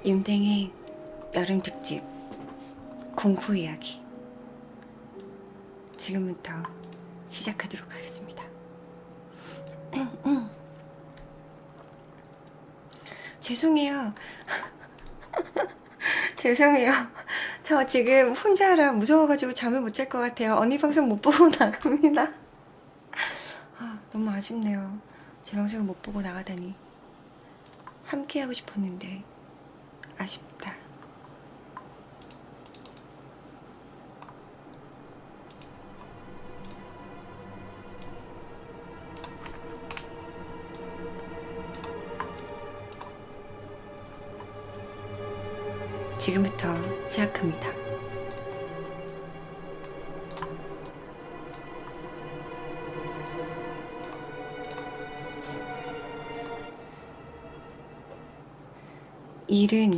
윤댕의 여름 특집 공포 이야기 지금부터 시작하도록 하겠습니다. 죄송해요. 죄송해요. 저 지금 혼자라 무서워가지고 잠을 못 잘 것 같아요. 언니 방송 못 보고 나갑니다. 너무 아쉽네요. 제 방송을 못 보고 나가다니. 함께 하고 싶었는데 아쉽다. 지금부터 시작합니다. 이 일은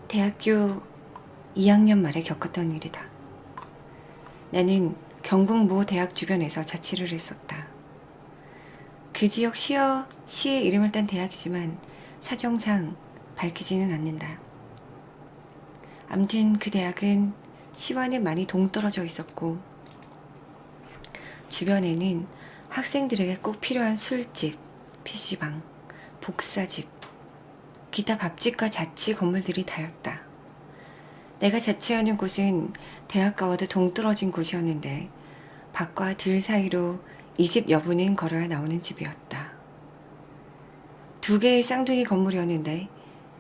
대학교 2학년 말에 겪었던 일이다. 나는 경북 모 대학 주변에서 자취를 했었다. 그 지역 시의 이름을 딴 대학이지만 사정상 밝히지는 않는다. 암튼 그 대학은 시와는 많이 동떨어져 있었고 주변에는 학생들에게 꼭 필요한 술집, PC방, 복사집, 기타 밥집과 자취 건물들이 다였다. 내가 자취하는 곳은 대학가와도 동떨어진 곳이었는데 밖과 들 사이로 이 집 여부는 걸어야 나오는 집이었다. 2개의 쌍둥이 건물이었는데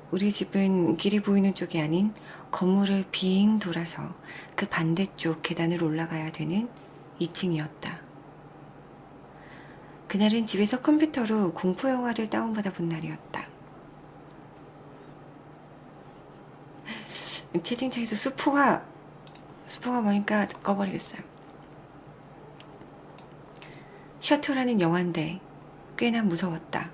우리 집은 길이 보이는 쪽이 아닌 건물을 빙 돌아서 그 반대쪽 계단을 올라가야 되는 2층이었다. 그날은 집에서 컴퓨터로 공포영화를 다운받아 본 날이었다. 채팅창에서 수포가 보니까 꺼버리겠어요. 셔터라는 영화인데 꽤나 무서웠다.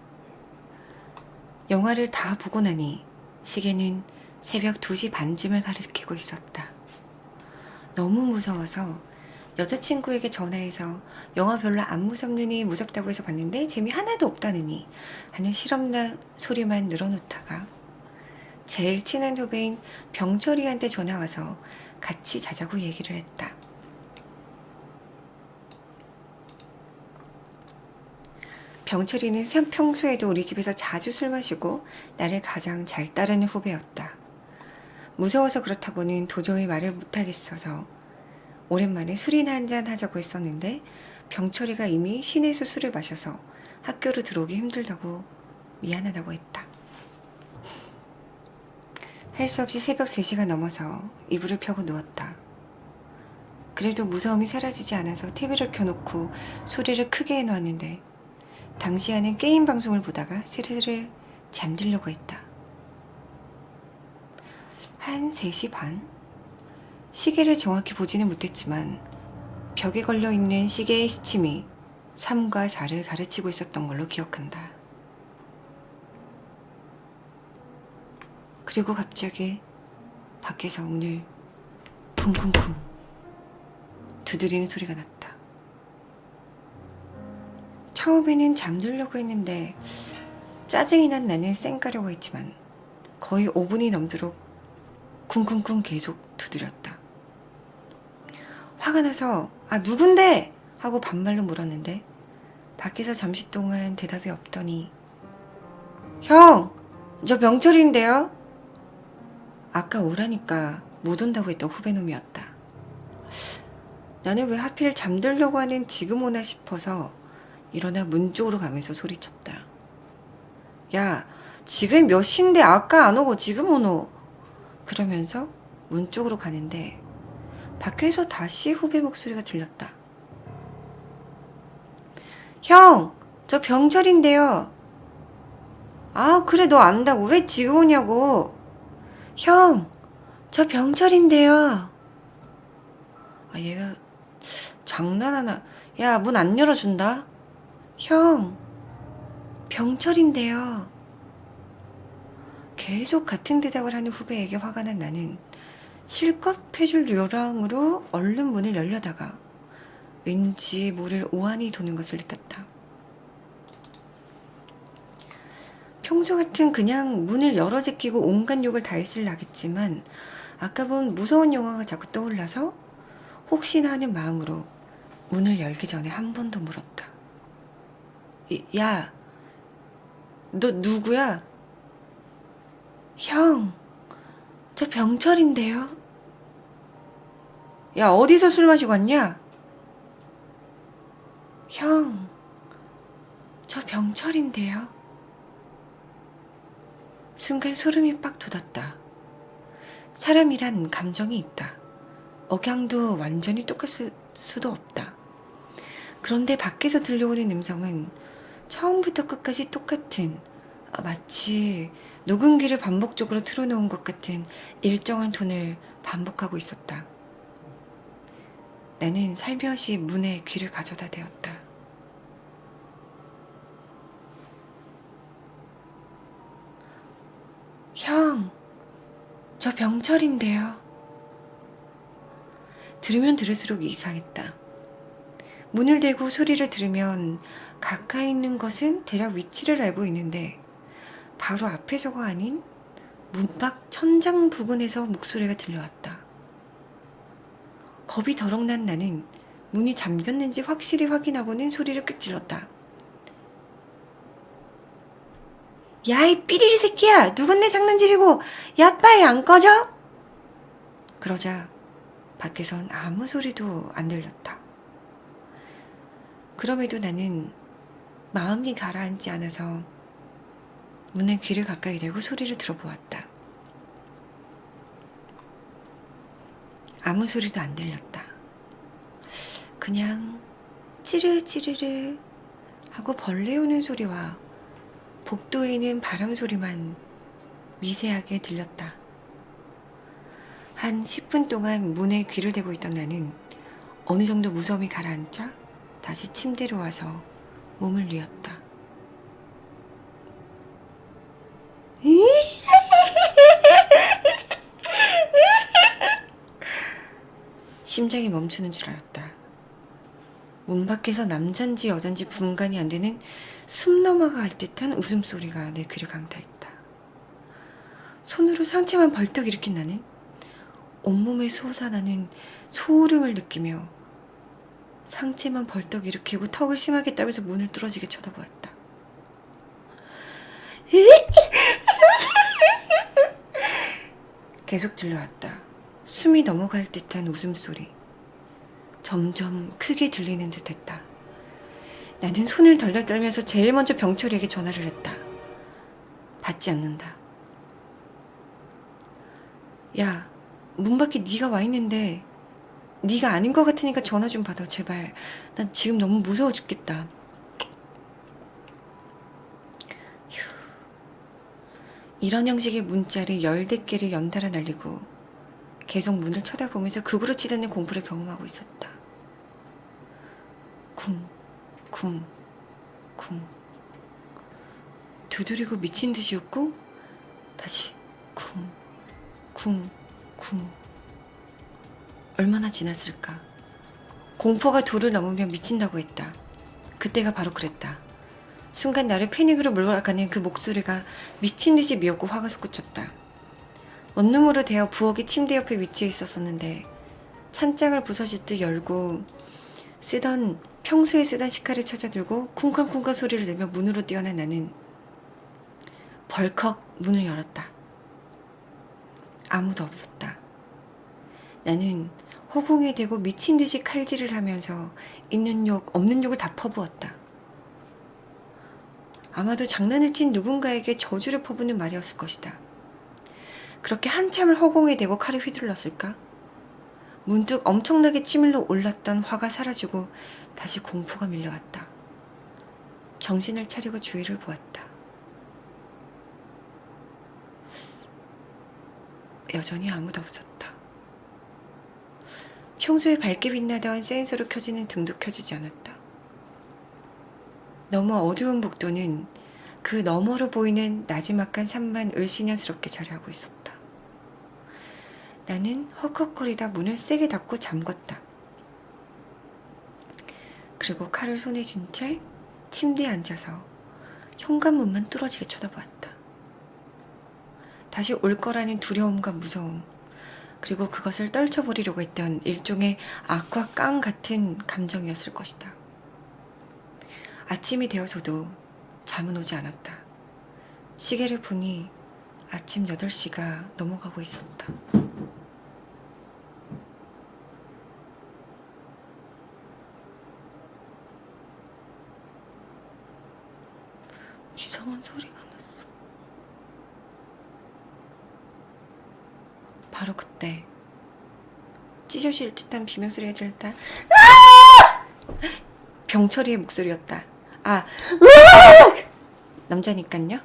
영화를 다 보고 나니 시계는 새벽 2시 반쯤을 가리키고 있었다. 너무 무서워서 여자친구에게 전화해서 영화 별로 안 무섭느니 무섭다고 해서 봤는데 재미 하나도 없다느니 하는 실없는 소리만 늘어놓다가 제일 친한 후배인 병철이한테 전화와서 같이 자자고 얘기를 했다. 병철이는 평소에도 우리 집에서 자주 술 마시고 나를 가장 잘 따르는 후배였다. 무서워서 그렇다고는 도저히 말을 못하겠어서 오랜만에 술이나 한잔 하자고 했었는데 병철이가 이미 시내에서 술을 마셔서 학교로 들어오기 힘들다고 미안하다고 했다. 할 수 없이 새벽 3시가 넘어서 이불을 펴고 누웠다. 그래도 무서움이 사라지지 않아서 TV를 켜놓고 소리를 크게 해놓았는데 당시에는 게임 방송을 보다가 스르르 잠들려고 했다. 한 3시 반? 시계를 정확히 보지는 못했지만 벽에 걸려있는 시계의 시침이 3과 4를 가르치고 있었던 걸로 기억한다. 그리고 갑자기 밖에서 문을 쿵쿵쿵 두드리는 소리가 났다. 처음에는 잠들려고 했는데 짜증이 난 나는 쌩까려고 했지만 거의 5분이 넘도록 쿵쿵쿵 계속 두드렸다. 화가 나서 누군데? 하고 반말로 물었는데 밖에서 잠시 동안 대답이 없더니 형! 저 병철인데요? 아까 오라니까 못 온다고 했던 후배놈이었다. 나는 왜 하필 잠들려고 하는 지금 오나 싶어서 일어나 문 쪽으로 가면서 소리쳤다. 야, 지금 몇 시인데 아까 안 오고 지금 오노? 그러면서 문 쪽으로 가는데 밖에서 다시 후배 목소리가 들렸다. 형! 저 병철인데요. 그래 너 안다고. 왜 지금 오냐고. 형! 저 병철인데요. 얘가 장난하나. 야, 문 안 열어준다. 형! 병철인데요. 계속 같은 대답을 하는 후배에게 화가 난 나는 실컷 해줄 요랑으로 얼른 문을 열려다가 왠지 모를 오한이 도는 것을 느꼈다. 평소 같은 그냥 문을 열어 제끼고 온갖 욕을 다 했을 나겠지만 아까 본 무서운 영화가 자꾸 떠올라서 혹시나 하는 마음으로 문을 열기 전에 한 번 더 물었다. 야, 너 누구야? 형, 저 병철인데요. 야, 어디서 술 마시고 왔냐? 형, 저 병철인데요. 순간 소름이 빡 돋았다. 사람이란 감정이 있다. 억양도 완전히 똑같을 수도 없다. 그런데 밖에서 들려오는 음성은 처음부터 끝까지 똑같은, 마치 녹음기를 반복적으로 틀어놓은 것 같은 일정한 톤을 반복하고 있었다. 나는 살며시 문에 귀를 가져다 대었다. 형, 저 병철인데요. 들으면 들을수록 이상했다. 문을 대고 소리를 들으면 가까이 있는 것은 대략 위치를 알고 있는데 바로 앞에서가 아닌 문밖 천장 부근에서 목소리가 들려왔다. 겁이 더럭 난 나는 문이 잠겼는지 확실히 확인하고는 소리를 꽥 질렀다. 야, 이 삐리리 새끼야! 누군데 장난질이고! 야, 빨리 안 꺼져! 그러자 밖에선 아무 소리도 안 들렸다. 그럼에도 나는 마음이 가라앉지 않아서 문에 귀를 가까이 대고 소리를 들어보았다. 아무 소리도 안 들렸다. 그냥 찌르찌르르 하고 벌레 우는 소리와 복도에 있는 바람 소리만 미세하게 들렸다. 한 10분 동안 문에 귀를 대고 있던 나는 어느 정도 무서움이 가라앉자 다시 침대로 와서 몸을 뉘었다. 심장이 멈추는 줄 알았다. 문 밖에서 남잔지 여잔지 분간이 안 되는 숨 넘어갈 듯한 웃음소리가 내 귀를 강타했다. 손으로 상체만 벌떡 일으킨 나는 온몸에 솟아나는 소름을 느끼며 상체만 벌떡 일으키고 턱을 심하게 따면서 문을 뚫어지게 쳐다보았다. 계속 들려왔다. 숨이 넘어갈 듯한 웃음소리. 점점 크게 들리는 듯했다. 나는 손을 덜덜 떨면서 제일 먼저 병철이에게 전화를 했다. 받지 않는다. 야, 문 밖에 네가 와 있는데 네가 아닌 것 같으니까 전화 좀 받아, 제발. 난 지금 너무 무서워 죽겠다. 이런 형식의 문자를 10개를 연달아 날리고 계속 문을 쳐다보면서 극으로 치닫는 공포를 경험하고 있었다. 쿵, 쿵, 쿵. 두드리고 미친 듯이 웃고 다시 쿵, 쿵, 쿵. 얼마나 지났을까? 공포가 도를 넘으면 미친다고 했다. 그때가 바로 그랬다. 순간 나를 패닉으로 몰아가는 그 목소리가 미친 듯이 미웠고 화가 솟구쳤다. 원룸으로 되어 부엌이 침대 옆에 위치해 있었었는데 찬장을 부서질 열고 평소에 쓰던 식칼을 찾아들고 쿵쾅쿵쾅 소리를 내며 문으로 뛰어난 나는 벌컥 문을 열었다. 아무도 없었다. 나는 허공에 대고 미친 듯이 칼질을 하면서 있는 욕, 없는 욕을 다 퍼부었다. 아마도 장난을 친 누군가에게 저주를 퍼부는 말이었을 것이다. 그렇게 한참을 허공에 대고 칼을 휘둘렀을까? 문득 엄청나게 치밀러 올랐던 화가 사라지고 다시 공포가 밀려왔다. 정신을 차리고 주위를 보았다. 여전히 아무도 없었다. 평소에 밝게 빛나던 센서로 켜지는 등도 켜지지 않았다. 너무 어두운 복도는 그 너머로 보이는 나지막한 산만 을씨년스럽게 자리하고 있었다. 나는 헉헉거리다 문을 세게 닫고 잠궜다. 그리고 칼을 손에 쥔 채 침대에 앉아서 현관문만 뚫어지게 쳐다보았다. 다시 올 거라는 두려움과 무서움, 그리고 그것을 떨쳐버리려고 했던 일종의 악과 깡 같은 감정이었을 것이다. 아침이 되어서도 잠은 오지 않았다. 시계를 보니 아침 8시가 넘어가고 있었다. 이상한 소리가 났어. 바로 그때 찢어질 듯한 비명소리가 들렸다. 병철이의 목소리였다. 아, 으악! 남자니깐요.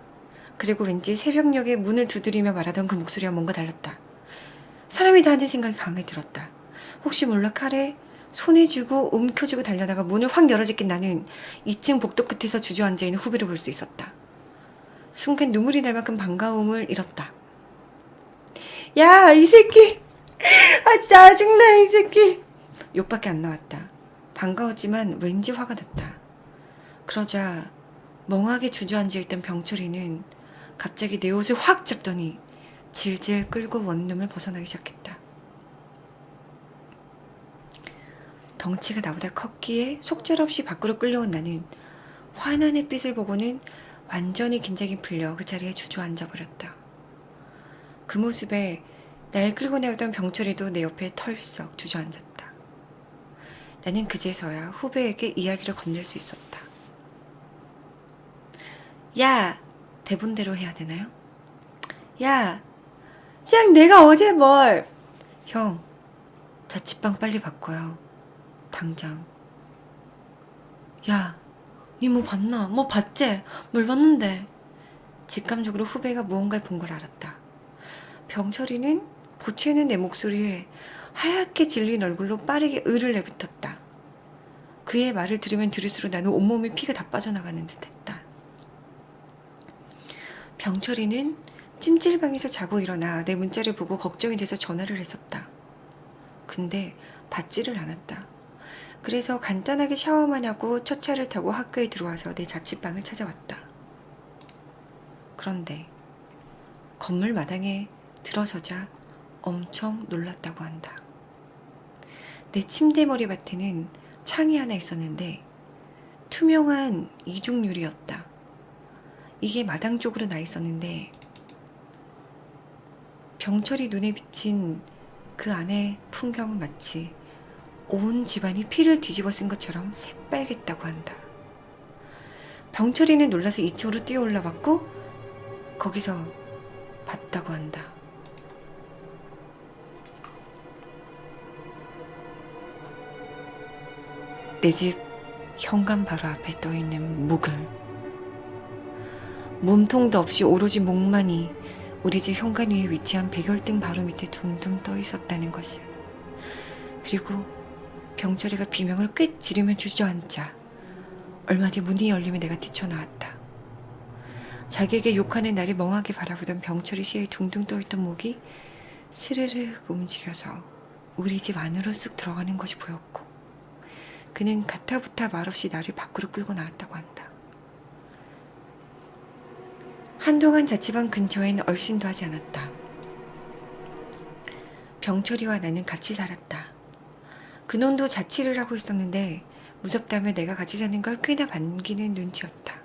그리고 왠지 새벽녘에 문을 두드리며 말하던 그 목소리와 뭔가 달랐다. 사람이다 하는 생각이 강하게 들었다. 혹시 몰라 칼에 손에 쥐고 움켜쥐고 달려나가 문을 확 열어제낀 나는 2층 복도 끝에서 주저앉아있는 후배를 볼 수 있었다. 순간 눈물이 날 만큼 반가움을 잃었다. 야, 이 새끼! 아, 짜증나, 이 새끼! 욕밖에 안 나왔다. 반가웠지만 왠지 화가 났다. 그러자 멍하게 주저앉아있던 병철이는 갑자기 내 옷을 확 잡더니 질질 끌고 원룸을 벗어나기 시작했다. 덩치가 나보다 컸기에 속절없이 밖으로 끌려온 나는 환한 햇빛을 보고는 완전히 긴장이 풀려 그 자리에 주저앉아버렸다. 그 모습에 날 끌고 내오던 병철이도 내 옆에 털썩 주저앉았다. 나는 그제서야 후배에게 이야기를 건넬 수 있었다. 야, 대본대로 해야 되나요? 야, 그냥 내가 어제 뭘. 형, 자취방 빨리 바꿔요. 당장. 야, 니 뭐 봤나? 뭐 봤지? 뭘 봤는데? 직감적으로 후배가 무언가를 본 걸 알았다. 병철이는 보채는 내 목소리에 하얗게 질린 얼굴로 빠르게 을을 내뱉었다. 그의 말을 들으면 들을수록 나는 온몸에 피가 다 빠져나가는 듯했다. 병철이는 찜질방에서 자고 일어나 내 문자를 보고 걱정이 돼서 전화를 했었다. 근데 받지를 않았다. 그래서 간단하게 샤워만 하고 첫 차를 타고 학교에 들어와서 내 자취방을 찾아왔다. 그런데 건물 마당에 들어서자 엄청 놀랐다고 한다. 내 침대 머리맡에는 창이 하나 있었는데 투명한 이중유리였다. 이게 마당 쪽으로 나 있었는데 병철이 눈에 비친 그 안의 풍경은 마치 온 집안이 피를 뒤집어 쓴 것처럼 새빨갰다고 한다. 병철이는 놀라서 2층으로 뛰어 올라왔고 거기서 봤다고 한다. 내 집 현관 바로 앞에 떠있는 목을. 몸통도 없이 오로지 목만이 우리 집 현관 위에 위치한 백열등 바로 밑에 둥둥 떠 있었다는 것이야. 그리고 병철이가 비명을 꽤 지르며 주저앉자 얼마 뒤 문이 열리며 내가 뛰쳐나왔다. 자기에게 욕하는 나를 멍하게 바라보던 병철이 시야에 둥둥 떠있던 목이 스르륵 움직여서 우리 집 안으로 쑥 들어가는 것이 보였고 그는 가타부타 말없이 나를 밖으로 끌고 나왔다고 한다. 한동안 자취방 근처엔 얼씬도 하지 않았다. 병철이와 나는 같이 살았다. 그놈도 자취를 하고 있었는데 무섭다며 내가 같이 사는 걸 꽤나 반기는 눈치였다.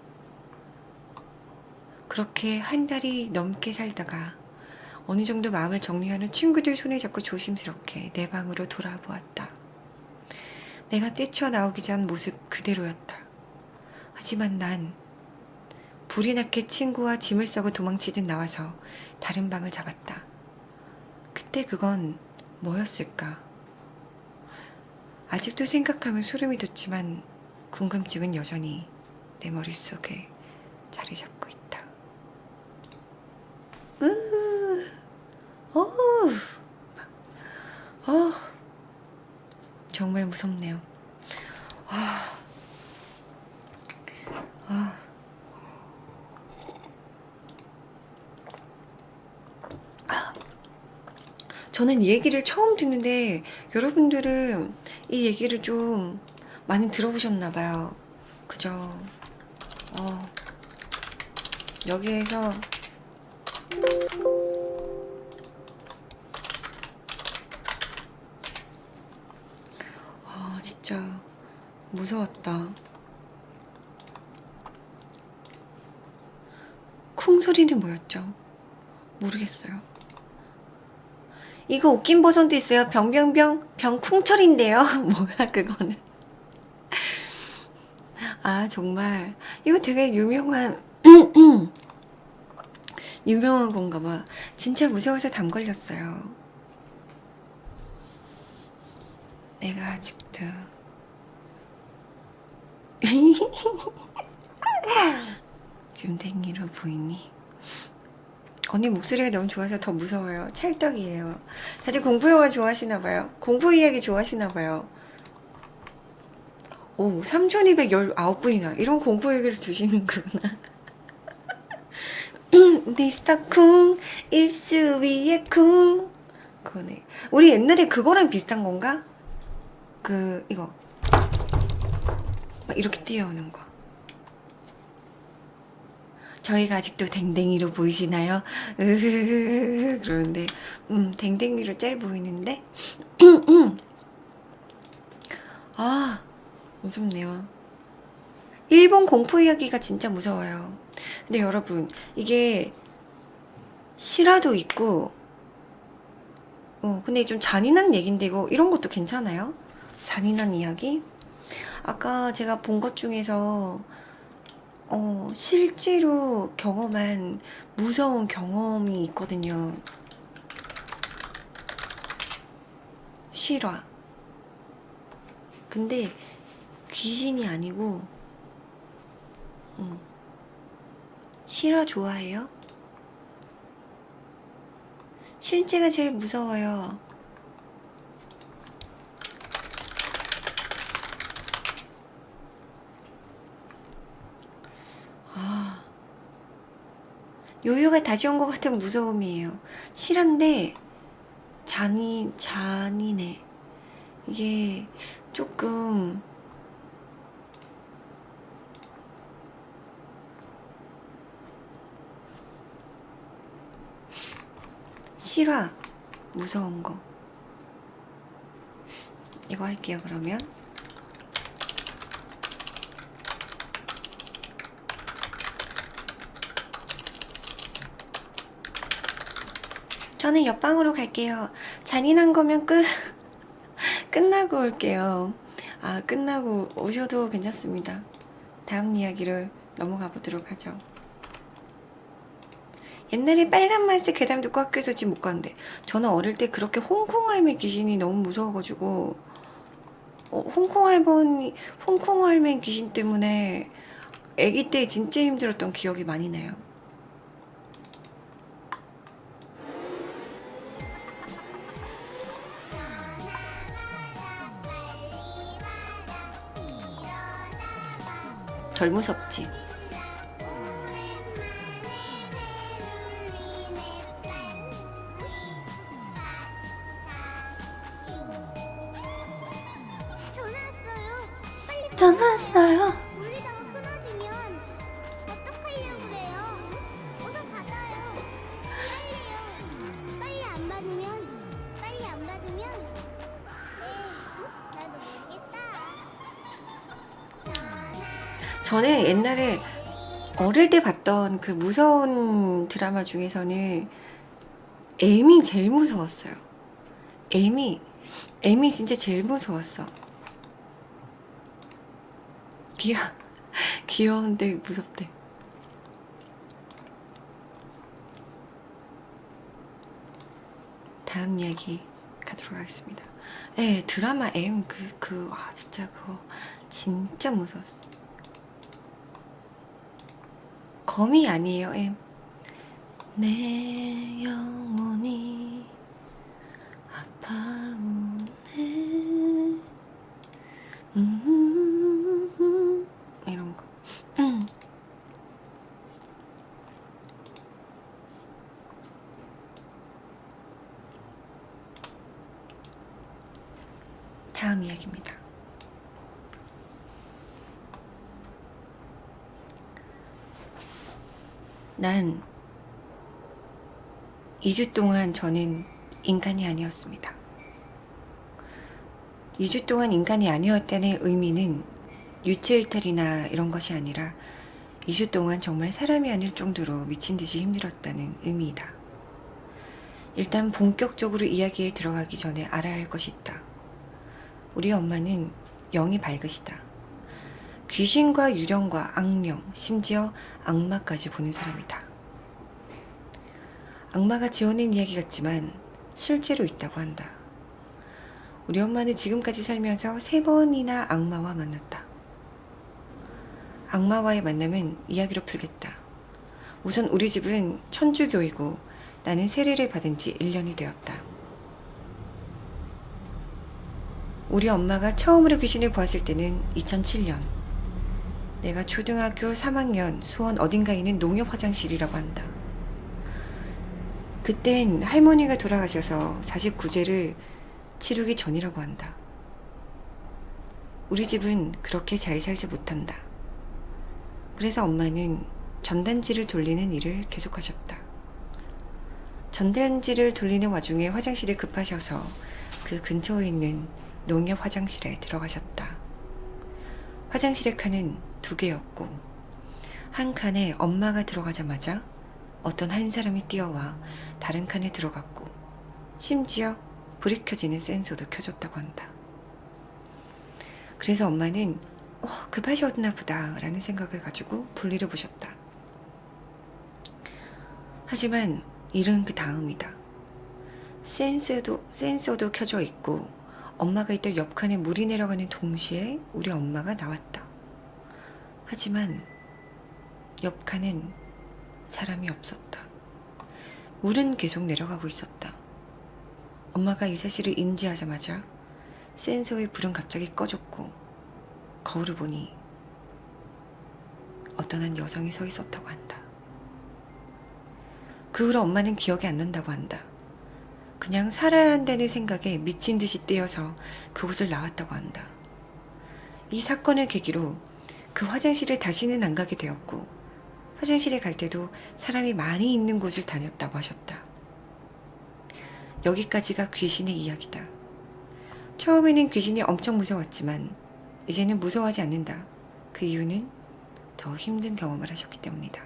그렇게 한 달이 넘게 살다가 어느 정도 마음을 정리한 후 친구들 손에 잡고 조심스럽게 내 방으로 돌아보았다. 내가 뛰쳐나오기 전 모습 그대로였다. 하지만 난 불이 나게 친구와 짐을 싸고 도망치듯 나와서 다른 방을 잡았다. 그때 그건 뭐였을까? 아직도 생각하면 소름이 돋지만 궁금증은 여전히 내 머릿속에 자리 잡고 있다. 정말 무섭네요. 저는 이 얘기를 처음 듣는데 여러분들은 이 얘기를 좀 많이 들어보셨나 봐요. 그죠? 여기에서 진짜 무서웠다. 쿵 소리는 뭐였죠? 모르겠어요. 이거 웃긴 버전도 있어요. 병병병 병쿵철인데요. 뭐야 그거는. 아 정말 이거 되게 유명한 유명한 건가 봐. 진짜 무서워서 담 걸렸어요. 내가 아직도 윤댕이로 보이니? 언니 목소리가 너무 좋아서 더 무서워요. 찰떡이에요. 다들 공포 영화 좋아하시나봐요. 공포 이야기 좋아하시나봐요. 오, 3219분이나 이런 공포 얘기를 주시는구나. 미스터 쿵 입술 위에 쿵 그거네. 우리 옛날에 그거랑 비슷한 건가? 이거 막 이렇게 뛰어오는 거. 저희가 아직도 댕댕이로 보이시나요? 그러는데 댕댕이로 짤 보이는데 아 무섭네요. 일본 공포 이야기가 진짜 무서워요. 근데 여러분 이게 실화도 있고 근데 좀 잔인한 얘긴데 이런 것도 괜찮아요? 잔인한 이야기? 아까 제가 본 것 중에서 실제로 경험한 무서운 경험이 있거든요. 실화. 근데 귀신이 아니고 실화 좋아해요? 실제가 제일 무서워요. 요요가 다시 온 것 같은 무서움이에요. 실한데 잔인해. 이게 조금 실화 무서운 거 이거 할게요. 그러면 저는 옆방으로 갈게요. 잔인한 거면 끝나고 올게요. 아 끝나고 오셔도 괜찮습니다. 다음 이야기를 넘어가 보도록 하죠. 옛날에 빨간 말색 괴담 듣고 학교에서 집 못 가는데 저는 어릴 때 그렇게 홍콩 할매 귀신이 너무 무서워가지고 홍콩 할매 귀신 때문에 아기 때 진짜 힘들었던 기억이 많이 나요. 덜 무섭지? 전화 왔어요. 울리다가 끊어지면 어떡하려고 그래요? 어서 받아요. 빨리요. 빨리 안 받으면 나도 모르겠다. 저는 옛날에 어릴 때 봤던 그 무서운 드라마 중에서는 M이 제일 무서웠어요. M이 진짜 제일 무서웠어. 귀여운데 무섭대. 다음 이야기 가도록 하겠습니다. 네, 드라마 M 진짜 그거 진짜 무서웠어. 거미 아니에요, M. 내 영혼이 아파오네. 이런 거. 다음 이야기입니다. 난 2주 동안 저는 인간이 아니었습니다. 2주 동안 인간이 아니었다는 의미는 유체일탈이나 이런 것이 아니라 2주 동안 정말 사람이 아닐 정도로 미친 듯이 힘들었다는 의미이다. 일단 본격적으로 이야기에 들어가기 전에 알아야 할 것이 있다. 우리 엄마는 영이 밝으시다. 귀신과 유령과 악령, 심지어 악마까지 보는 사람이다. 악마가 지어낸 이야기 같지만 실제로 있다고 한다. 우리 엄마는 지금까지 살면서 3번이나 악마와 만났다. 악마와의 만남은 이야기로 풀겠다. 우선 우리 집은 천주교이고 나는 세례를 받은 지 1년이 되었다. 우리 엄마가 처음으로 귀신을 보았을 때는 2007년. 내가 초등학교 3학년 수원 어딘가에 있는 농협 화장실이라고 한다. 그땐 할머니가 돌아가셔서 49제를 치르기 전이라고 한다. 우리 집은 그렇게 잘 살지 못한다. 그래서 엄마는 전단지를 돌리는 일을 계속하셨다. 전단지를 돌리는 와중에 화장실이 급하셔서 그 근처에 있는 농협 화장실에 들어가셨다. 화장실의 칸은 2개였고 한 칸에 엄마가 들어가자마자 어떤 한 사람이 뛰어와 다른 칸에 들어갔고 심지어 불이 켜지는 센서도 켜졌다고 한다. 그래서 엄마는 급하셨나 보다 라는 생각을 가지고 볼일을 보셨다. 하지만 일은 그 다음이다. 센서도 켜져 있고 엄마가 있던 옆칸에 물이 내려가는 동시에 우리 엄마가 나왔다. 하지만 옆칸은 사람이 없었다. 물은 계속 내려가고 있었다. 엄마가 이 사실을 인지하자마자 센서의 불은 갑자기 꺼졌고 거울을 보니 어떤 한 여성이 서 있었다고 한다. 그 후로 엄마는 기억이 안 난다고 한다. 그냥 살아야 한다는 생각에 미친 듯이 뛰어서 그곳을 나왔다고 한다. 이 사건을 계기로 그 화장실에 다시는 안 가게 되었고 화장실에 갈 때도 사람이 많이 있는 곳을 다녔다고 하셨다. 여기까지가 귀신의 이야기다. 처음에는 귀신이 엄청 무서웠지만 이제는 무서워하지 않는다. 그 이유는 더 힘든 경험을 하셨기 때문이다.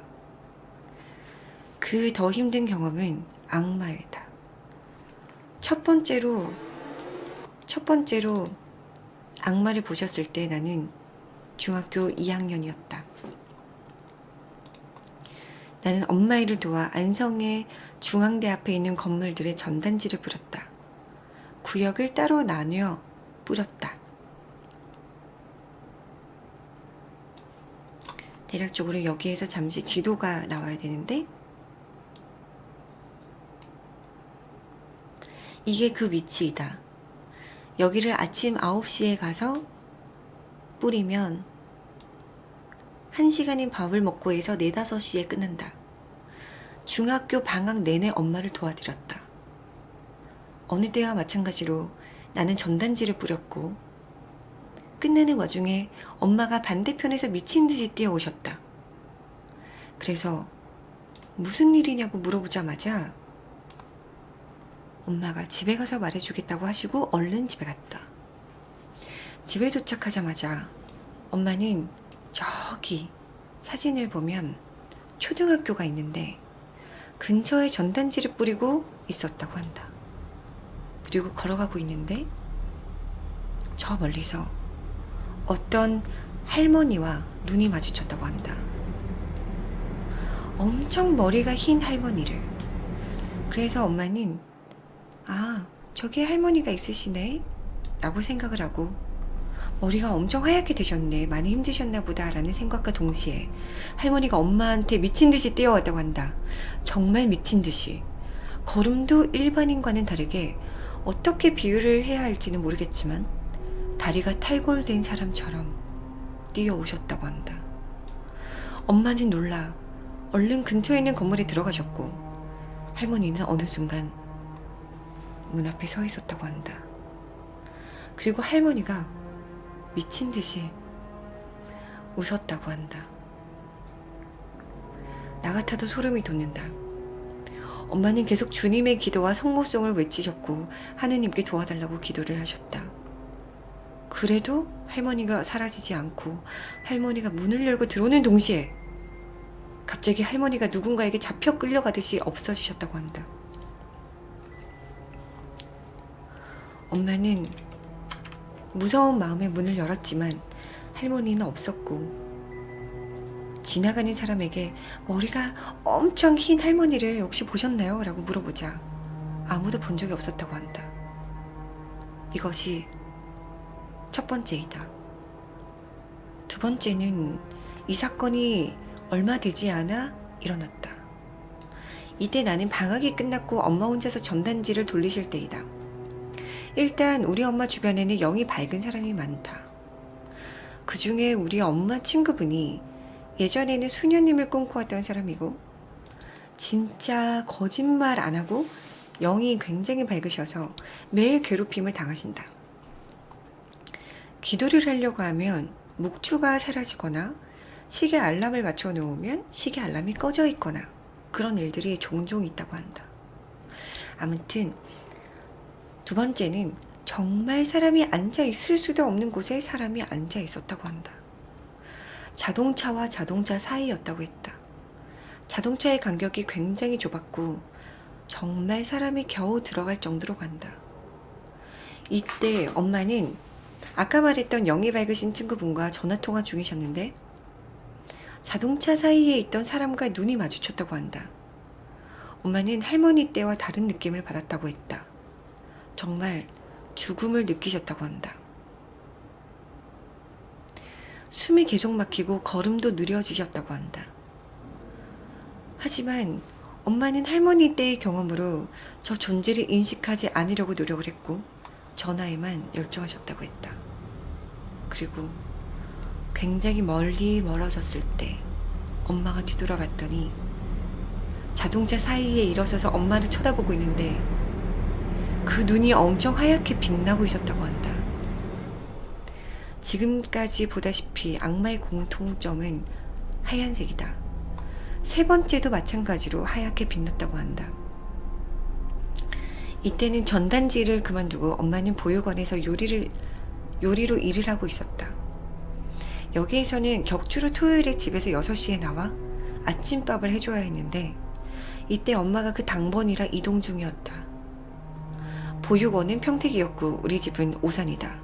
그 더 힘든 경험은 악마이다. 첫 번째로 악마를 보셨을 때 나는 중학교 2학년이었다. 나는 엄마 일을 도와 안성의 중앙대 앞에 있는 건물들의 전단지를 뿌렸다. 구역을 따로 나뉘어 뿌렸다. 대략적으로 여기에서 잠시 지도가 나와야 되는데 이게 그 위치이다. 여기를 아침 9시에 가서 뿌리면 1시간인 밥을 먹고 해서 4, 5시에 끝난다. 중학교 방학 내내 엄마를 도와드렸다. 어느 때와 마찬가지로 나는 전단지를 뿌렸고 끝나는 와중에 엄마가 반대편에서 미친 듯이 뛰어오셨다. 그래서 무슨 일이냐고 물어보자마자 엄마가 집에 가서 말해주겠다고 하시고 얼른 집에 갔다. 집에 도착하자마자 엄마는 저기 사진을 보면 초등학교가 있는데 근처에 전단지를 뿌리고 있었다고 한다. 그리고 걸어가고 있는데 저 멀리서 어떤 할머니와 눈이 마주쳤다고 한다. 엄청 머리가 흰 할머니를. 그래서 엄마는 저기 할머니가 있으시네 라고 생각을 하고 머리가 엄청 하얗게 되셨네, 많이 힘드셨나 보다 라는 생각과 동시에 할머니가 엄마한테 미친 듯이 뛰어왔다고 한다. 정말 미친 듯이. 걸음도 일반인과는 다르게 어떻게 비유를 해야 할지는 모르겠지만 다리가 탈골된 사람처럼 뛰어오셨다고 한다. 엄마는 놀라 얼른 근처에 있는 건물에 들어가셨고 할머니는 어느 순간 문 앞에 서 있었다고 한다. 그리고 할머니가 미친 듯이 웃었다고 한다. 나 같아도 소름이 돋는다. 엄마는 계속 주님의 기도와 성모송을 외치셨고 하느님께 도와달라고 기도를 하셨다. 그래도 할머니가 사라지지 않고 할머니가 문을 열고 들어오는 동시에 갑자기 할머니가 누군가에게 잡혀 끌려가듯이 없어지셨다고 한다. 엄마는 무서운 마음에 문을 열었지만 할머니는 없었고, 지나가는 사람에게 머리가 엄청 흰 할머니를 혹시 보셨나요? 라고 물어보자 아무도 본 적이 없었다고 한다. 이것이 첫 번째이다. 두 번째는 이 사건이 얼마 되지 않아 일어났다. 이때 나는 방학이 끝났고 엄마 혼자서 전단지를 돌리실 때이다. 일단 우리 엄마 주변에는 영이 밝은 사람이 많다. 그 중에 우리 엄마 친구분이 예전에는 수녀님을 꿈꿔왔던 사람이고, 진짜 거짓말 안 하고 영이 굉장히 밝으셔서 매일 괴롭힘을 당하신다. 기도를 하려고 하면 묵주가 사라지거나 시계 알람을 맞춰 놓으면 시계 알람이 꺼져 있거나 그런 일들이 종종 있다고 한다. 아무튼 두 번째는 정말 사람이 앉아 있을 수도 없는 곳에 사람이 앉아 있었다고 한다. 자동차와 자동차 사이였다고 했다. 자동차의 간격이 굉장히 좁았고 정말 사람이 겨우 들어갈 정도로 간다. 이때 엄마는 아까 말했던 영이 밝으신 친구분과 전화통화 중이셨는데 자동차 사이에 있던 사람과 눈이 마주쳤다고 한다. 엄마는 할머니 때와 다른 느낌을 받았다고 했다. 정말 죽음을 느끼셨다고 한다. 숨이 계속 막히고 걸음도 느려지셨다고 한다. 하지만 엄마는 할머니 때의 경험으로 저 존재를 인식하지 않으려고 노력을 했고 전화에만 열중하셨다고 했다. 그리고 굉장히 멀리 멀어졌을 때 엄마가 뒤돌아봤더니 자동차 사이에 일어서서 엄마를 쳐다보고 있는데 그 눈이 엄청 하얗게 빛나고 있었다고 한다. 지금까지 보다시피 악마의 공통점은 하얀색이다. 세 번째도 마찬가지로 하얗게 빛났다고 한다. 이때는 전단지를 그만두고 엄마는 보육원에서 요리로 일을 하고 있었다. 여기에서는 격주로 토요일에 집에서 6시에 나와 아침밥을 해줘야 했는데 이때 엄마가 그 당번이라 이동 중이었다. 보육원은 평택이었고 우리 집은 오산이다.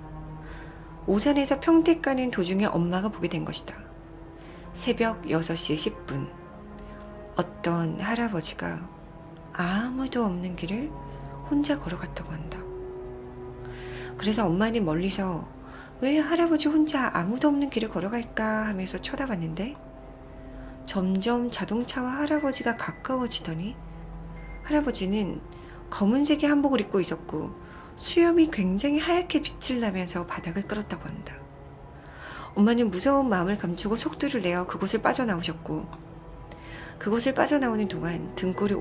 오산에서 평택 가는 도중에 엄마가 보게 된 것이다. 새벽 6시 10분 어떤 할아버지가 아무도 없는 길을 혼자 걸어갔다고 한다. 그래서 엄마는 멀리서 왜 할아버지 혼자 아무도 없는 길을 걸어갈까 하면서 쳐다봤는데 점점 자동차와 할아버지가 가까워지더니 할아버지는 검은색의 한복을 입고 있었고 수염이 굉장히 하얗게 빛을 나면서 바닥을 끌었다고 한다. 엄마는 무서운 마음을 감추고 속도를 내어 그곳을 빠져나오셨고 그곳을 빠져나오는 동안 등골이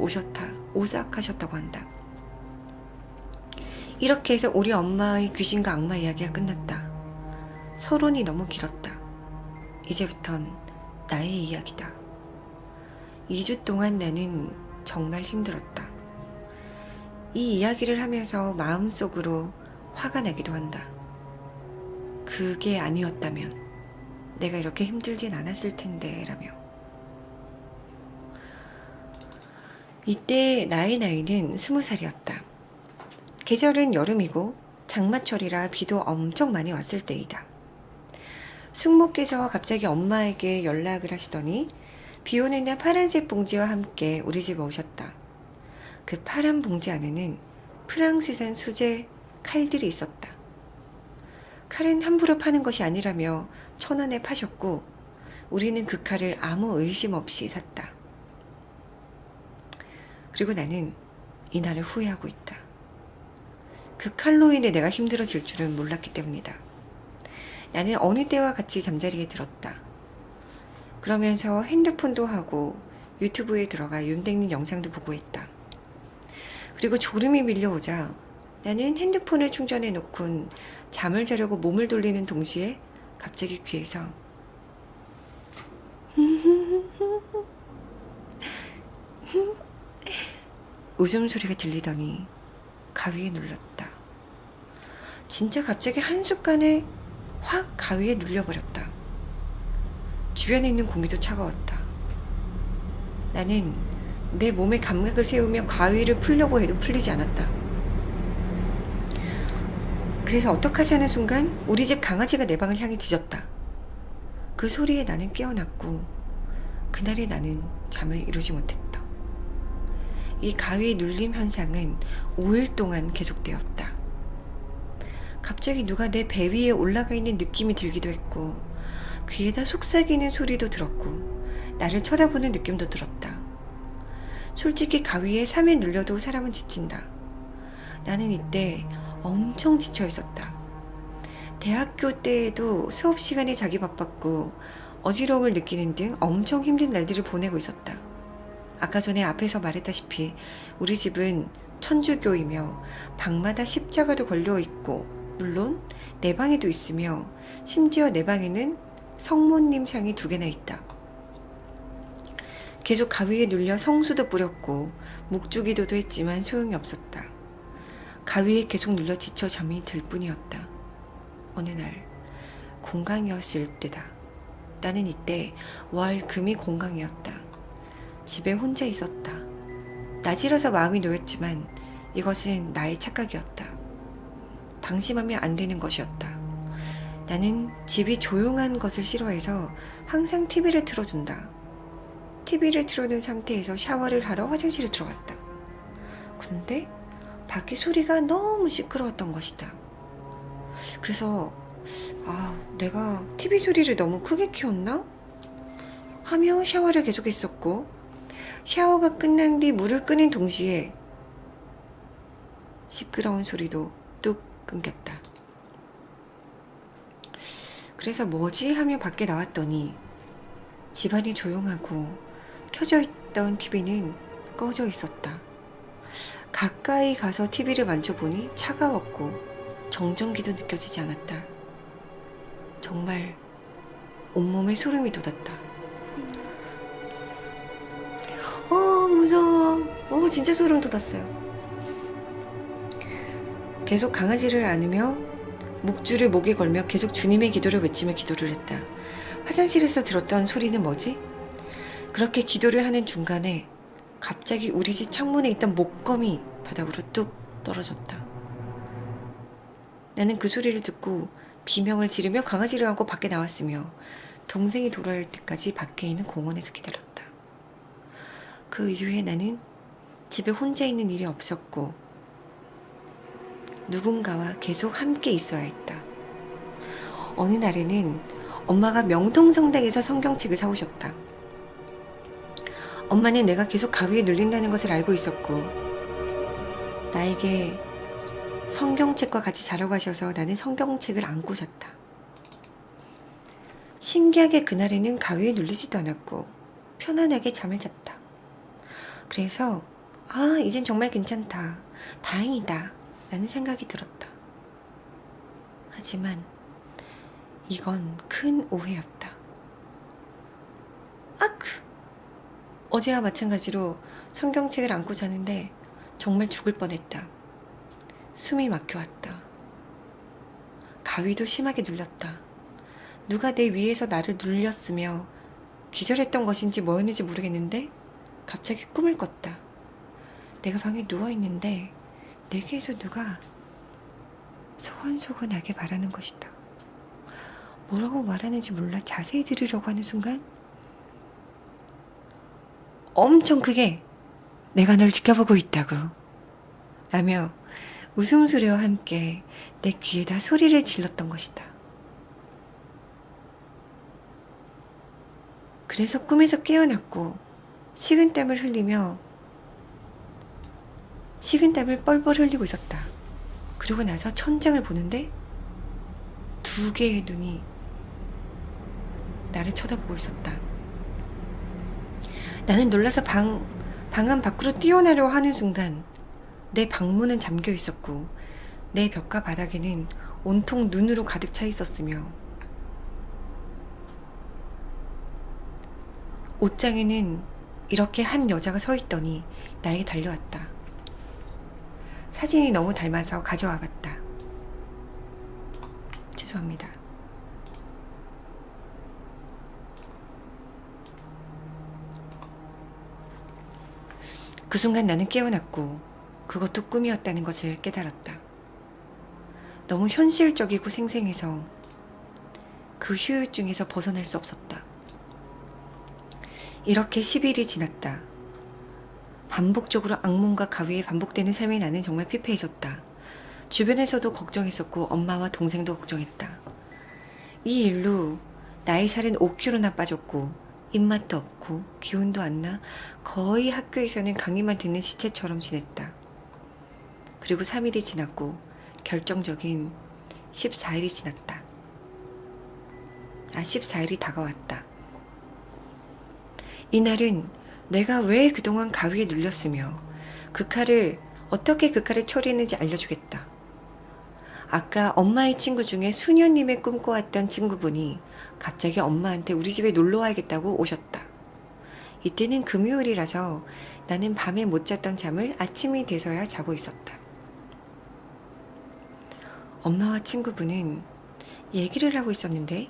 오싹하셨다고 한다. 이렇게 해서 우리 엄마의 귀신과 악마 이야기가 끝났다. 서론이 너무 길었다. 이제부턴 나의 이야기다. 2주 동안 나는 정말 힘들었다. 이 이야기를 하면서 마음속으로 화가 나기도 한다. 그게 아니었다면 내가 이렇게 힘들진 않았을 텐데 라며. 이때 나의 나이는 20살이었다. 계절은 여름이고 장마철이라 비도 엄청 많이 왔을 때이다. 숙모께서 갑자기 엄마에게 연락을 하시더니 비 오는 날 파란색 봉지와 함께 우리 집에 오셨다. 그 파란 봉지 안에는 프랑스산 수제 칼들이 있었다. 칼은 함부로 파는 것이 아니라며 1,000원에 파셨고 우리는 그 칼을 아무 의심 없이 샀다. 그리고 나는 이날을 후회하고 있다. 그 칼로 인해 내가 힘들어질 줄은 몰랐기 때문이다. 나는 어느 때와 같이 잠자리에 들었다. 그러면서 핸드폰도 하고 유튜브에 들어가 윤댕님 영상도 보고 했다. 그리고 졸음이 밀려오자 나는 핸드폰을 충전해 놓곤 잠을 자려고 몸을 돌리는 동시에 갑자기 귀에서 웃음소리가 들리더니 가위에 눌렀다. 진짜 갑자기 한순간에 확 가위에 눌려버렸다. 주변에 있는 공기도 차가웠다. 나는 내 몸에 감각을 세우며 가위를 풀려고 해도 풀리지 않았다. 그래서 어떡하지 하는 순간 우리 집 강아지가 내 방을 향해 짖었다. 그 소리에 나는 깨어났고 그날의 나는 잠을 이루지 못했다. 이 가위 눌림 현상은 5일 동안 계속되었다. 갑자기 누가 내 배 위에 올라가 있는 느낌이 들기도 했고 귀에다 속삭이는 소리도 들었고 나를 쳐다보는 느낌도 들었다. 솔직히 가위에 3일 눌려도 사람은 지친다. 나는 이때 엄청 지쳐 있었다. 대학교 때에도 수업 시간에 자기 바빴고 어지러움을 느끼는 등 엄청 힘든 날들을 보내고 있었다. 아까 전에 앞에서 말했다시피 우리 집은 천주교이며 방마다 십자가도 걸려 있고 물론 내 방에도 있으며 심지어 내 방에는 성모님 상이 2개나 있다. 계속 가위에 눌려 성수도 뿌렸고 묵주기도도 했지만 소용이 없었다. 가위에 계속 눌려 지쳐 잠이 들 뿐이었다. 어느 날 공강이었을 때다. 나는 이때 월 금이 공강이었다. 집에 혼자 있었다. 나지러서 마음이 놓였지만 이것은 나의 착각이었다. 방심하면 안 되는 것이었다. 나는 집이 조용한 것을 싫어해서 항상 TV를 틀어둔다. TV를 틀어놓은 상태에서 샤워를 하러 화장실에 들어갔다. 근데 밖에 소리가 너무 시끄러웠던 것이다. 그래서 내가 TV 소리를 너무 크게 키웠나? 하며 샤워를 계속했었고 샤워가 끝난 뒤 물을 끄는 동시에 시끄러운 소리도 뚝 끊겼다. 그래서 뭐지 하며 밖에 나왔더니 집안이 조용하고 켜져 있던 TV는 꺼져 있었다. 가까이 가서 TV를 만져보니 차가웠고 정전기도 느껴지지 않았다. 정말 온몸에 소름이 돋았다. 무서워. 진짜 소름 돋았어요. 계속 강아지를 안으며 묵주를 목에 걸며 계속 주님의 기도를 외치며 기도를 했다. 화장실에서 들었던 소리는 뭐지? 그렇게 기도를 하는 중간에 갑자기 우리 집 창문에 있던 목검이 바닥으로 뚝 떨어졌다. 나는 그 소리를 듣고 비명을 지르며 강아지를 안고 밖에 나왔으며 동생이 돌아올 때까지 밖에 있는 공원에서 기다렸다. 그 이후에 나는 집에 혼자 있는 일이 없었고 누군가와 계속 함께 있어야 했다. 어느 날에는 엄마가 명동성당에서 성경책을 사오셨다. 엄마는 내가 계속 가위에 눌린다는 것을 알고 있었고 나에게 성경책과 같이 자러 가셔서 나는 성경책을 안고 잤다. 신기하게 그날에는 가위에 눌리지도 않았고 편안하게 잠을 잤다. 그래서 이젠 정말 괜찮다. 다행이다. 라는 생각이 들었다. 하지만 이건 큰 오해였다. 어제와 마찬가지로 성경책을 안고 자는데 정말 죽을 뻔했다. 숨이 막혀왔다. 가위도 심하게 눌렸다. 누가 내 위에서 나를 눌렸으며 기절했던 것인지 뭐였는지 모르겠는데 갑자기 꿈을 꿨다. 내가 방에 누워있는데 내게에서 누가 소곤소곤하게 말하는 것이다. 뭐라고 말하는지 몰라 자세히 들으려고 하는 순간 엄청 크게 내가 널 지켜보고 있다고 라며 웃음소리와 함께 내 귀에다 소리를 질렀던 것이다. 그래서 꿈에서 깨어났고 식은땀을 흘리며 식은땀을 뻘뻘 흘리고 있었다. 그러고 나서 천장을 보는데 2개의 눈이 나를 쳐다보고 있었다. 나는 놀라서 방안 밖으로 뛰어나려 하는 순간 내 방문은 잠겨 있었고 내 벽과 바닥에는 온통 눈으로 가득 차 있었으며 옷장에는 이렇게 한 여자가 서 있더니 나에게 달려왔다. 사진이 너무 닮아서 가져와 봤다. 죄송합니다. 그 순간 나는 깨어났고 그것도 꿈이었다는 것을 깨달았다. 너무 현실적이고 생생해서 그 후유증에서 벗어날 수 없었다. 이렇게 10일이 지났다. 반복적으로 악몽과 가위에 반복되는 삶이 나는 정말 피폐해졌다. 주변에서도 걱정했었고 엄마와 동생도 걱정했다. 이 일로 나이 살은 5kg나 빠졌고 입맛도 없고 기운도 안 나 거의 학교에서는 강의만 듣는 시체처럼 지냈다. 그리고 3일이 지났고 결정적인 14일이 지났다. 14일이 다가왔다. 이날은 내가 왜 그동안 가위에 눌렸으며 어떻게 그 칼을 처리했는지 알려주겠다. 아까 엄마의 친구 중에 수녀님의 꿈꿔왔던 친구분이 갑자기 엄마한테 우리 집에 놀러 와야겠다고 오셨다. 이때는 금요일이라서 나는 밤에 못 잤던 잠을 아침이 돼서야 자고 있었다. 엄마와 친구분은 얘기를 하고 있었는데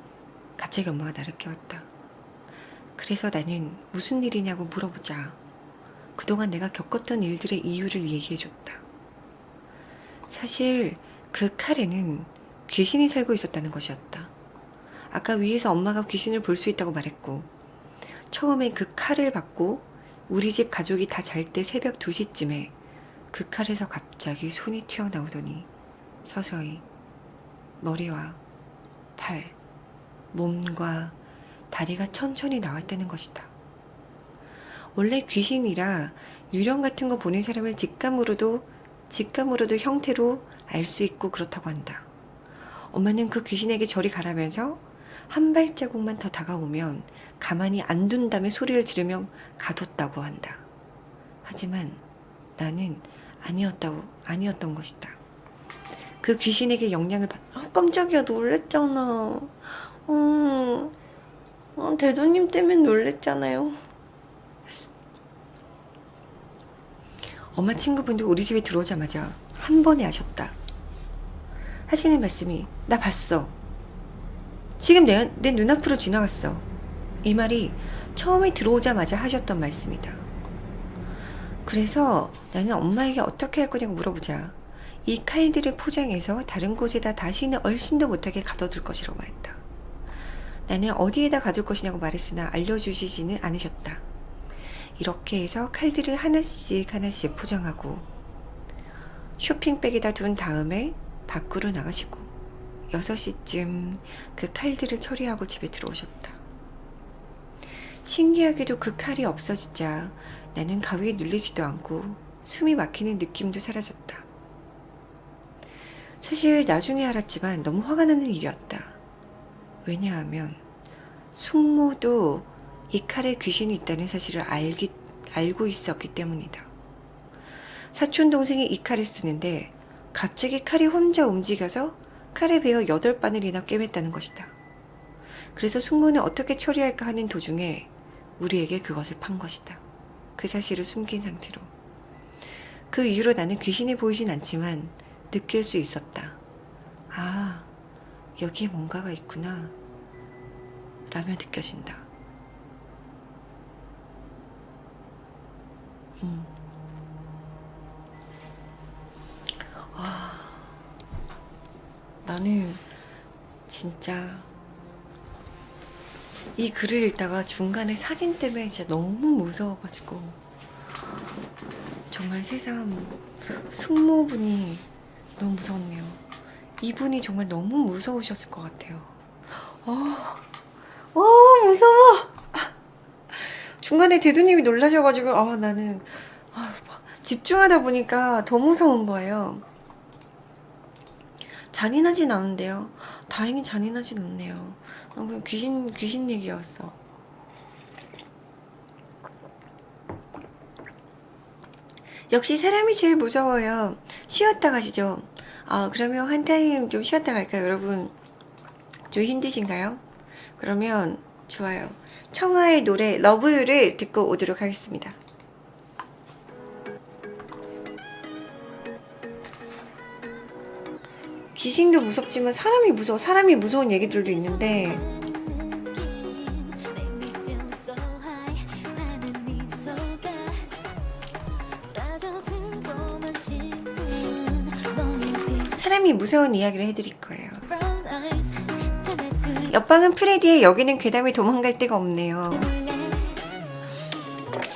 갑자기 엄마가 나를 깨웠다. 그래서 나는 무슨 일이냐고 물어보자 그동안 내가 겪었던 일들의 이유를 얘기해줬다. 사실 그 칼에는 귀신이 살고 있었다는 것이었다. 아까 위에서 엄마가 귀신을 볼 수 있다고 말했고 처음에 그 칼을 받고 우리 집 가족이 다 잘 때 새벽 2시쯤에 그 칼에서 갑자기 손이 튀어나오더니 서서히 머리와 팔, 몸과 다리가 천천히 나왔다는 것이다. 원래 귀신이라 유령 같은 거 보는 사람을 직감으로도 형태로 알 수 있고 그렇다고 한다. 엄마는 그 귀신에게 저리 가라면서 한 발자국만 더 다가오면 가만히 안 둔다며 소리를 지르며 가뒀다고 한다. 하지만 나는 아니었던 것이다. 그 귀신에게 영향을 깜짝이야 놀랬잖아. 대도님 때문에 놀랬잖아요. 엄마 친구분도 우리 집에 들어오자마자 한 번에 아셨다. 하시는 말씀이 나 봤어. 지금 내 눈앞으로 지나갔어. 이 말이 처음에 들어오자마자 하셨던 말씀이다. 그래서 나는 엄마에게 어떻게 할 거냐고 물어보자 이 칼들을 포장해서 다른 곳에다 다시는 얼씬도 못하게 가둬둘 것이라고 말했다. 나는 어디에다 가둘 것이냐고 말했으나 알려주시지는 않으셨다. 이렇게 해서 칼들을 하나씩 포장하고 쇼핑백에다 둔 다음에 밖으로 나가시고 6시쯤 그 칼들을 처리하고 집에 들어오셨다. 신기하게도 그 칼이 없어지자 나는 가위에 눌리지도 않고 숨이 막히는 느낌도 사라졌다. 사실 나중에 알았지만 너무 화가 나는 일이었다. 왜냐하면 숙모도 이 칼에 귀신이 있다는 사실을 알고 있었기 때문이다. 사촌 동생이 이 칼을 쓰는데 갑자기 칼이 혼자 움직여서 칼에 베어 8바늘이나 꿰맸다는 것이다. 그래서 숙모는 어떻게 처리할까 하는 도중에 우리에게 그것을 판 것이다. 그 사실을 숨긴 상태로. 그 이후로 나는 귀신이 보이진 않지만 느낄 수 있었다. 아, 여기에 뭔가가 있구나 라며 느껴진다. 나는 진짜 이 글을 읽다가 중간에 사진 때문에 진짜 너무 무서워가지고 정말 세상 숙모분이 너무 무섭네요. 이분이 정말 너무 무서우셨을 것 같아요. 무서워. 중간에 대두님이 놀라셔가지고 나는 집중하다 보니까 더 무서운 거예요. 잔인하진 않은데요. 다행히 잔인하진 않네요. 그냥 귀신 얘기였어. 역시 사람이 제일 무서워요. 쉬었다 가시죠. 그러면 한 타임 좀 쉬었다 갈까요, 여러분? 좀 힘드신가요? 그러면 좋아요. 청하의 노래 러브유를 듣고 오도록 하겠습니다. 귀신도 무섭지만 사람이 무서워. 사람이 무서운 얘기들도 있는데 사람이 무서운 이야기를 해드릴 거예요. 옆방은 프레디에 여기는 괴담이 도망갈 데가 없네요.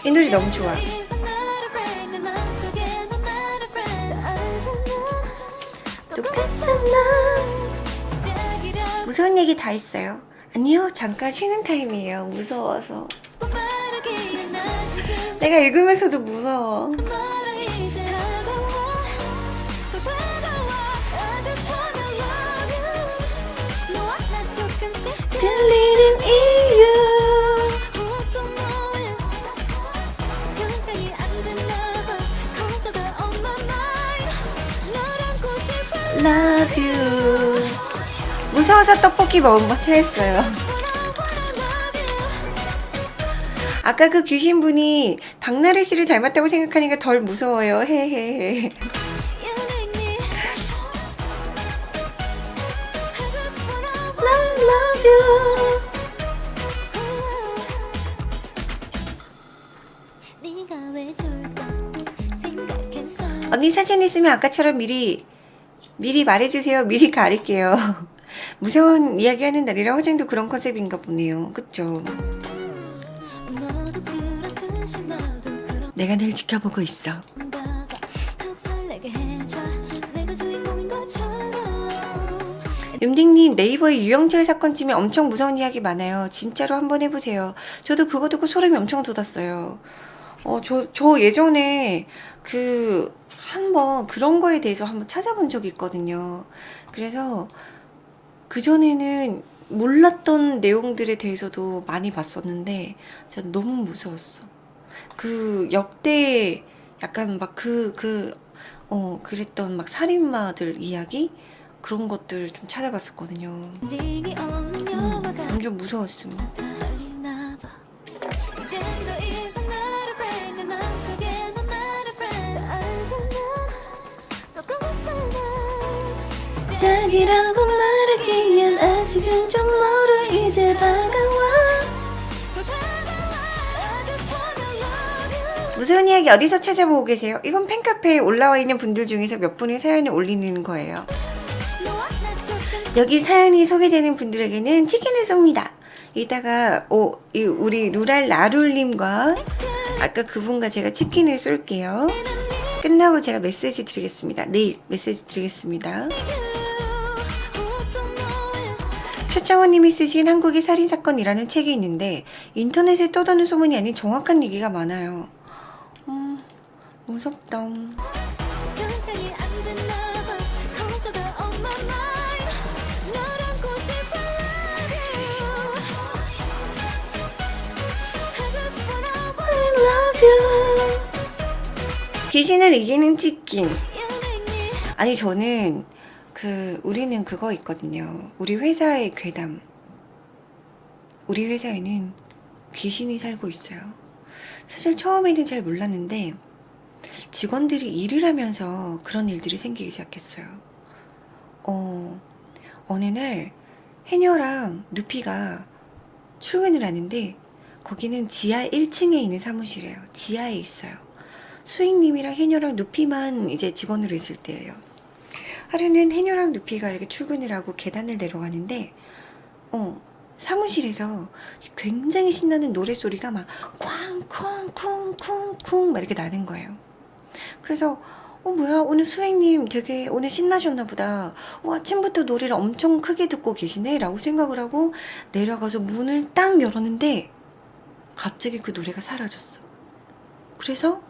이 노래 너무 좋아. 무서운 얘기 다 했어요. 아니요, 잠깐 쉬는 타임이에요. 무서워서. 내가 읽으면서도 무서워. 들리는 이유. Love you. 무서워서 떡볶이 먹은 거 체했어요. 아까 그 귀신분이 박나래 씨를 닮았다고 생각하니까 덜 무서워요. 헤헤헤. Love you. 언니 사진 있으면 아까처럼 미리 말해주세요. 미리 가릴게요. 무서운 이야기하는 날이라 화장도 그런 컨셉인가 보네요. 그쵸? 내가 늘 지켜보고 있어. 림딩님, 네이버에 유영철 사건 치면 엄청 무서운 이야기 많아요. 진짜로 한번 해보세요. 저도 그거 듣고 소름이 엄청 돋았어요. 저 예전에 한번 그런 거에 대해서 한번 찾아본 적이 있거든요. 그래서 그전에는 몰랐던 내용들에 대해서도 많이 봤었는데 진짜 너무 무서웠어. 그 역대 약간 막 그랬던 막 살인마들 이야기? 그런 것들을 좀 찾아봤었거든요. 완전 무서웠음. 시작이라고 말하기엔 아직은 좀 멀어. 이제 다가와. 무서운 이야기 어디서 찾아보고 계세요? 이건 팬카페에 올라와 있는 분들 중에서 몇 분이 사연을 올리는 거예요. 여기 사연이 소개되는 분들에게는 치킨을 쏩니다. 이따가 우리 루랄 나룰님과 아까 그분과 제가 치킨을 쏠게요. 끝나고 제가 메시지 드리겠습니다. 내일 메시지 드리겠습니다. 표창원님이 쓰신 한국의 살인사건이라는 책이 있는데 인터넷에 떠도는 소문이 아닌 정확한 얘기가 많아요. 무섭다. 귀신을 이기는 치킨. 아니 저는 우리는 그거 있거든요. 우리 회사의 괴담. 우리 회사에는 귀신이 살고 있어요. 사실 처음에는 잘 몰랐는데 직원들이 일을 하면서 그런 일들이 생기기 시작했어요. 어느 날 해녀랑 누피가 출근을 하는데 거기는 지하 1층에 있는 사무실이에요. 지하에 있어요. 수익님이랑 해녀랑 누피만 이제 직원으로 있을 때예요. 하루는 해녀랑 누피가 이렇게 출근을 하고 계단을 내려가는데 사무실에서 굉장히 신나는 노래소리가 막 쾅쿵쿵쿵쿵 막 이렇게 나는 거예요. 그래서 뭐야 오늘 수행님 되게 오늘 신나셨나 보다. 아침부터 노래를 엄청 크게 듣고 계시네 라고 생각을 하고 내려가서 문을 딱 열었는데 갑자기 그 노래가 사라졌어. 그래서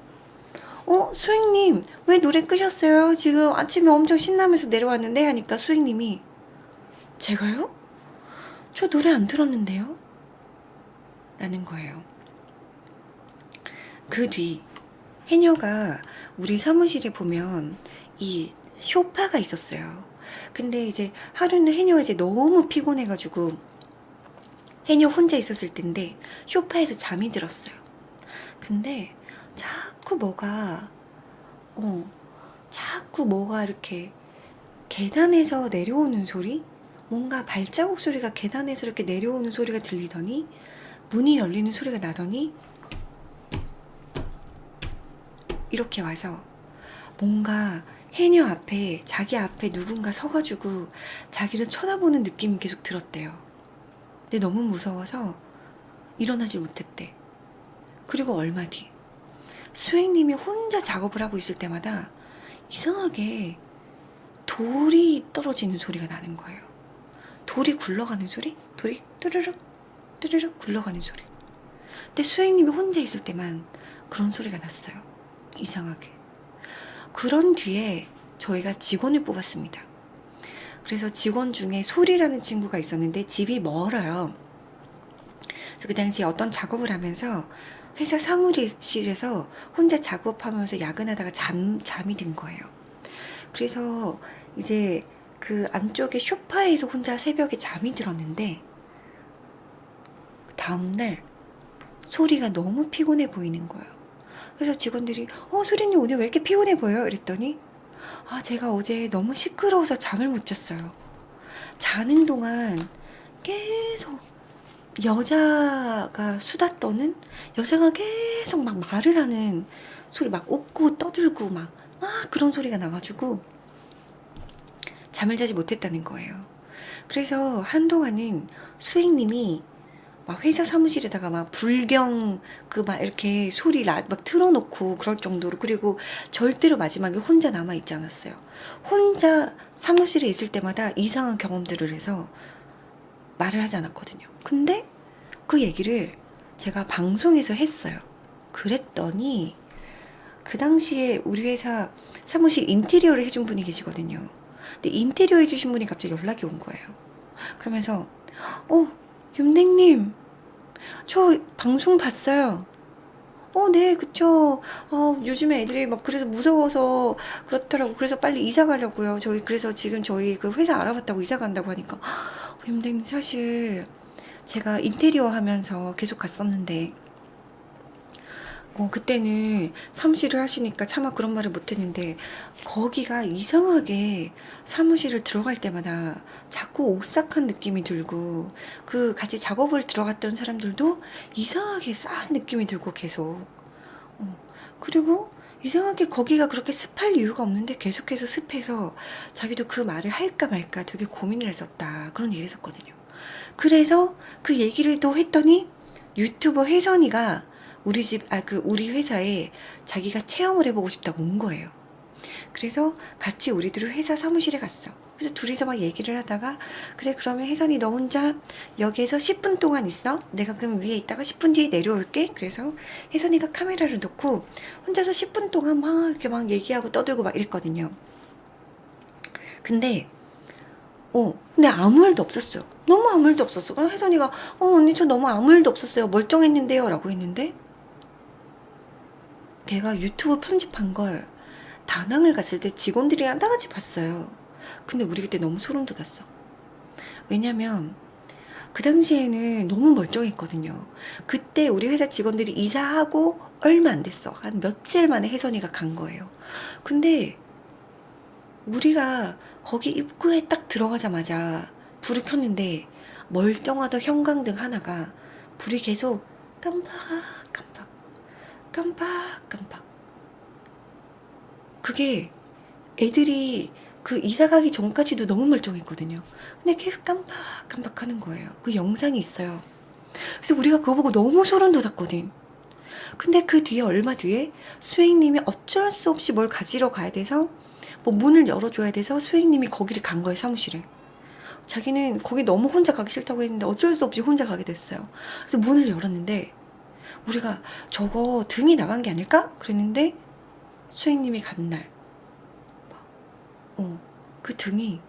수행님 왜 노래 끄셨어요? 지금 아침에 엄청 신나면서 내려왔는데 하니까 수행님이 제가요? 저 노래 안 들었는데요? 라는 거예요. 그 뒤 해녀가 우리 사무실에 보면 이 소파가 있었어요. 근데 이제 하루는 해녀가 이제 너무 피곤해가지고 해녀 혼자 있었을 텐데 소파에서 잠이 들었어요. 근데 자꾸 뭐가 이렇게 계단에서 내려오는 소리? 뭔가 발자국 소리가 계단에서 이렇게 내려오는 소리가 들리더니 문이 열리는 소리가 나더니 이렇게 와서 뭔가 해녀 앞에 자기 앞에 누군가 서가지고 자기를 쳐다보는 느낌이 계속 들었대요. 근데 너무 무서워서 일어나질 못했대. 그리고 얼마 뒤 수행님이 혼자 작업을 하고 있을 때마다 이상하게 돌이 떨어지는 소리가 나는 거예요. 돌이 굴러가는 소리? 돌이 뚜르륵 뚜르륵 굴러가는 소리. 근데 수행님이 혼자 있을 때만 그런 소리가 났어요. 이상하게. 그런 뒤에 저희가 직원을 뽑았습니다. 그래서 직원 중에 소리라는 친구가 있었는데 집이 멀어요. 그래서 그 당시에 어떤 작업을 하면서 회사 사무실에서 혼자 작업하면서 야근하다가 잠이 든 거예요. 그래서 이제 그 안쪽에 소파에서 혼자 새벽에 잠이 들었는데 다음날 소리가 너무 피곤해 보이는 거예요. 그래서 직원들이 소리님 오늘 왜 이렇게 피곤해 보여요? 이랬더니 제가 어제 너무 시끄러워서 잠을 못 잤어요. 자는 동안 계속 여자가 수다 떠는 여자가 계속 막 말을 하는 소리 막 웃고 떠들고 막 그런 소리가 나가지고 잠을 자지 못했다는 거예요. 그래서 한동안은 수익님이 막 회사 사무실에다가 막 불경 막 이렇게 소리 막 틀어놓고 그럴 정도로. 그리고 절대로 마지막에 혼자 남아 있지 않았어요. 혼자 사무실에 있을 때마다 이상한 경험들을 해서 말을 하지 않았거든요. 근데 그 얘기를 제가 방송에서 했어요. 그랬더니 그 당시에 우리 회사 사무실 인테리어를 해준 분이 계시거든요. 근데 인테리어 해주신 분이 갑자기 연락이 온 거예요. 그러면서 윤댕님 저 방송 봤어요. 네 그쵸. 요즘에 애들이 막 그래서 무서워서 그렇더라고. 그래서 빨리 이사 가려고요. 그래서 지금 저희 그 회사 알아봤다고 이사 간다고 하니까 윤댕님 사실 제가 인테리어 하면서 계속 갔었는데 그때는 사무실을 하시니까 차마 그런 말을 못했는데 거기가 이상하게 사무실을 들어갈 때마다 자꾸 오싹한 느낌이 들고 그 같이 작업을 들어갔던 사람들도 이상하게 싸한 느낌이 들고 계속 그리고 이상하게 거기가 그렇게 습할 이유가 없는데 계속해서 습해서 자기도 그 말을 할까 말까 되게 고민을 했었다. 그런 얘기를 했었거든요. 그래서 그 얘기를 또 했더니 유튜버 혜선이가 우리 회사에 자기가 체험을 해보고 싶다고 온 거예요. 그래서 같이 우리들이 회사 사무실에 갔어. 그래서 둘이서 막 얘기를 하다가 그래 그러면 혜선이 너 혼자 여기에서 10분 동안 있어. 내가 그럼 위에 있다가 10분 뒤에 내려올게. 그래서 혜선이가 카메라를 놓고 혼자서 10분 동안 막 이렇게 막 얘기하고 떠들고 막 이랬거든요. 근데 아무 일도 없었어요. 너무 아무 일도 없었어. 그냥 혜선이가 언니 저 너무 아무 일도 없었어요. 멀쩡했는데요 라고 했는데 걔가 유튜브 편집한 걸 다낭을 갔을 때 직원들이랑 다 같이 봤어요. 근데 우리 그때 너무 소름 돋았어. 왜냐면 그 당시에는 너무 멀쩡했거든요. 그때 우리 회사 직원들이 이사하고 얼마 안 됐어. 한 며칠 만에 혜선이가 간 거예요. 근데 우리가 거기 입구에 딱 들어가자마자 불을 켰는데 멀쩡하던 형광등 하나가 불이 계속 깜빡깜빡 깜빡깜빡. 그게 애들이 그 이사 가기 전까지도 너무 멀쩡했거든요. 근데 계속 깜빡깜빡 하는 거예요. 그 영상이 있어요. 그래서 우리가 그거 보고 너무 소름 돋았거든. 근데 그 뒤에 얼마 뒤에 수행님이 어쩔 수 없이 뭘 가지러 가야 돼서 뭐 문을 열어줘야 돼서 수행님이 거기를 간 거예요. 사무실에. 자기는 거기 너무 혼자 가기 싫다고 했는데 어쩔 수 없이 혼자 가게 됐어요. 그래서 문을 열었는데 우리가 저거 등이 나간 게 아닐까? 그랬는데 수행님이 간 날 그 등이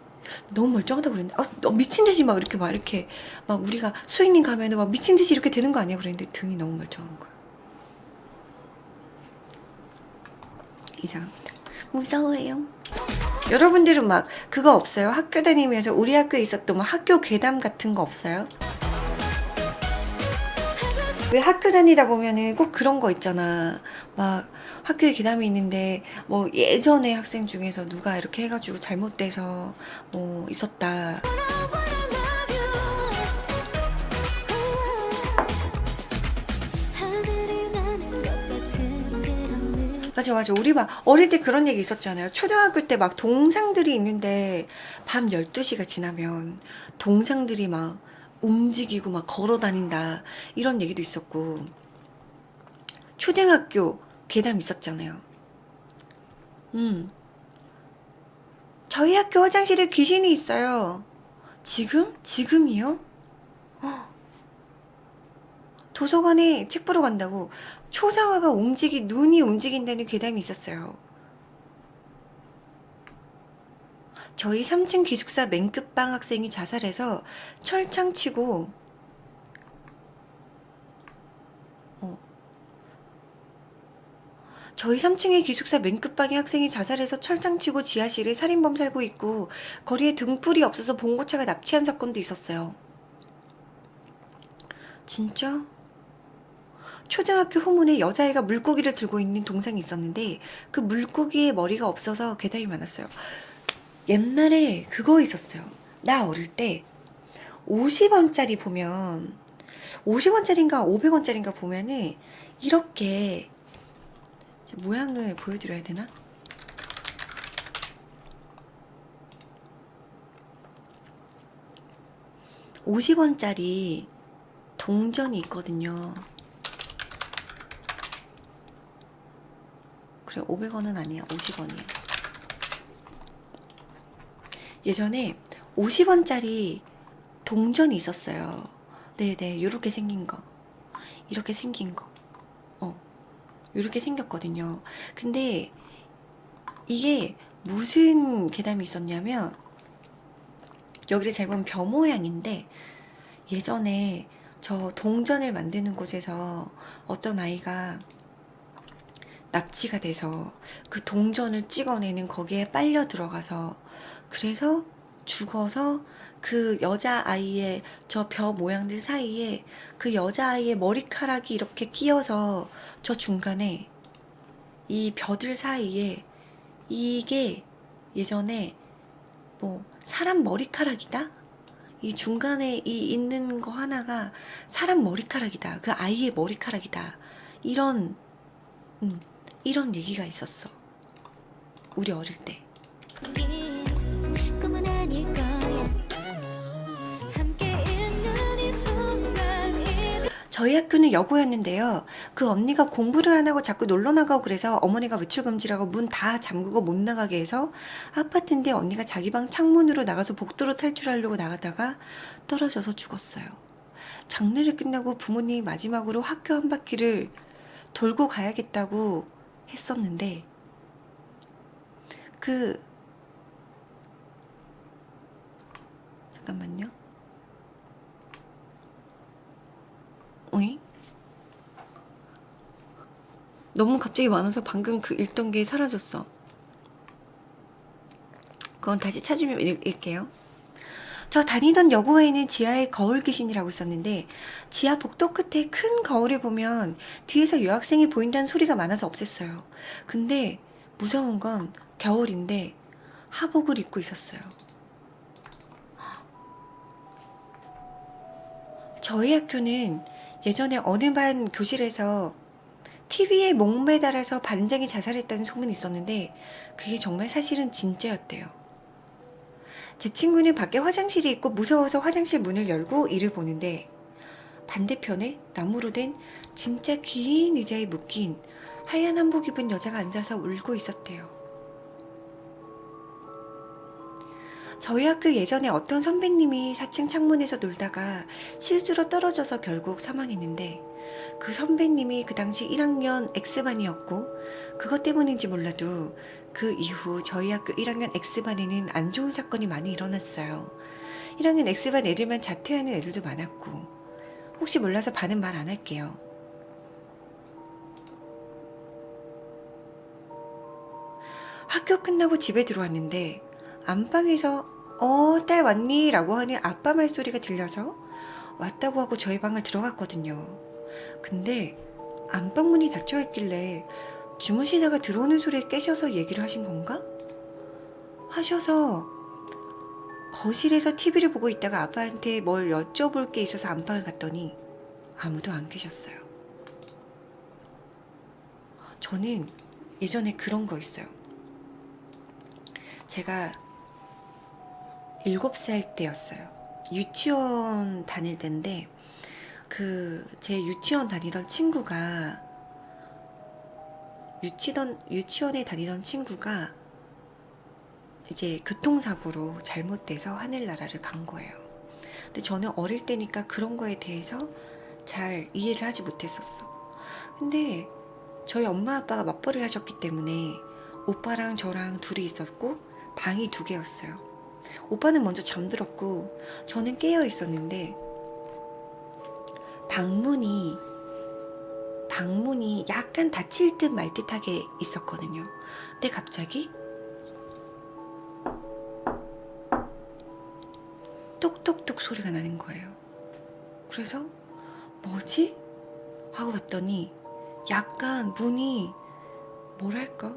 너무 멀쩡하다고 그랬는데 미친 듯이 막 이렇게 막 우리가 수행님 가면은 막 미친 듯이 이렇게 되는 거 아니야? 그랬는데 등이 너무 멀쩡한 거야. 이상합니다. 무서워요. 여러분들은 막 그거 없어요? 학교 다니면서 우리 학교에 있었던 뭐 학교 괴담 같은 거 없어요? 왜 학교 다니다 보면은 꼭 그런 거 있잖아. 막 학교에 괴담이 있는데 뭐 예전에 학생 중에서 누가 이렇게 해가지고 잘못돼서 뭐 있었다. 맞아, 맞아. 우리 막 어릴 때 그런 얘기 있었잖아요. 초등학교 때 막 동상들이 있는데 밤 12시가 지나면 동상들이 막 움직이고 막 걸어 다닌다. 이런 얘기도 있었고. 초등학교 괴담 있었잖아요. 음. 저희 학교 화장실에 귀신이 있어요. 지금? 지금이요? 도서관에 책 보러 간다고 초상화가 눈이 움직인다는 괴담이 있었어요. 저희 3층 기숙사 맨 끝방 학생이 자살해서 철창 치고 어, 저희 3층의 기숙사 맨 끝방의 학생이 자살해서 철창 치고 지하실에 살인범 살고 있고 거리에 등불이 없어서 봉고차가 납치한 사건도 있었어요. 진짜? 초등학교 후문에 여자애가 물고기를 들고 있는 동상이 있었는데 그 물고기의 머리가 없어서 괴담이 많았어요. 옛날에 그거 있었어요. 나 어릴 때 50원짜리 보면 50원짜리인가 500원짜리인가 보면은 이렇게 모양을 보여드려야 되나? (50원짜리) 동전이 있거든요. 그래 500원은 아니야. 50원이야. 예전에 50원짜리 동전이 있었어요. 네네, 요렇게 생긴 거. 이렇게 생긴 거. 요렇게 생겼거든요. 근데 이게 무슨 괴담이 있었냐면, 여기를 잘 보면 벼 모양인데, 예전에 저 동전을 만드는 곳에서 어떤 아이가 납치가 돼서 그 동전을 찍어내는 거기에 빨려 들어가서 그래서 죽어서 그 여자아이의 저 벼 모양들 사이에 그 여자아이의 머리카락이 이렇게 끼어서 저 중간에 이 벼들 사이에 이게 예전에 뭐 사람 머리카락이다? 이 중간에 이 있는 거 하나가 사람 머리카락이다. 그 아이의 머리카락이다. 이런 이런 얘기가 있었어. 우리 어릴 때. 꿈은 아닐 거야. 함께 있는 이 순간이 저희 학교는 여고였는데요. 그 언니가 공부를 안 하고 자꾸 놀러 나가고 그래서 어머니가 외출 금지라고 문 다 잠그고 못 나가게 해서 아파트인데 언니가 자기 방 창문으로 나가서 복도로 탈출하려고 나가다가 떨어져서 죽었어요. 장례를 끝나고 부모님이 마지막으로 학교 한 바퀴를 돌고 가야겠다고 했었는데 잠깐만요. 어이? 너무 갑자기 많아서 방금 그 읽던 게 사라졌어. 그건 다시 찾으면 읽게요. 저 다니던 여고에는 지하에 거울 귀신이라고 있었는데 지하 복도 끝에 큰 거울에 보면 뒤에서 여학생이 보인다는 소리가 많아서 없앴어요. 근데 무서운 건 겨울인데 하복을 입고 있었어요. 저희 학교는 예전에 어느 반 교실에서 TV에 목매달아서 반장이 자살했다는 소문이 있었는데 그게 정말 사실은 진짜였대요. 제 친구는 밖에 화장실이 있고 무서워서 화장실 문을 열고 이를 보는데 반대편에 나무로 된 진짜 긴 의자에 묶인 하얀 한복 입은 여자가 앉아서 울고 있었대요. 저희 학교 예전에 어떤 선배님이 4층 창문에서 놀다가 실수로 떨어져서 결국 사망했는데 그 선배님이 그 당시 1학년 X반이었고 그것 때문인지 몰라도 그 이후 저희 학교 1학년 X반에는 안 좋은 사건이 많이 일어났어요. 1학년 X반 애들만 자퇴하는 애들도 많았고 혹시 몰라서 반은 말 안 할게요. 학교 끝나고 집에 들어왔는데 안방에서 딸 왔니? 라고 하는 아빠 말소리가 들려서 왔다고 하고 저희 방을 들어갔거든요. 근데 안방문이 닫혀있길래 주무시다가 들어오는 소리에 깨셔서 얘기를 하신 건가? 하셔서 거실에서 TV를 보고 있다가 아빠한테 뭘 여쭤볼 게 있어서 안방을 갔더니 아무도 안 계셨어요. 저는 예전에 그런 거 있어요. 제가 7살 때였어요. 유치원 다닐 때인데 제 유치원 다니던 친구가 유치원에 다니던 친구가 이제 교통사고로 잘못돼서 하늘나라를 간 거예요. 근데 저는 어릴 때니까 그런 거에 대해서 잘 이해를 하지 못했었어. 근데 저희 엄마 아빠가 맞벌이를 하셨기 때문에 오빠랑 저랑 둘이 있었고 방이 2개였어요. 오빠는 먼저 잠들었고 저는 깨어 있었는데 방문이 약간 닫힐 듯 말 듯하게 있었거든요. 근데 갑자기 똑똑똑 소리가 나는 거예요. 그래서 뭐지? 하고 봤더니 약간 문이 뭐랄까?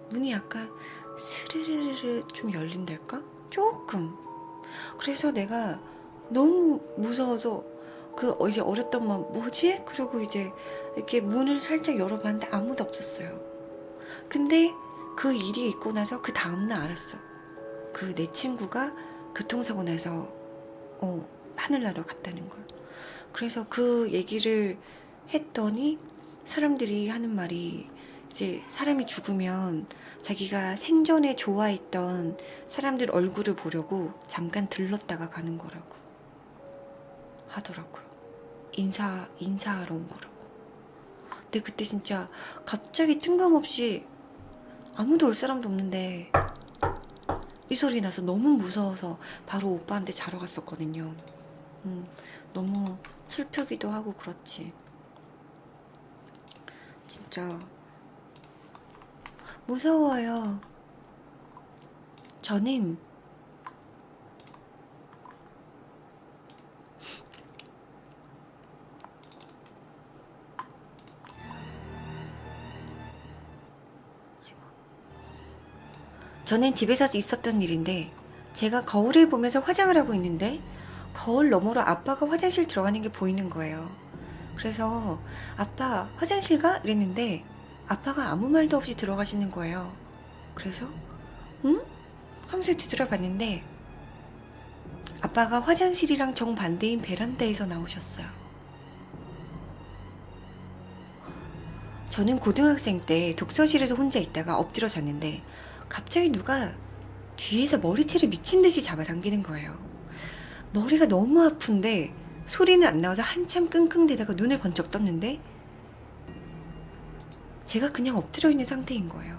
문이 약간 스르르르 좀 열린달까? 조금. 그래서 내가 너무 무서워서 이제 어렸던 마음 뭐지? 그러고 이제 이렇게 문을 살짝 열어봤는데 아무도 없었어요. 근데 그 일이 있고 나서 그 다음날 알았어. 내 친구가 교통사고 나서 하늘나라로 갔다는 걸. 그래서 그 얘기를 했더니 사람들이 하는 말이 이제 사람이 죽으면 자기가 생전에 좋아했던 사람들 얼굴을 보려고 잠깐 들렀다가 가는 거라고 하더라고요. 인사하러 온 거라고. 근데 그때 진짜 갑자기 뜬금없이 아무도 올 사람도 없는데 이 소리 나서 너무 무서워서 바로 오빠한테 자러 갔었거든요. 너무 슬프기도 하고 그렇지. 진짜 무서워요. 저는 집에서 있었던 일인데 제가 거울을 보면서 화장을 하고 있는데 거울 너머로 아빠가 화장실 들어가는 게 보이는 거예요. 그래서 아빠 화장실 가? 이랬는데 아빠가 아무 말도 없이 들어가시는 거예요. 그래서 응? 하면서 뒤돌아봤는데 아빠가 화장실이랑 정반대인 베란다에서 나오셨어요. 저는 고등학생 때 독서실에서 혼자 있다가 엎드려 잤는데 갑자기 누가 뒤에서 머리채를 미친 듯이 잡아당기는 거예요. 머리가 너무 아픈데 소리는 안 나와서 한참 끙끙대다가 눈을 번쩍 떴는데 제가 그냥 엎드려 있는 상태인 거예요.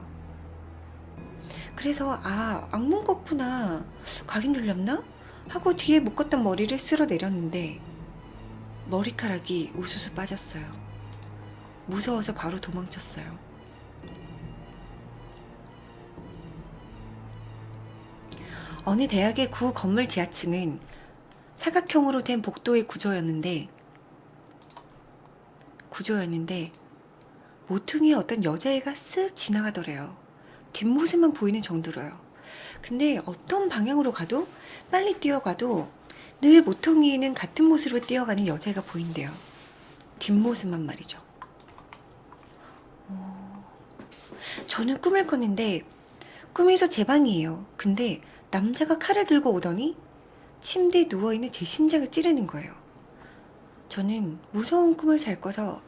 그래서 악몽 꿨구나, 각인 눌렸나? 하고 뒤에 묶었던 머리를 쓸어 내렸는데 머리카락이 우수수 빠졌어요. 무서워서 바로 도망쳤어요. 어느 대학의 구 건물 지하층은 사각형으로 된 복도의 구조였는데 모퉁이에 어떤 여자애가 쓱 지나가더래요. 뒷모습만 보이는 정도로요. 근데 어떤 방향으로 가도 빨리 뛰어가도 늘 모퉁이에는 같은 모습으로 뛰어가는 여자애가 보인대요. 뒷모습만 말이죠. 저는 꿈을 꿨는데 꿈에서 제 방이에요. 근데 남자가 칼을 들고 오더니 침대에 누워있는 제 심장을 찌르는 거예요. 저는 무서운 꿈을 잘 꿔서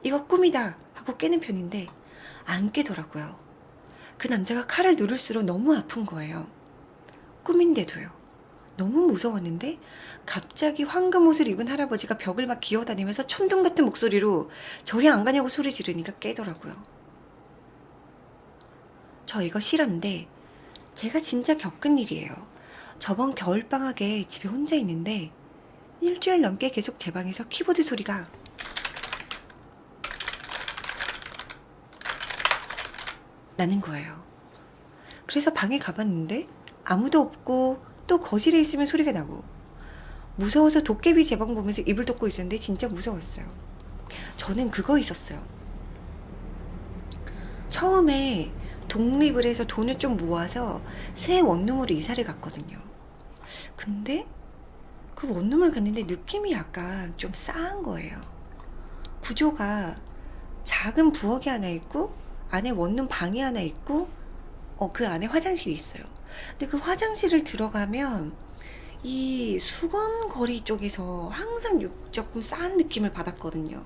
이거 꿈이다 하고 깨는 편인데 안 깨더라고요. 그 남자가 칼을 누를수록 너무 아픈 거예요. 꿈인데도요. 너무 무서웠는데 갑자기 황금 옷을 입은 할아버지가 벽을 막 기어다니면서 천둥 같은 목소리로 저리 안 가냐고 소리 지르니까 깨더라고요. 저 이거 실화인데 제가 진짜 겪은 일이에요. 저번 겨울방학에 집에 혼자 있는데 일주일 넘게 계속 제 방에서 키보드 소리가 나는 거예요. 그래서 방에 가봤는데 아무도 없고 또 거실에 있으면 소리가 나고 무서워서 도깨비 제 방 보면서 이불 덮고 있었는데 진짜 무서웠어요. 저는 그거 있었어요. 처음에 독립을 해서 돈을 좀 모아서 새 원룸으로 이사를 갔거든요. 근데 그 원룸을 갔는데 느낌이 약간 좀 싸한 거예요. 구조가 작은 부엌이 하나 있고 안에 원룸 방이 하나 있고 그 안에 화장실이 있어요. 근데 그 화장실을 들어가면 이 수건거리 쪽에서 항상 조금 싸한 느낌을 받았거든요.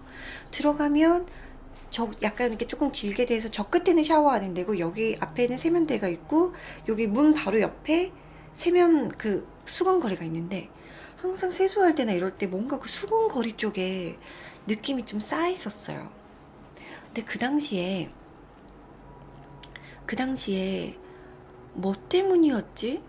들어가면 저 약간 이렇게 조금 길게 돼서 저 끝에는 샤워하는 데고 여기 앞에는 세면대가 있고 여기 문 바로 옆에 세면 그 수건거리가 있는데 항상 세수할 때나 이럴 때 뭔가 그 수건거리 쪽에 느낌이 좀 쌓여 있었어요. 근데 그 당시에 뭐 때문이었지?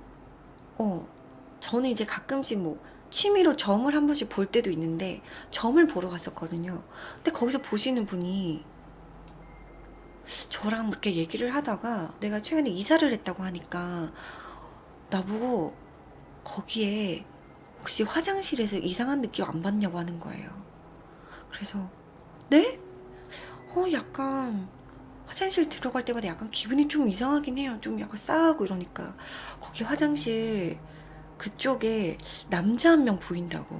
저는 이제 가끔씩 뭐 취미로 점을 한 번씩 볼 때도 있는데 점을 보러 갔었거든요. 근데 거기서 보시는 분이 저랑 이렇게 얘기를 하다가 내가 최근에 이사를 했다고 하니까 나보고 거기에 혹시 화장실에서 이상한 느낌 안 받냐고 하는 거예요. 그래서 네? 약간 화장실 들어갈 때마다 약간 기분이 좀 이상하긴 해요. 좀 약간 싸하고 이러니까 거기 화장실 그쪽에 남자 한 명 보인다고.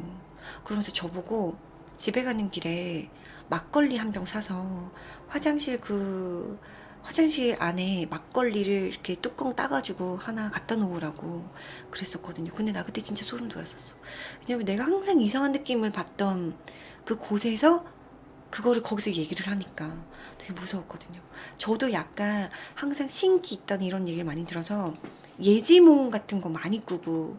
그러면서 저보고 집에 가는 길에 막걸리 한 병 사서 화장실 안에 막걸리를 이렇게 뚜껑 따가지고 하나 갖다 놓으라고 그랬었거든요. 근데 나 그때 진짜 소름 돋았었어. 왜냐면 내가 항상 이상한 느낌을 받던 그 곳에서 그거를 거기서 얘기를 하니까 되게 무서웠거든요. 저도 약간 항상 신기 있다는 이런 얘기를 많이 들어서 예지몽 같은 거 많이 꾸고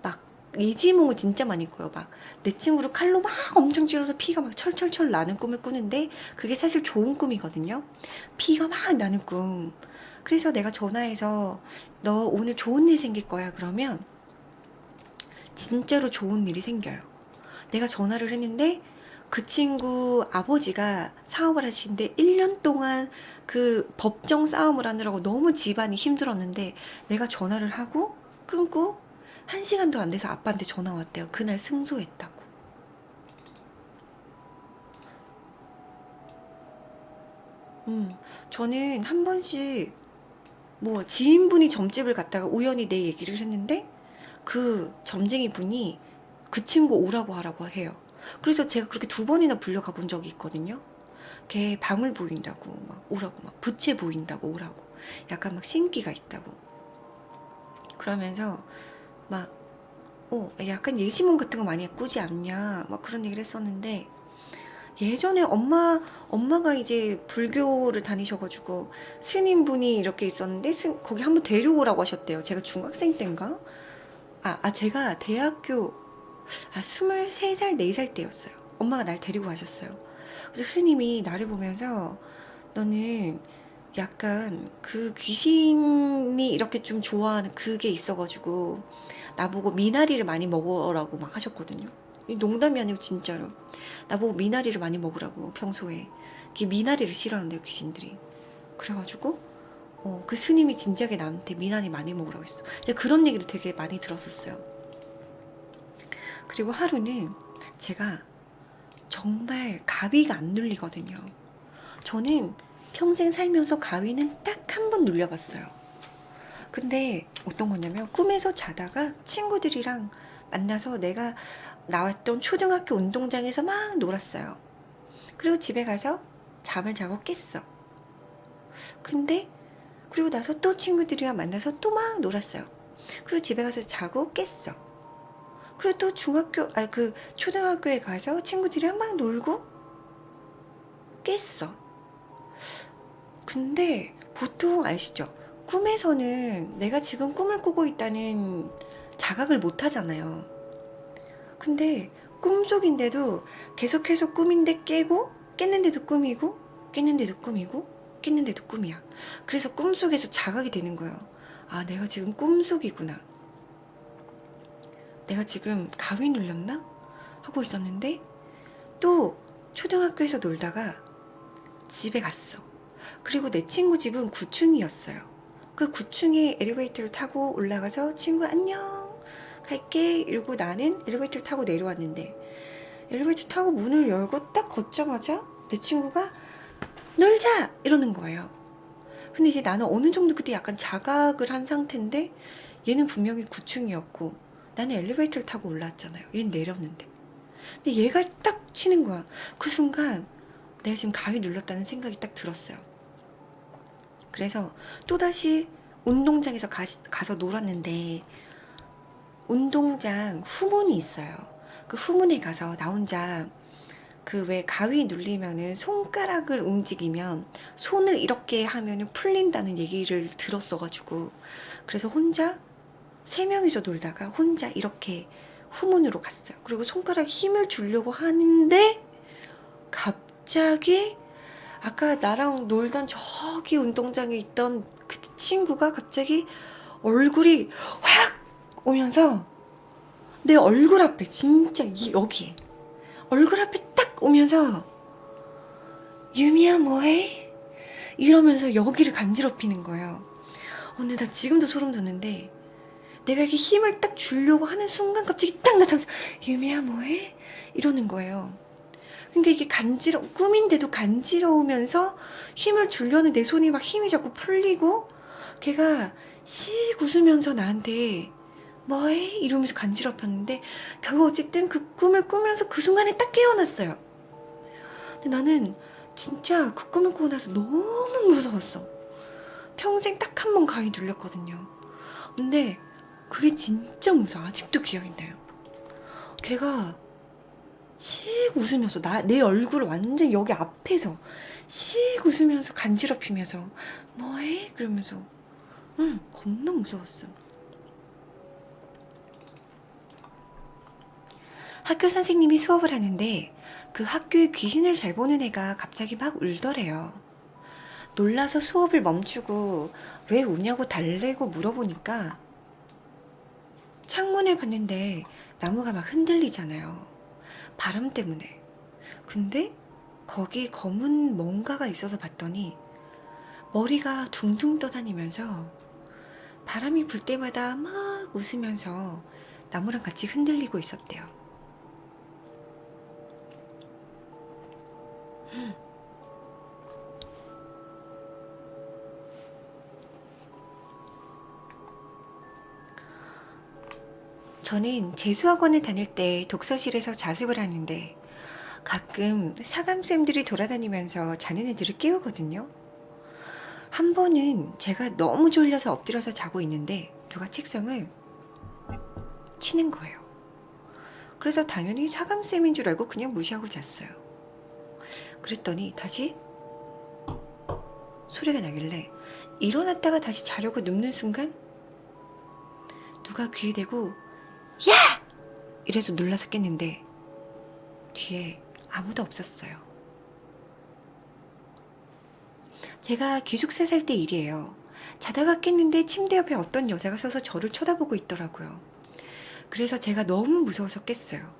막 예지몽을 진짜 많이 꿔요. 막 내 친구를 칼로 막 엄청 찔러서 피가 막 철철철 나는 꿈을 꾸는데 그게 사실 좋은 꿈이거든요. 피가 막 나는 꿈. 그래서 내가 전화해서 너 오늘 좋은 일 생길 거야 그러면 진짜로 좋은 일이 생겨요. 내가 전화를 했는데 그 친구 아버지가 사업을 하시는데 1년 동안 그 법정 싸움을 하느라고 너무 집안이 힘들었는데 내가 전화를 하고 끊고 1시간도 안 돼서 아빠한테 전화 왔대요. 그날 승소했다고. 저는 한 번씩 뭐 지인분이 점집을 갔다가 우연히 내 얘기를 했는데 그 점쟁이 분이 그 친구 오라고 하라고 해요. 그래서 제가 그렇게 2번이나 불려가 본 적이 있거든요. 걔 방울 보인다고 막 오라고 막 부채 보인다고 오라고 약간 막 신기가 있다고 그러면서 막 약간 예시몽 같은 거 많이 꾸지 않냐 막 그런 얘기를 했었는데 예전에 엄마가 이제 불교를 다니셔가지고 스님분이 이렇게 있었는데 거기 한번 데려오라고 하셨대요. 제가 중학생 때인가? 제가 대학교 23살, 4살 때였어요. 엄마가 날 데리고 가셨어요. 그래서 스님이 나를 보면서 너는 약간 그 귀신이 이렇게 좀 좋아하는 그게 있어가지고 나보고 미나리를 많이 먹으라고 막 하셨거든요. 농담이 아니고 진짜로. 나보고 미나리를 많이 먹으라고 평소에. 그 미나리를 싫어하는데요, 귀신들이. 그래가지고 그 스님이 진작에 나한테 미나리 많이 먹으라고 했어. 제가 그런 얘기를 되게 많이 들었었어요. 그리고 하루는 제가 정말 가위가 안 눌리거든요. 저는 평생 살면서 가위는 딱 한 번 눌려봤어요. 근데 어떤 거냐면 꿈에서 자다가 친구들이랑 만나서 내가 나왔던 초등학교 운동장에서 막 놀았어요. 그리고 집에 가서 잠을 자고 깼어. 근데 그리고 나서 또 친구들이랑 만나서 또 막 놀았어요. 그리고 집에 가서 자고 깼어. 그리고 또 초등학교에 가서 친구들이랑 막 놀고 깼어. 근데 보통 아시죠? 꿈에서는 내가 지금 꿈을 꾸고 있다는 자각을 못 하잖아요. 근데 꿈속인데도 계속해서 꿈인데 깨고 깼는데도 꿈이고 깼는데도 꿈이고 깼는데도 꿈이야. 그래서 꿈속에서 자각이 되는 거예요. 아, 내가 지금 꿈속이구나. 내가 지금 가위 눌렸나? 하고 있었는데 또 초등학교에서 놀다가 집에 갔어. 그리고 내 친구 집은 9층이었어요. 그 9층에 엘리베이터를 타고 올라가서 친구 안녕 갈게 이러고 나는 엘리베이터를 타고 내려왔는데 엘리베이터 타고 문을 열고 딱 걷자마자 내 친구가 놀자 이러는 거예요. 근데 이제 나는 어느 정도 그때 약간 자각을 한 상태인데 얘는 분명히 9층이었고 나는 엘리베이터를 타고 올라왔잖아요. 얘는 내렸는데 근데 얘가 딱 치는 거야. 그 순간 내가 지금 가위 눌렀다는 생각이 딱 들었어요. 그래서 또다시 운동장에서 가서 놀았는데 운동장 후문이 있어요. 그 후문에 가서 나 혼자 그 왜 가위 눌리면은 손가락을 움직이면 손을 이렇게 하면은 풀린다는 얘기를 들었어가지고 그래서 혼자 세 명이서 놀다가 혼자 이렇게 후문으로 갔어요. 그리고 손가락 힘을 주려고 하는데 갑자기 아까 나랑 놀던 저기 운동장에 있던 그 친구가 갑자기 얼굴이 확 오면서 내 얼굴 앞에 진짜 여기에 얼굴 앞에 딱 오면서 유미야 뭐해? 이러면서 여기를 간지럽히는 거예요. 근데 나 지금도 소름 돋는데 내가 이렇게 힘을 딱 주려고 하는 순간 갑자기 딱 나타나서 유미야 뭐해? 이러는 거예요. 근데 이게 꿈인데도 간지러우면서 힘을 주려는 내 손이 막 힘이 자꾸 풀리고 걔가 씩 웃으면서 나한테 뭐해? 이러면서 간지럽혔는데 결국 어쨌든 그 꿈을 꾸면서 그 순간에 딱 깨어났어요. 근데 나는 진짜 그 꿈을 꾸고 나서 너무 무서웠어. 평생 딱 한 번 가위 눌렸거든요. 근데 그게 진짜 무서워. 아직도 기억이 나요. 걔가 씩 웃으면서 내 얼굴을 완전 여기 앞에서 씩 웃으면서 간지럽히면서 뭐해? 그러면서 겁나 무서웠어. 학교 선생님이 수업을 하는데 그 학교에 귀신을 잘 보는 애가 갑자기 막 울더래요. 놀라서 수업을 멈추고 왜 우냐고 달래고 물어보니까 창문을 봤는데 나무가 막 흔들리잖아요. 바람 때문에. 근데 거기 검은 뭔가가 있어서 봤더니 머리가 둥둥 떠다니면서 바람이 불 때마다 막 웃으면서 나무랑 같이 흔들리고 있었대요. 저는 재수학원을 다닐 때 독서실에서 자습을 하는데 가끔 사감쌤들이 돌아다니면서 자는 애들을 깨우거든요. 한 번은 제가 너무 졸려서 엎드려서 자고 있는데 누가 책상을 치는 거예요. 그래서 당연히 사감쌤인 줄 알고 그냥 무시하고 잤어요. 그랬더니 다시 소리가 나길래 일어났다가 다시 자려고 눕는 순간 누가 귀에 대고 야! 이래서 놀라서 깼는데 뒤에 아무도 없었어요. 제가 기숙사 살 때 일이에요. 자다가 깼는데 침대 옆에 어떤 여자가 서서 저를 쳐다보고 있더라고요. 그래서 제가 너무 무서워서 깼어요.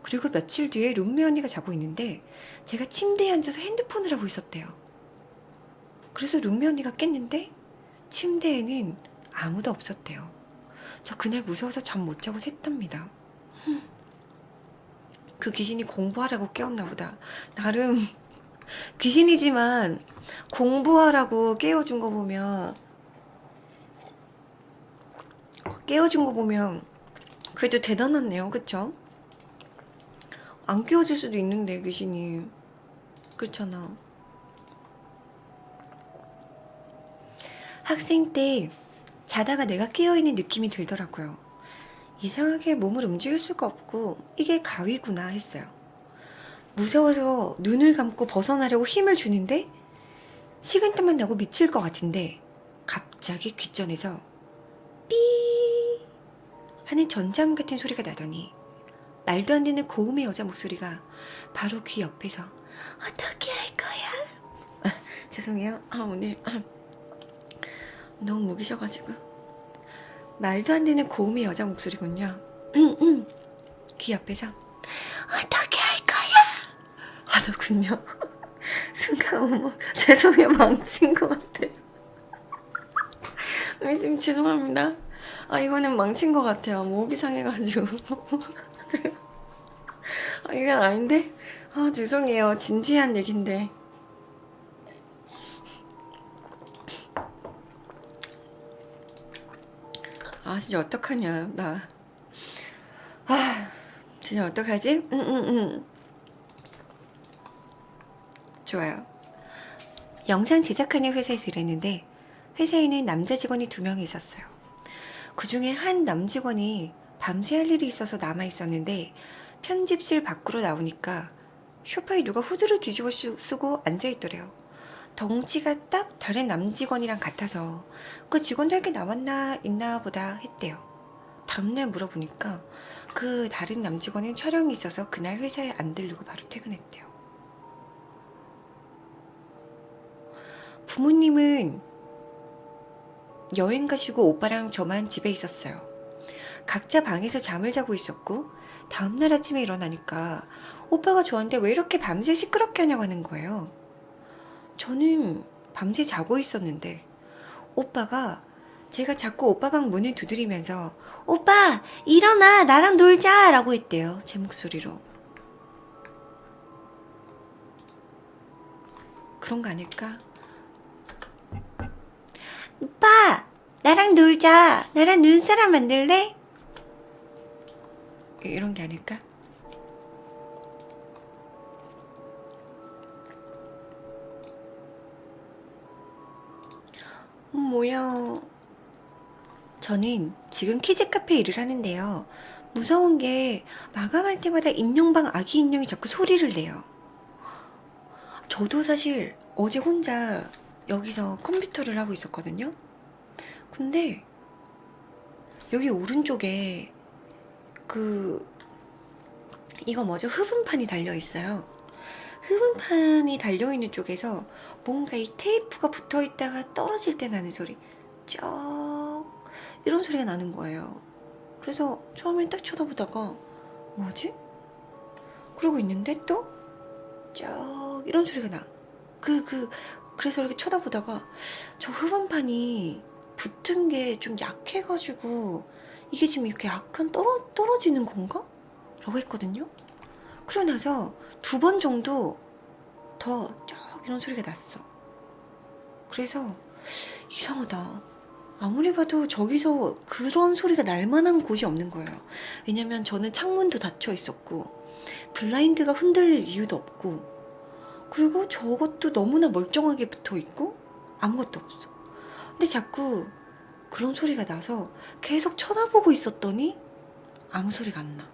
그리고 며칠 뒤에 룸메 언니가 자고 있는데 제가 침대에 앉아서 핸드폰을 하고 있었대요. 그래서 룸메 언니가 깼는데 침대에는 아무도 없었대요. 저 그날 무서워서 잠 못 자고 샜답니다. 그 귀신이 공부하라고 깨웠나 보다. 나름 귀신이지만 공부하라고 깨워준 거 보면 그래도 대단하네요. 그쵸? 안 깨워줄 수도 있는데 귀신이. 그렇잖아. 학생 때 자다가 내가 깨어있는 느낌이 들더라고요. 이상하게 몸을 움직일 수가 없고 이게 가위구나 했어요. 무서워서 눈을 감고 벗어나려고 힘을 주는데 식은땀만 나고 미칠 것 같은데 갑자기 귓전에서 삐 하는 전자음 같은 소리가 나더니 말도 안 되는 고음의 여자 목소리가 바로 귀 옆에서 어떻게 할 거야? 죄송해요. 오늘 너무 목이 쉬어가지고 말도 안 되는 고음의 여자 목소리군요. 귀 옆에서 어떻게 할 거야? 하더군요. 순간 어머 죄송해요. 망친 것 같아요. 좀 죄송합니다. 이거는 망친 것 같아요. 목이 상해가지고. 이건 아닌데? 죄송해요. 진지한 얘긴데. 진짜 어떡하냐 나. 진짜 어떡하지? 좋아요. 영상 제작하는 회사에서 일했는데 회사에는 남자 직원이 2명이 있었어요. 그 중에 한 남직원이 밤새 할 일이 있어서 남아 있었는데 편집실 밖으로 나오니까 소파에 누가 후드를 뒤집어 쓰고 앉아있더래요. 덩치가 딱 다른 남직원이랑 같아서 그 직원도 이렇게 남았나 있나 보다 했대요. 다음날 물어보니까 그 다른 남직원은 촬영이 있어서 그날 회사에 안 들르고 바로 퇴근했대요. 부모님은 여행 가시고 오빠랑 저만 집에 있었어요. 각자 방에서 잠을 자고 있었고 다음날 아침에 일어나니까 오빠가 저한테 왜 이렇게 밤새 시끄럽게 하냐고 하는 거예요. 저는 밤새 자고 있었는데 오빠가 제가 자꾸 오빠 방 문을 두드리면서 오빠 일어나 나랑 놀자 라고 했대요. 제 목소리로. 그런 거 아닐까? 오빠 나랑 놀자 나랑 눈사람 만들래? 이런 게 아닐까? 뭐야. 저는 지금 키즈카페 일을 하는데요. 무서운 게 마감할 때마다 인형방 아기 인형이 자꾸 소리를 내요. 저도 사실 어제 혼자 여기서 컴퓨터를 하고 있었거든요. 근데 여기 오른쪽에 이거 뭐죠? 흡음판이 달려 있어요. 흡음판이 달려 있는 쪽에서 뭔가 이 테이프가 붙어 있다가 떨어질 때 나는 소리. 쩍 이런 소리가 나는 거예요. 그래서 처음엔 딱 쳐다보다가 뭐지? 그러고 있는데 또 쩍 이런 소리가 나. 그래서 이렇게 쳐다보다가 저 흡음판이 붙은 게 좀 약해가지고 이게 지금 이렇게 약간 떨어지는 건가? 라고 했거든요. 그러고 나서 2번 정도 더 쩍 이런 소리가 났어. 그래서 이상하다. 아무리 봐도 저기서 그런 소리가 날 만한 곳이 없는 거예요. 왜냐면 저는 창문도 닫혀 있었고 블라인드가 흔들릴 이유도 없고 그리고 저것도 너무나 멀쩡하게 붙어 있고 아무것도 없어. 근데 자꾸 그런 소리가 나서 계속 쳐다보고 있었더니 아무 소리가 안 나.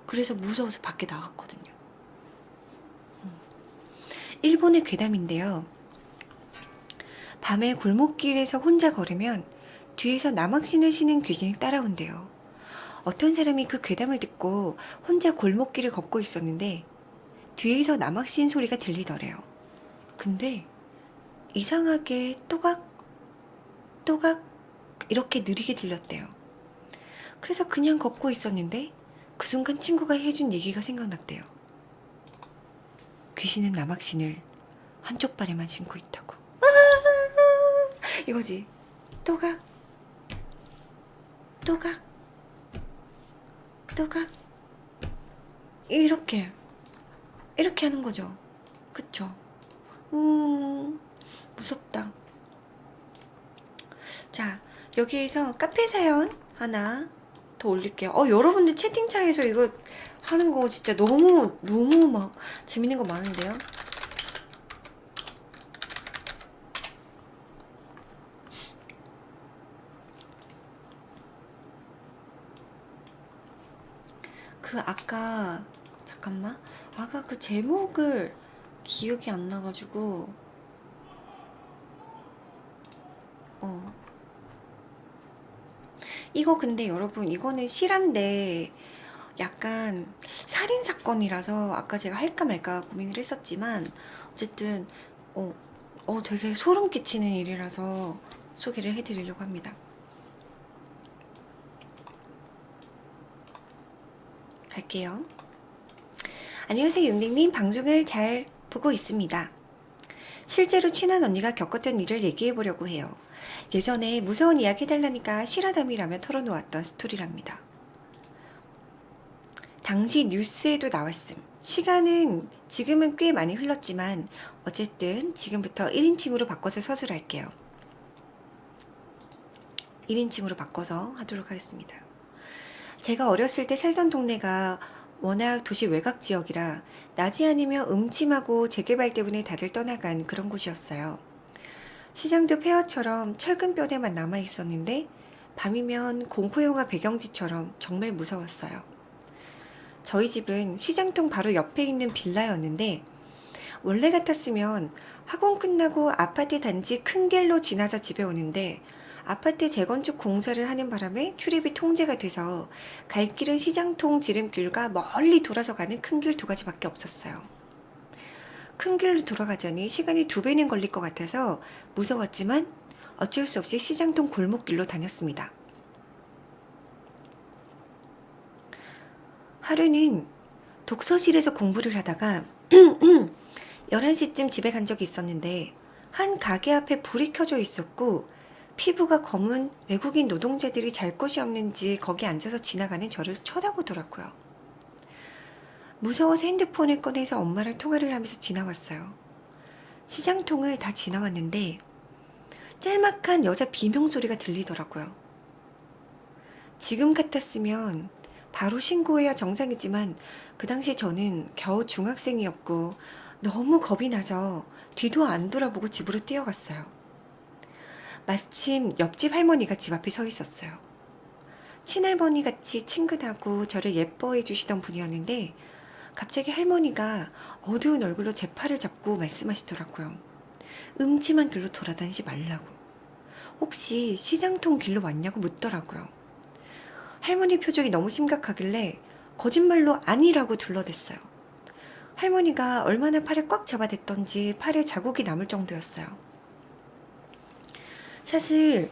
그래서 무서워서 밖에 나갔거든요. 일본의 괴담인데요. 밤에 골목길에서 혼자 걸으면 뒤에서 남학신을 신은 귀신이 따라온대요. 어떤 사람이 그 괴담을 듣고 혼자 골목길을 걷고 있었는데 뒤에서 남학신 소리가 들리더래요. 근데 이상하게 또각 또각 이렇게 느리게 들렸대요. 그래서 그냥 걷고 있었는데 그 순간 친구가 해준 얘기가 생각났대요. 귀신은 남학신을 한쪽 발에만 신고 있다고. 이거지. 또각 또각 또각 이렇게 하는 거죠. 그쵸? 무섭다. 자, 여기에서 카페 사연 하나 더 올릴게요. 여러분들 채팅창에서 이거 하는 거 진짜 너무 막 재밌는 거 많은데요. 아까 그 제목을 기억이 안 나가지고 이거 근데 여러분 이거는 실화인데 약간 살인사건이라서 아까 제가 할까 말까 고민을 했었지만 어쨌든 되게 소름 끼치는 일이라서 소개를 해드리려고 합니다. 갈게요. 안녕하세요 윤딩님, 방송을 잘 보고 있습니다. 실제로 친한 언니가 겪었던 일을 얘기해보려고 해요. 예전에 무서운 이야기 해달라니까 실화담이라며 털어놓았던 스토리랍니다. 당시 뉴스에도 나왔음. 시간은 지금은 꽤 많이 흘렀지만 어쨌든 지금부터 1인칭으로 바꿔서 서술할게요. 1인칭으로 바꿔서 하도록 하겠습니다. 제가 어렸을 때 살던 동네가 워낙 도시 외곽 지역이라 낮이 아니면 음침하고 재개발 때문에 다들 떠나간 그런 곳이었어요. 시장도 폐허처럼 철근 뼈대만 남아 있었는데 밤이면 공포영화 배경지처럼 정말 무서웠어요. 저희 집은 시장통 바로 옆에 있는 빌라였는데 원래 같았으면 학원 끝나고 아파트 단지 큰 길로 지나서 집에 오는데 아파트 재건축 공사를 하는 바람에 출입이 통제가 돼서 갈 길은 시장통 지름길과 멀리 돌아서 가는 큰 길 두 가지밖에 없었어요. 큰 길로 돌아가자니 시간이 2배는 걸릴 것 같아서 무서웠지만 어쩔 수 없이 시장통 골목길로 다녔습니다. 하루는 독서실에서 공부를 하다가 11시쯤 집에 간 적이 있었는데 한 가게 앞에 불이 켜져 있었고 피부가 검은 외국인 노동자들이 잘 곳이 없는지 거기 앉아서 지나가는 저를 쳐다보더라고요. 무서워서 핸드폰을 꺼내서 엄마랑 통화를 하면서 지나왔어요. 시장통을 다 지나왔는데 짤막한 여자 비명소리가 들리더라고요. 지금 같았으면 바로 신고해야 정상이지만 그 당시 저는 겨우 중학생이었고 너무 겁이 나서 뒤도 안 돌아보고 집으로 뛰어갔어요. 마침 옆집 할머니가 집 앞에 서 있었어요. 친할머니 같이 친근하고 저를 예뻐해 주시던 분이었는데 갑자기 할머니가 어두운 얼굴로 제 팔을 잡고 말씀하시더라고요. 음침한 길로 돌아다니지 말라고. 혹시 시장통 길로 왔냐고 묻더라고요. 할머니 표정이 너무 심각하길래 거짓말로 아니라고 둘러댔어요. 할머니가 얼마나 팔을 꽉 잡아댔던지 팔에 자국이 남을 정도였어요. 사실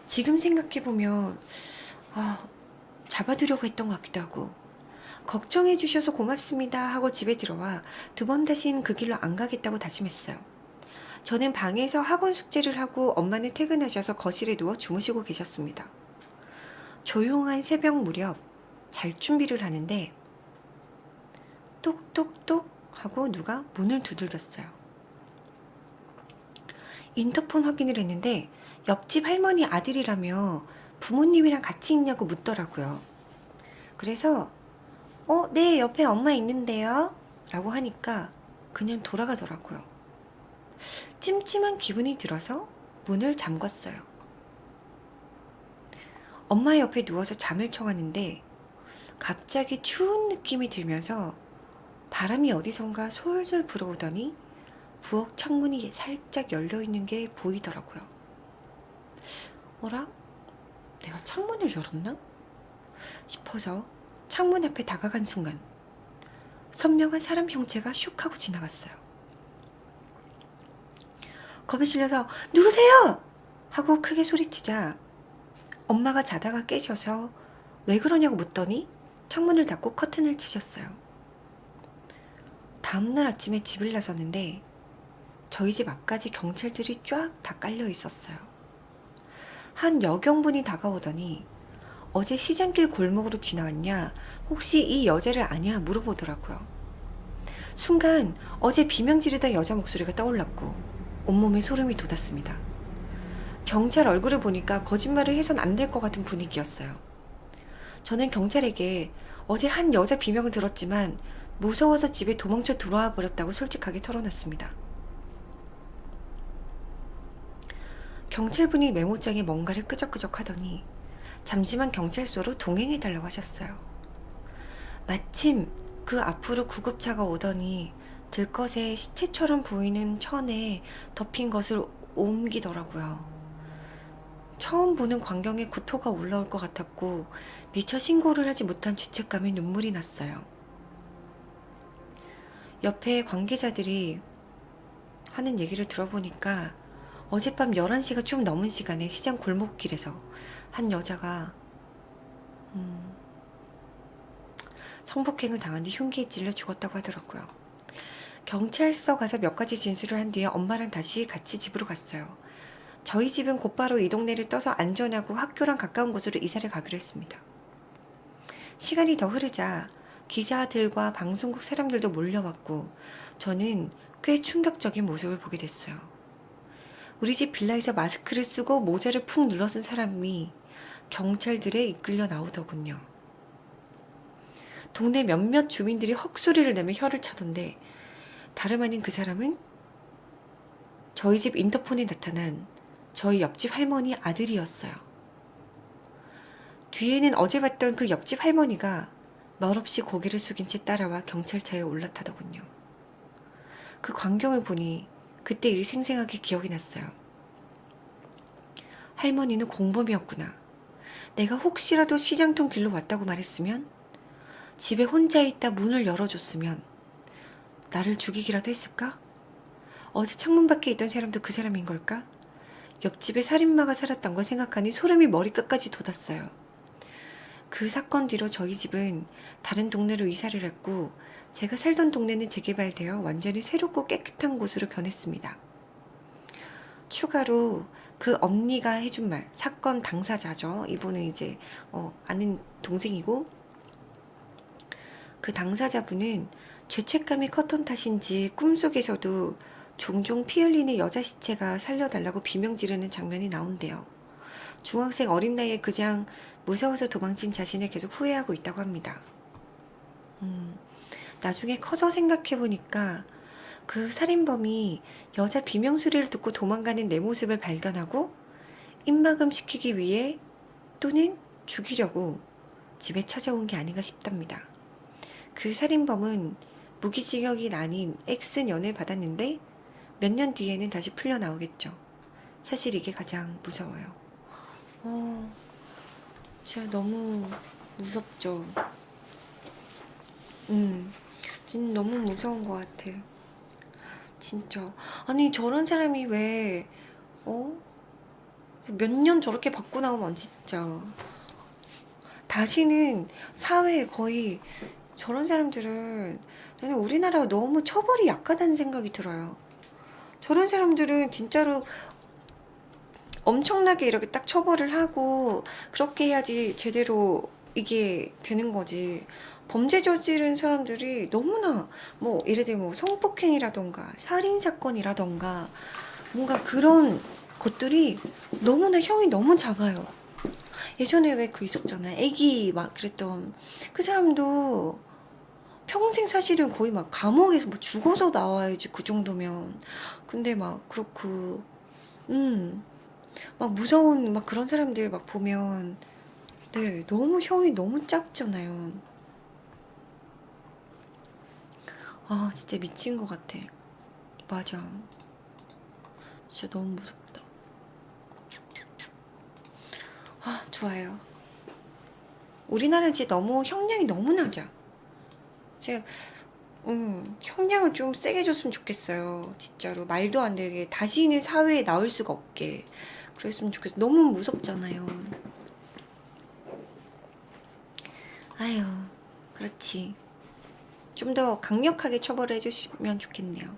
지금 생각해보면 잡아두려고 했던 것 같기도 하고 걱정해 주셔서 고맙습니다 하고 집에 들어와 2번 다신 그 길로 안 가겠다고 다짐했어요. 저는 방에서 학원 숙제를 하고 엄마는 퇴근하셔서 거실에 누워 주무시고 계셨습니다. 조용한 새벽 무렵 잘 준비를 하는데 똑똑똑 하고 누가 문을 두들겼어요. 인터폰 확인을 했는데 옆집 할머니 아들이라며 부모님이랑 같이 있냐고 묻더라고요. 그래서 네, 옆에 엄마 있는데요 라고 하니까 그냥 돌아가더라고요. 찜찜한 기분이 들어서 문을 잠궜어요. 엄마 옆에 누워서 잠을 청하는데 갑자기 추운 느낌이 들면서 바람이 어디선가 솔솔 불어오더니 부엌 창문이 살짝 열려있는 게 보이더라고요. 어라? 내가 창문을 열었나? 싶어서 창문 앞에 다가간 순간 선명한 사람 형체가 슉 하고 지나갔어요. 겁에 질려서 누구세요? 하고 크게 소리치자 엄마가 자다가 깨셔서 왜 그러냐고 묻더니 창문을 닫고 커튼을 치셨어요. 다음날 아침에 집을 나섰는데 저희 집 앞까지 경찰들이 쫙 다 깔려 있었어요. 한 여경분이 다가오더니 어제 시장길 골목으로 지나왔냐? 혹시 이 여자를 아냐? 물어보더라고요. 순간 어제 비명 지르던 여자 목소리가 떠올랐고 온몸에 소름이 돋았습니다. 경찰 얼굴을 보니까 거짓말을 해선 안 될 것 같은 분위기였어요. 저는 경찰에게 어제 한 여자 비명을 들었지만 무서워서 집에 도망쳐 들어와 버렸다고 솔직하게 털어놨습니다. 경찰분이 메모장에 뭔가를 끄적끄적 하더니 잠시만 경찰서로 동행해달라고 하셨어요. 마침 그 앞으로 구급차가 오더니 들것에 시체처럼 보이는 천에 덮인 것을 옮기더라고요. 처음 보는 광경에 구토가 올라올 것 같았고 미처 신고를 하지 못한 죄책감에 눈물이 났어요. 옆에 관계자들이 하는 얘기를 들어보니까 어젯밤 11시가 좀 넘은 시간에 시장 골목길에서 한 여자가 성폭행을 당한 뒤 흉기에 찔려 죽었다고 하더라고요. 경찰서 가서 몇 가지 진술을 한 뒤에 엄마랑 다시 같이 집으로 갔어요. 저희 집은 곧바로 이 동네를 떠서 안전하고 학교랑 가까운 곳으로 이사를 가기로 했습니다. 시간이 더 흐르자 기자들과 방송국 사람들도 몰려왔고 저는 꽤 충격적인 모습을 보게 됐어요. 우리 집 빌라에서 마스크를 쓰고 모자를 푹 눌러쓴 사람이 경찰들에 이끌려 나오더군요. 동네 몇몇 주민들이 헉소리를 내며 혀를 차던데 다름 아닌 그 사람은 저희 집 인터폰에 나타난 저희 옆집 할머니 아들이었어요. 뒤에는 어제 봤던 그 옆집 할머니가 말없이 고개를 숙인 채 따라와 경찰차에 올라타더군요. 그 광경을 보니 그때 일이 생생하게 기억이 났어요. 할머니는 공범이었구나. 내가 혹시라도 시장통 길로 왔다고 말했으면, 집에 혼자 있다 문을 열어줬으면 나를 죽이기라도 했을까? 어제 창문 밖에 있던 사람도 그 사람인 걸까? 옆집에 살인마가 살았던 걸 생각하니 소름이 머리끝까지 돋았어요. 그 사건 뒤로 저희 집은 다른 동네로 이사를 했고, 제가 살던 동네는 재개발되어 완전히 새롭고 깨끗한 곳으로 변했습니다. 추가로 그 언니가 해준 말, 사건 당사자죠. 이분은 이제 아는 동생이고, 그 당사자분은 죄책감이 컸던 탓인지 꿈속에서도 종종 피 흘리는 여자 시체가 살려달라고 비명 지르는 장면이 나온대요. 중학생 어린 나이에 그냥 무서워서 도망친 자신을 계속 후회하고 있다고 합니다. 나중에 커서 생각해보니까 그 살인범이 여자 비명 소리를 듣고 도망가는 내 모습을 발견하고 입막음 시키기 위해 또는 죽이려고 집에 찾아온 게 아닌가 싶답니다. 그 살인범은 무기징역이 아닌 X년을 받았는데 몇 년 뒤에는 다시 풀려나오겠죠. 사실 이게 가장 무서워요. 진짜 너무 무섭죠. 진짜 너무 무서운 것 같아. 진짜. 아니, 저런 사람이 왜, 몇 년 저렇게 받고 나오면 진짜. 다시는 사회에 거의 저런 사람들은, 나는 우리나라가 너무 처벌이 약하다는 생각이 들어요. 저런 사람들은 진짜로 엄청나게 이렇게 딱 처벌을 하고 그렇게 해야지 제대로 이게 되는 거지. 범죄 저지른 사람들이 너무나 뭐 예를 들면 뭐 성폭행이라던가 살인사건이라던가 뭔가 그런 것들이 너무나 형이 너무 작아요. 예전에 왜 그 있었잖아. 애기 막 그랬던 그 사람도 평생 사실은 거의 막 감옥에서 뭐 죽어서 나와야지 그 정도면. 근데 막 그렇고 막 무서운 막 그런 사람들 막 보면 네 너무 형이 너무 작잖아요. 아 진짜 미친 것 같아. 맞아. 진짜 너무 무섭다. 아 좋아요. 우리나라는 진짜 너무 형량이 너무 낮아. 제가 형량을 좀 세게 줬으면 좋겠어요. 진짜로 말도 안 되게 다시는 사회에 나올 수가 없게 그랬으면 좋겠어. 너무 무섭잖아요. 아유, 그렇지. 좀 더 강력하게 처벌을 해주시면 좋겠네요.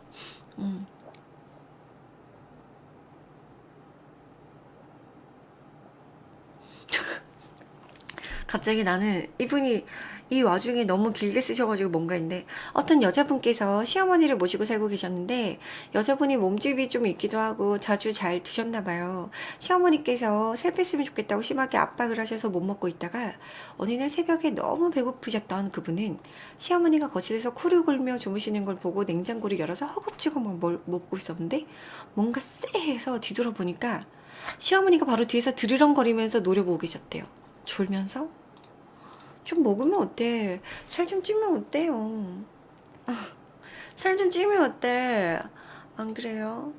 갑자기 나는 이분이 이 와중에 너무 길게 쓰셔가지고 뭔가 있는데, 어떤 여자분께서 시어머니를 모시고 살고 계셨는데 여자분이 몸집이 좀 있기도 하고 자주 잘 드셨나 봐요. 시어머니께서 살 뺐으면 좋겠다고 심하게 압박을 하셔서 못 먹고 있다가 어느 날 새벽에 너무 배고프셨던 그분은 시어머니가 거실에서 코를 골며 주무시는 걸 보고 냉장고를 열어서 허겁지겁 막 먹고 있었는데 뭔가 쎄해서 뒤돌아보니까 시어머니가 바로 뒤에서 드르렁거리면서 노려보고 계셨대요. 졸면서 좀 먹으면 어때? 살 좀 찌면 어때요? 살 좀 찌면 어때? 안 그래요?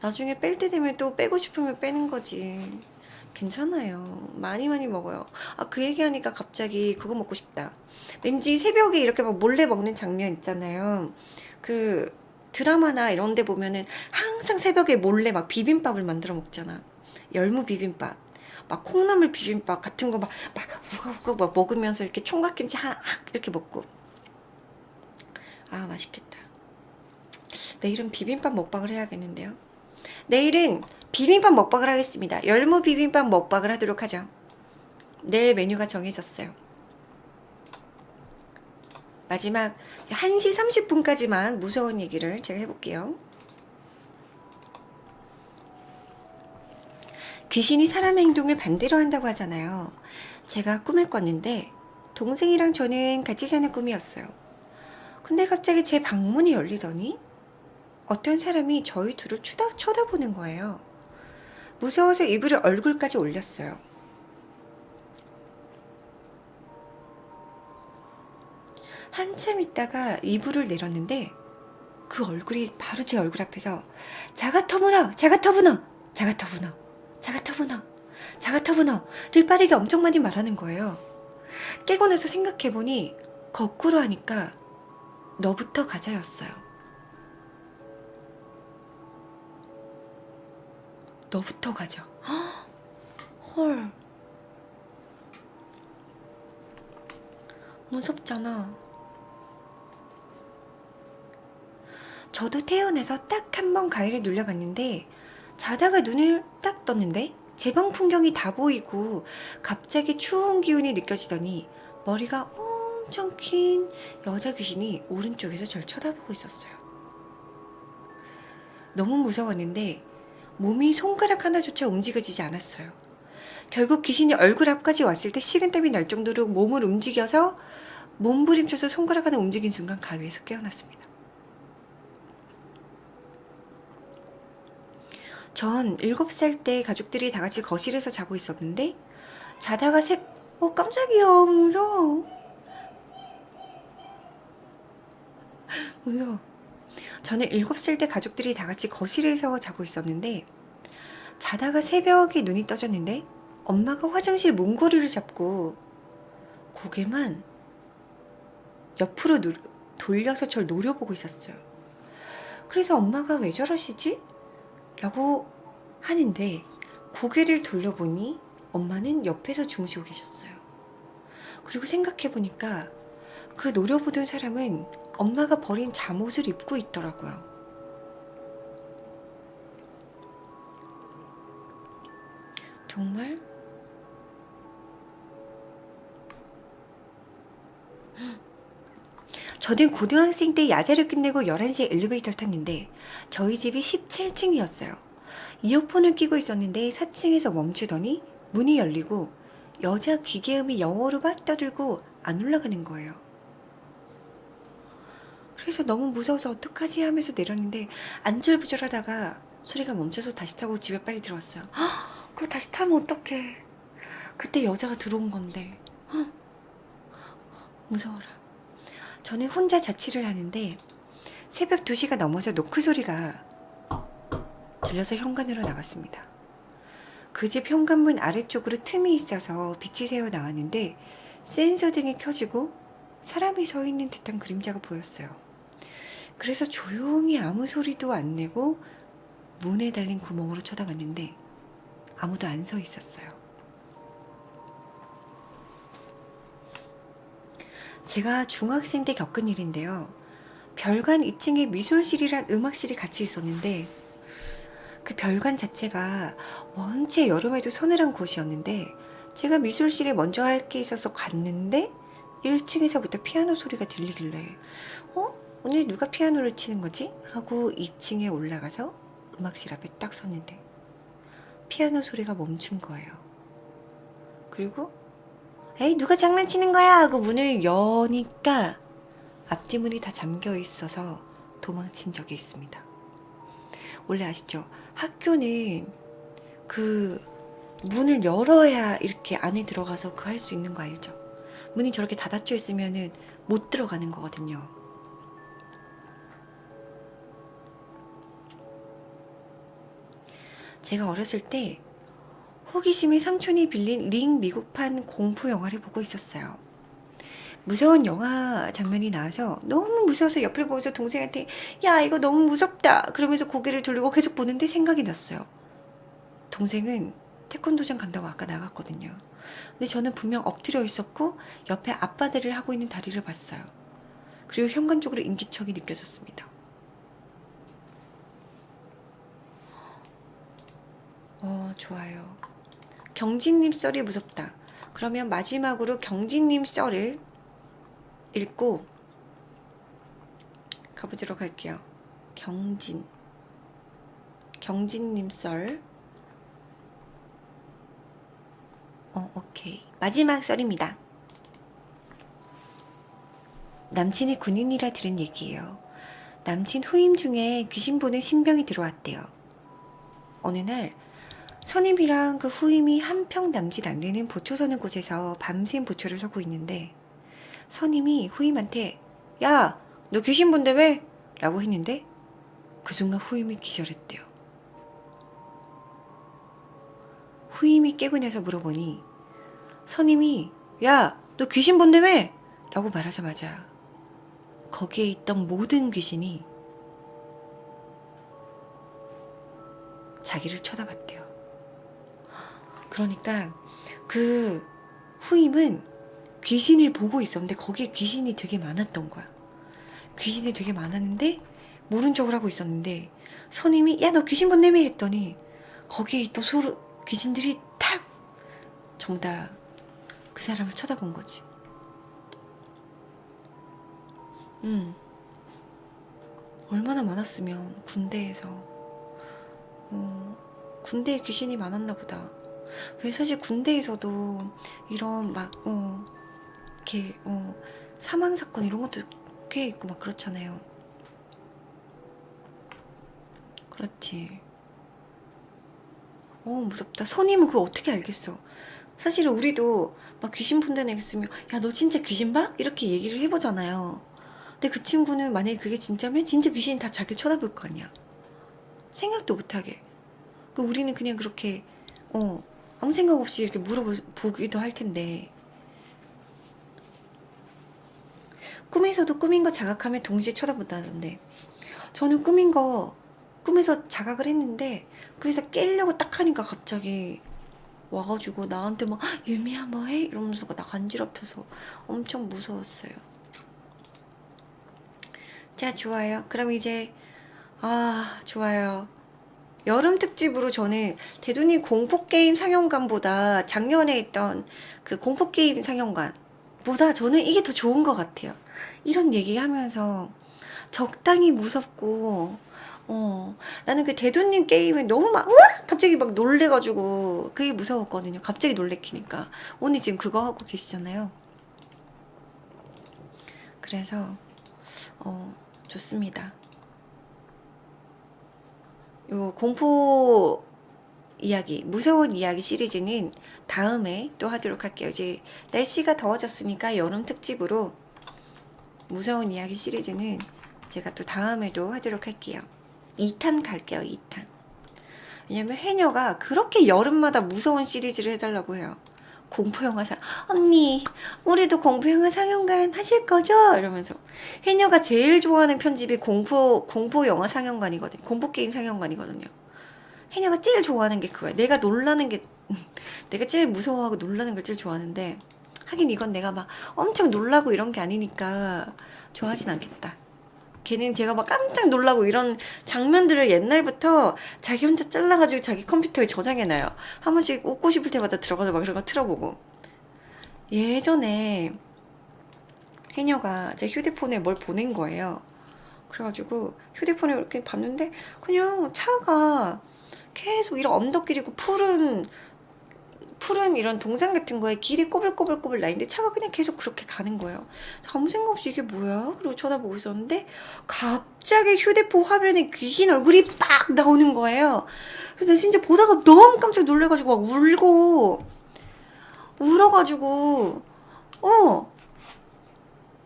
나중에 뺄 때 되면 또 빼고 싶으면 빼는 거지. 괜찮아요. 많이 많이 먹어요. 아, 그 얘기하니까 갑자기 그거 먹고 싶다. 왠지 새벽에 이렇게 막 몰래 먹는 장면 있잖아요. 그 드라마나 이런 데 보면은 항상 새벽에 몰래 막 비빔밥을 만들어 먹잖아. 열무 비빔밥. 막 콩나물 비빔밥 같은 거 막 우거우거 막 먹으면서 이렇게 총각김치 하나 이렇게 먹고. 아 맛있겠다. 내일은 비빔밥 먹방을 해야겠는데요. 내일은 비빔밥 먹방을 하겠습니다. 열무 비빔밥 먹방을 하도록 하죠. 내일 메뉴가 정해졌어요. 마지막 1시 30분까지만 무서운 얘기를 제가 해볼게요. 귀신이 사람의 행동을 반대로 한다고 하잖아요. 제가 꿈을 꿨는데 동생이랑 저는 같이 자는 꿈이었어요. 근데 갑자기 제 방문이 열리더니 어떤 사람이 저희 둘을 쳐다보는 거예요. 무서워서 이불을 얼굴까지 올렸어요. 한참 있다가 이불을 내렸는데 그 얼굴이 바로 제 얼굴 앞에서 자가터분어, 자가터분어, 자가터분어, 자가터분어, 자가터분어를 빠르게 엄청 많이 말하는 거예요. 깨고 나서 생각해보니 거꾸로 하니까 너부터 가자였어요. 너부터 가자. 헐. 무섭잖아. 저도 태어나서 딱 한 번 가위를 눌려봤는데 자다가 눈을 딱 떴는데 제 방 풍경이 다 보이고 갑자기 추운 기운이 느껴지더니 머리가 엄청 긴 여자 귀신이 오른쪽에서 절 쳐다보고 있었어요. 너무 무서웠는데 몸이 손가락 하나조차 움직여지지 않았어요. 결국 귀신이 얼굴 앞까지 왔을 때 식은땀이 날 정도로 몸을 움직여서 몸부림쳐서 손가락 하나 움직인 순간 가위에서 깨어났습니다. 전 7살 때 가족들이 다 같이 거실에서 자고 있었는데 자다가 깜짝이야. 무서워. 무서워. 저는 7살 때 가족들이 다 같이 거실에서 자고 있었는데 자다가 새벽에 눈이 떠졌는데 엄마가 화장실 문고리를 잡고 고개만 옆으로 돌려서 절 노려보고 있었어요. 그래서 엄마가 왜 저러시지? 라고 하는데 고개를 돌려보니 엄마는 옆에서 주무시고 계셨어요. 그리고 생각해보니까 그 노려보던 사람은 엄마가 버린 잠옷을 입고 있더라고요. 정말? 저는 고등학생 때 야자를 끝내고 11시에 엘리베이터를 탔는데 저희 집이 17층이었어요. 이어폰을 끼고 있었는데 4층에서 멈추더니 문이 열리고 여자 기계음이 영어로 막 떠들고 안 올라가는 거예요. 그래서 너무 무서워서 어떡하지 하면서 내렸는데 안절부절하다가 소리가 멈춰서 다시 타고 집에 빨리 들어왔어요. 그거 다시 타면 어떡해. 그때 여자가 들어온 건데. 무서워라. 저는 혼자 자취를 하는데 새벽 2시가 넘어서 노크 소리가 들려서 현관으로 나갔습니다. 그 집 현관문 아래쪽으로 틈이 있어서 빛이 새어 나왔는데 센서 등이 켜지고 사람이 서 있는 듯한 그림자가 보였어요. 그래서 조용히 아무 소리도 안 내고 문에 달린 구멍으로 쳐다봤는데 아무도 안 서 있었어요. 제가 중학생 때 겪은 일인데요. 별관 2층에 미술실이란 음악실이 같이 있었는데 그 별관 자체가 원체 여름에도 서늘한 곳이었는데 제가 미술실에 먼저 할 게 있어서 갔는데 1층에서부터 피아노 소리가 들리길래 오늘 누가 피아노를 치는 거지? 하고 2층에 올라가서 음악실 앞에 딱 섰는데 피아노 소리가 멈춘 거예요. 그리고 에이 누가 장난치는 거야 하고 문을 여니까 앞뒤문이 다 잠겨 있어서 도망친 적이 있습니다. 원래 아시죠? 학교는 그 문을 열어야 이렇게 안에 들어가서 그 할 수 있는 거 알죠? 문이 저렇게 닫아져 있으면은 못 들어가는 거거든요. 제가 어렸을 때 호기심에 삼촌이 빌린 링 미국판 공포 영화를 보고 있었어요. 무서운 영화 장면이 나와서 너무 무서워서 옆을 보면서 동생한테 야 이거 너무 무섭다 그러면서 고개를 돌리고 계속 보는데 생각이 났어요. 동생은 태권도장 간다고 아까 나갔거든요. 근데 저는 분명 엎드려 있었고 옆에 아빠들을 하고 있는 다리를 봤어요. 그리고 현관 쪽으로 인기척이 느껴졌습니다. 좋아요. 경진님 썰이 무섭다. 그러면 마지막으로 경진님 썰을 읽고 가보도록 할게요. 경진님 썰. 오케이. 마지막 썰입니다. 남친이 군인이라 들은 얘기예요. 남친 후임 중에 귀신 보는 신병이 들어왔대요. 어느 날 선임이랑 그 후임이 한평 남짓 안 되는 보초 서는 곳에서 밤샘 보초를 서고 있는데 선임이 후임한테 야, 너 귀신 본데 왜? 라고 했는데 그 순간 후임이 기절했대요. 후임이 깨고 나서 물어보니 선임이 야, 너 귀신 본데 왜? 라고 말하자마자 거기에 있던 모든 귀신이 자기를 쳐다봤대요. 그러니까 그 후임은 귀신을 보고 있었는데 거기에 귀신이 되게 많았던 거야. 귀신이 되게 많았는데 모른 척을 하고 있었는데 선임이 야, 너 귀신 본다며 했더니 거기에 있던 귀신들이 탁 전부 다 그 사람을 쳐다본 거지. 얼마나 많았으면 군대에서 군대에 귀신이 많았나 보다. 왜 사실 군대에서도 이런 막 이렇게 사망 사건 이런 것도 꽤 있고 막 그렇잖아요. 그렇지. 무섭다. 선임은 그거 어떻게 알겠어? 사실은 우리도 막 귀신 본다는 애 있으면 야, 너 진짜 귀신 봐? 이렇게 얘기를 해보잖아요. 근데 그 친구는 만약에 그게 진짜면 진짜 귀신이 다 자기를 쳐다볼 거 아니야. 생각도 못하게. 우리는 그냥 그렇게 아무 생각 없이 이렇게 물어보기도 할 텐데 꿈에서도 꾸민 거 자각하면 동시에 쳐다본다던데 저는 꾸민 거 꿈에서 자각을 했는데 그래서 깨려고 딱 하니까 갑자기 와가지고 나한테 막 유미야 뭐해? 이러면서 나 간지럽혀서 엄청 무서웠어요. 자, 좋아요. 그럼 이제 좋아요. 여름 특집으로 저는 대두님 공포게임 상영관보다 작년에 있던 그 공포게임 상영관보다 저는 이게 더 좋은 것 같아요. 이런 얘기하면서 적당히 무섭고 나는 그 대두님 게임에 너무 막 으악! 갑자기 막 놀래가지고 그게 무서웠거든요. 갑자기 놀래키니까. 오늘 지금 그거 하고 계시잖아요. 그래서 좋습니다. 요 공포 이야기, 무서운 이야기 시리즈는 다음에 또 하도록 할게요. 이제 날씨가 더워졌으니까 여름 특집으로 무서운 이야기 시리즈는 제가 또 다음에도 하도록 할게요. 2탄 갈게요. 2탄. 왜냐면 해녀가 그렇게 여름마다 무서운 시리즈를 해달라고 해요. 공포영화 언니 우리도 공포영화 상영관 하실 거죠? 이러면서 해녀가 제일 좋아하는 편집이 공포영화 상영관이거든요. 공포게임 상영관이거든요. 해녀가 제일 좋아하는 게 그거야. 내가 놀라는 게 내가 제일 무서워하고 놀라는 걸 제일 좋아하는데 하긴 이건 내가 막 엄청 놀라고 이런 게 아니니까 좋아하진 않겠다. 걔는 제가 막 깜짝 놀라고 이런 장면들을 옛날부터 자기 혼자 잘라가지고 자기 컴퓨터에 저장해놔요. 한 번씩 웃고 싶을 때마다 들어가서 막 그런 거 틀어보고. 예전에 해녀가 제 휴대폰에 뭘 보낸 거예요. 그래가지고 휴대폰에 이렇게 봤는데 그냥 차가 계속 이런 언덕길이고 푸른 이런 동산 같은 거에 길이 꼬불꼬불꼬불 나 있는데 차가 그냥 계속 그렇게 가는 거예요. 아무 생각 없이 이게 뭐야? 그리고 쳐다보고 있었는데 갑자기 휴대폰 화면에 귀신 얼굴이 빡 나오는 거예요. 그래서 나 진짜 보다가 너무 깜짝 놀래가지고 막 울어가지고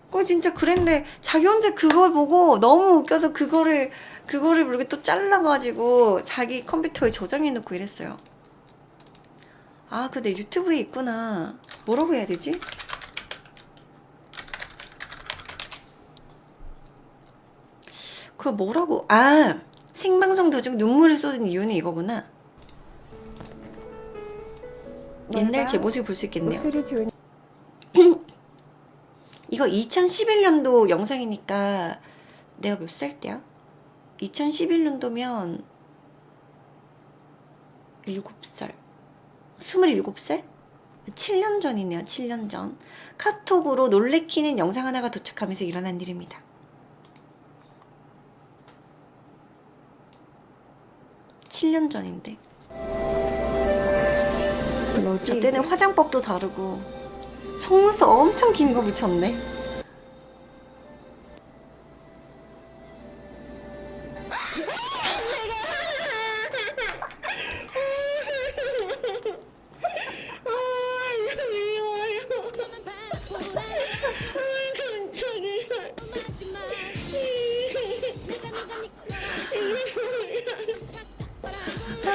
그거 진짜 그랬는데 자기 혼자 그걸 보고 너무 웃겨서 그거를 이렇게 또 잘라가지고 자기 컴퓨터에 저장해놓고 이랬어요. 근데 유튜브에 있구나. 뭐라고 해야 되지? 그거 뭐라고? 생방송 도중 눈물을 쏟은 이유는 이거구나. 옛날 제 모습을 볼 수 있겠네요. 목소리 좋은 이거 2011년도 영상이니까 내가 몇 살 때야? 2011년도면 7살 27살? 7년 전이네요. 7년 전 카톡으로 놀래키는 영상 하나가 도착하면서 일어난 일입니다. (7년) 전인데 뭐지? 저 때는 화장법도 다르고 속눈썹 엄청 긴 거 붙였네.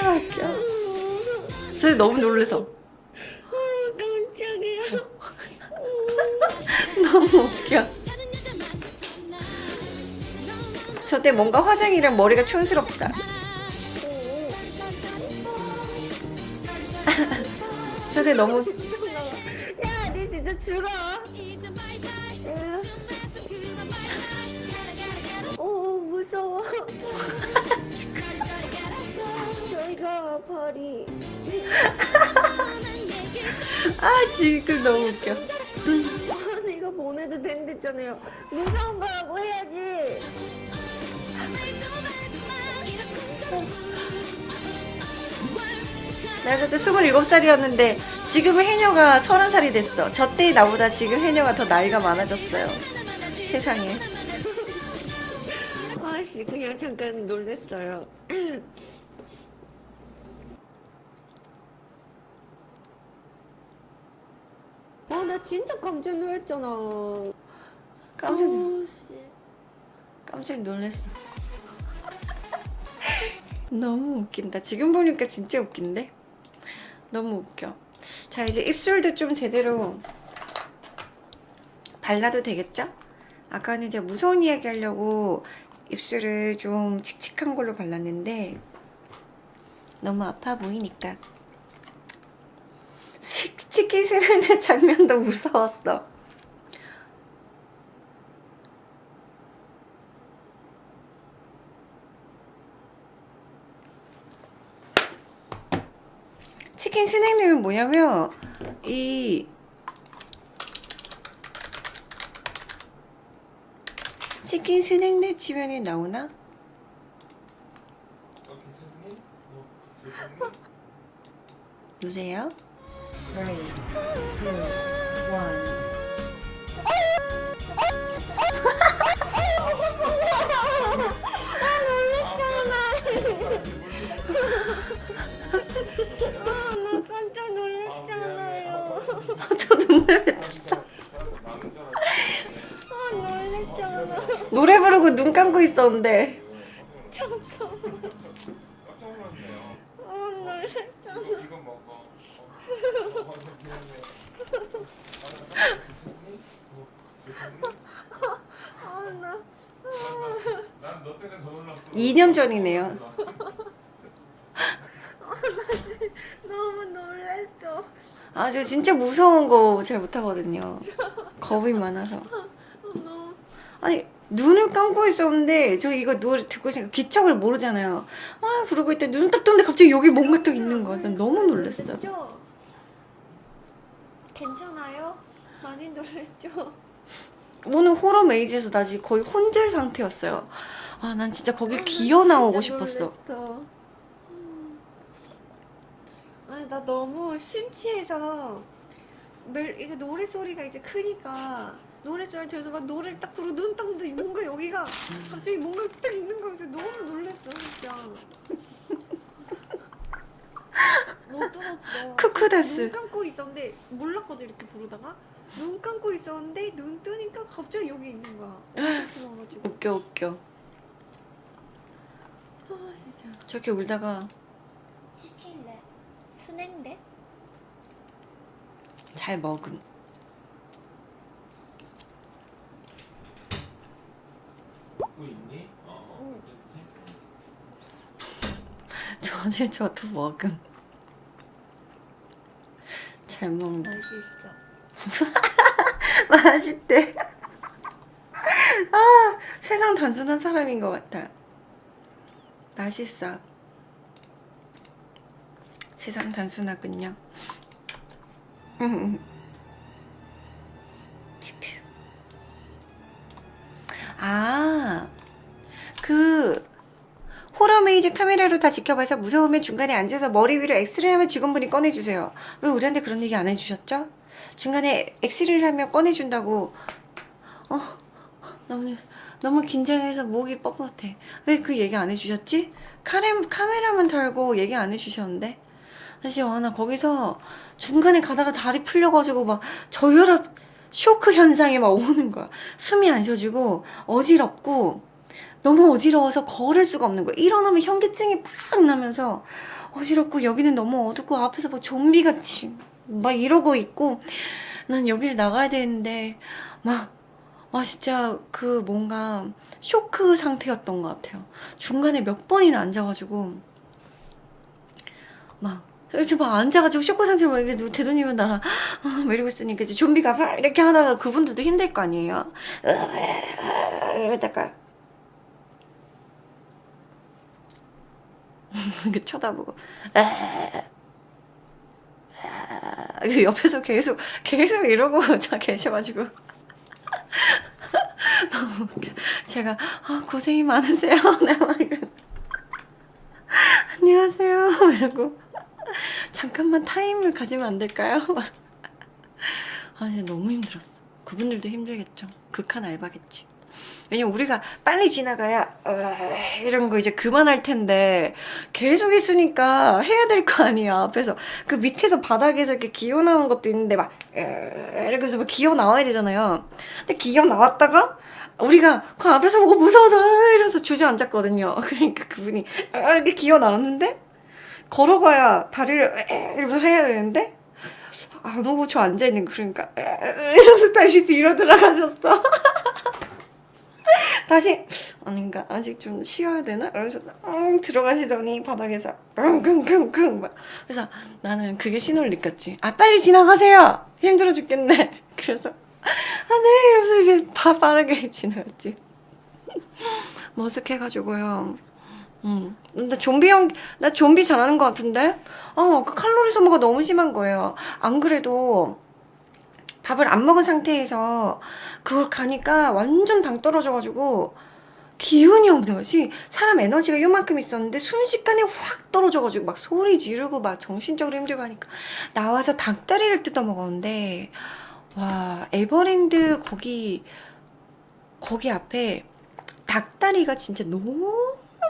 얼마나 웃겨. 저 너무 놀래서. 깜짝이야. 너무 웃겨. 저때 뭔가 화장이랑 머리가 촌스럽다. 저때 너무 야, 니 진짜 죽어. 오, 무서워. 저희가 발이. 아 지금 너무 웃겨. 내가 보내도 된댔잖아요. 무서운 거라고 해야지. 내가 그때 27살이었는데 지금은 해녀가 30살이 됐어. 저 때의 나보다 지금 해녀가 더 나이가 많아졌어요. 세상에. 아씨, 그냥 잠깐 놀랬어요. 나 진짜 깜짝 놀랐잖아. 깜짝 놀랐어. 너무 웃긴다. 지금 보니까 진짜 웃긴데? 너무 웃겨. 자, 이제 입술도 좀 제대로 발라도 되겠죠? 아까는 이제 무서운 이야기 하려고 입술을 좀 칙칙한 걸로 발랐는데 너무 아파 보이니까. 치킨 쓰는 장면도 무서웠어. 치킨 스낵육은 뭐냐면 이 치킨 스낵랩 치면이 나오나? 누구세요? 3, 2, 1 나 깜짝 놀랐잖아요. 저 눈물 맺혔다. 놀랬잖아. 노래 부르고 눈 감고 있었는데 놀랬잖아. 나 2년 전이네요. 너무 놀랬어. 아, 저 진짜 무서운 거 잘 못하거든요. 겁이 많아서. 너무 아니, 눈을 감고 있었는데 저 이거 노래 듣고 있으니까 기척을 모르잖아요. 아, 부르고 있다 눈 딱 떴는데 갑자기 여기 뭔가 또 있는 거야. 난 너무 놀랐어. 놀랬죠? 괜찮아요? 많이 놀랬죠? 오늘 호러 메이즈에서 나 지금 거의 혼절 상태였어요. 아, 난 진짜 거길 기어 나오고 싶었어. 아니, 나 너무 심취해서 이게 노래 소리가 이제 크니까 노래 소리 들어서 막 노래를 딱 부르고 눈 떴는데 뭔가 여기가 갑자기 뭔가 딱 있는 거여서 너무 놀랬어 진짜. 못 들었어. 쿠쿠다스. 눈 감고 있었는데 몰랐거든 이렇게 부르다가 눈 감고 있었는데 눈 뜨니까 갑자기 여기 있는 거야. 엄청 좋아가지고. 웃겨 웃겨. 아 진짜. 저렇게 울다가 치킨랩, 순행랩. 잘 먹음. 먹고 있니? 저도 먹음. 잘 먹는다. 맛있어. 맛있대. 아, 세상 단순한 사람인 것 같아. 맛있어. 세상 단순하군요. 치퓨. 아, 그 호러 메이즈 카메라로 다 지켜봐서 무서우면 중간에 앉아서 머리 위로 엑스레이 하면 직원분이 꺼내주세요. 왜 우리한테 그런 얘기 안 해주셨죠? 중간에 엑스레이를 하면 꺼내준다고. 너무 긴장해서 목이 뻣뻣해. 왜 그 얘기 안 해주셨지? 카메라만 달고 얘기 안 해주셨는데? 사실 나 거기서 중간에 가다가 다리 풀려가지고 막 저혈압 쇼크 현상이 막 오는 거야. 숨이 안 쉬어지고 어지럽고 너무 어지러워서 걸을 수가 없는 거예요. 일어나면 현기증이 팍 나면서 어지럽고 여기는 너무 어둡고 앞에서 막 좀비같이 막 이러고 있고 난 여기를 나가야 되는데 막 진짜 그 뭔가 쇼크 상태였던 것 같아요. 중간에 몇 번이나 앉아가지고 막 이렇게 막 앉아가지고 쇼크 상태로 막 이렇게 대도님은 나랑 막 이러고 있으니까 이제 좀비가 막 이렇게 하다가 그분들도 힘들 거 아니에요. 이러다가 이렇게 쳐다보고 옆에서 계속 이러고 자 계셔가지고 너무 웃겨. 제가 고생이 많으세요. 내가 막 이러 안녕하세요 이러고 잠깐만 타임을 가지면 안 될까요? 진짜 너무 힘들었어. 그분들도 힘들겠죠. 극한 알바겠지. 왜냐면 우리가 빨리 지나가야 이런 거 이제 그만할 텐데 계속 있으니까 해야 될 거 아니야. 앞에서 그 밑에서 바닥에서 이렇게 기어 나오는 것도 있는데 막 이렇게 해서 막 기어 나와야 되잖아요. 근데 기어 나왔다가 우리가 그 앞에서 보고 무서워서 이러면서 주저앉았거든요. 그러니까 그분이 이렇게 기어 나왔는데 걸어가야 다리를 이러면서 해야 되는데 안 오고 저 앉아있는 그러니까 이러면서 다시 뒤로 들어가셨어. 다시 아닌가 아직 좀 쉬어야 되나 이러면서 들어가시더니 바닥에서 킁킁킁킁 막 그래서 나는 그게 신호를 느꼈지. 빨리 지나가세요. 힘들어 죽겠네. 그래서 네 이러면서 이제 빠르게 지나갔지. 머쓱해가지고요. 나 좀비 잘하는 것 같은데? 그 칼로리 소모가 너무 심한 거예요. 안 그래도 밥을 안 먹은 상태에서 그걸 가니까 완전 당 떨어져가지고 기운이 없는 거지. 사람 에너지가 요만큼 있었는데 순식간에 확 떨어져가지고 막 소리 지르고 막 정신적으로 힘들고 하니까 나와서 닭다리를 뜯어 먹었는데 와 에버랜드 거기 앞에 닭다리가 진짜 너무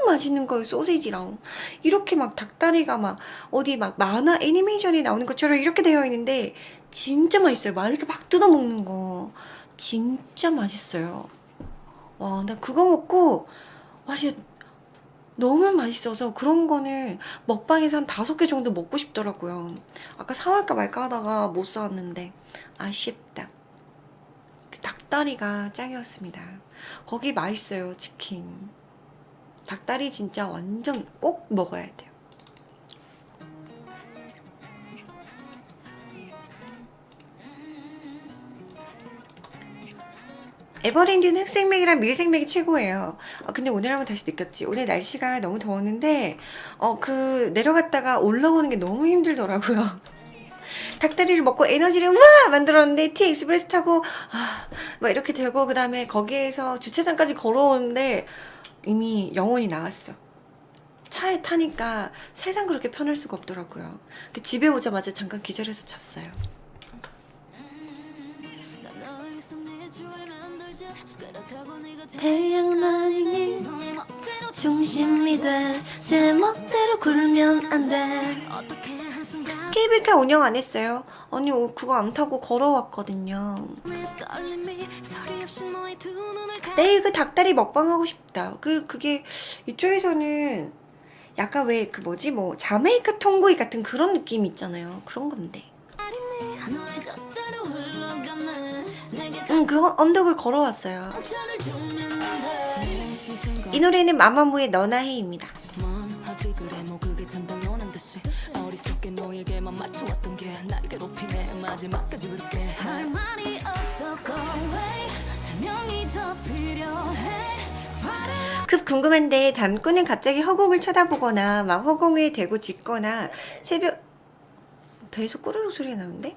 맛있는 거예요. 소세지랑 이렇게 막 닭다리가 막 어디 막 만화 애니메이션에 나오는 것처럼 이렇게 되어 있는데 진짜 맛있어요. 막 이렇게 막 뜯어 먹는 거 진짜 맛있어요. 와, 나 그거 먹고 와 진짜 너무 맛있어서 그런 거는 먹방에서 한 5개 정도 먹고 싶더라고요. 아까 사올까 말까 하다가 못 사왔는데 아쉽다. 그 닭다리가 짱이었습니다. 거기 맛있어요. 치킨 닭다리 진짜 완전 꼭 먹어야 돼요. 에버랜드는 흑생맥이랑 밀생맥이 최고예요. 근데 오늘 한번 다시 느꼈지. 오늘 날씨가 너무 더웠는데 그 내려갔다가 올라오는 게 너무 힘들더라고요. 닭다리를 먹고 에너지를 만들었는데 T 익스프레스 타고 막 이렇게 되고 그 다음에 거기에서 주차장까지 걸어오는데 이미 영혼이 나갔어. 차에 타니까 세상 그렇게 편할 수가 없더라고요. 집에 오자마자 잠깐 기절해서 잤어요. 태양은 아니니 중심이 돼 제 멋대로 굴면 안 돼. 케이블카 운영 안 했어요. 아니 그거 안 타고 걸어왔거든요. 내일 그 닭다리 먹방 하고 싶다. 그게 이쪽에서는 약간 왜 그 뭐지 뭐 자메이카 통구이 같은 그런 느낌 있잖아요. 그런 건데. 그 언덕을 걸어왔어요. 이 노래는 마마무의 너나 해입니다. 급 궁금한데 담꾼은 갑자기 허공을 쳐다보거나 막 허공에 대고 짖거나 배에서 꼬르륵 소리가 나는데?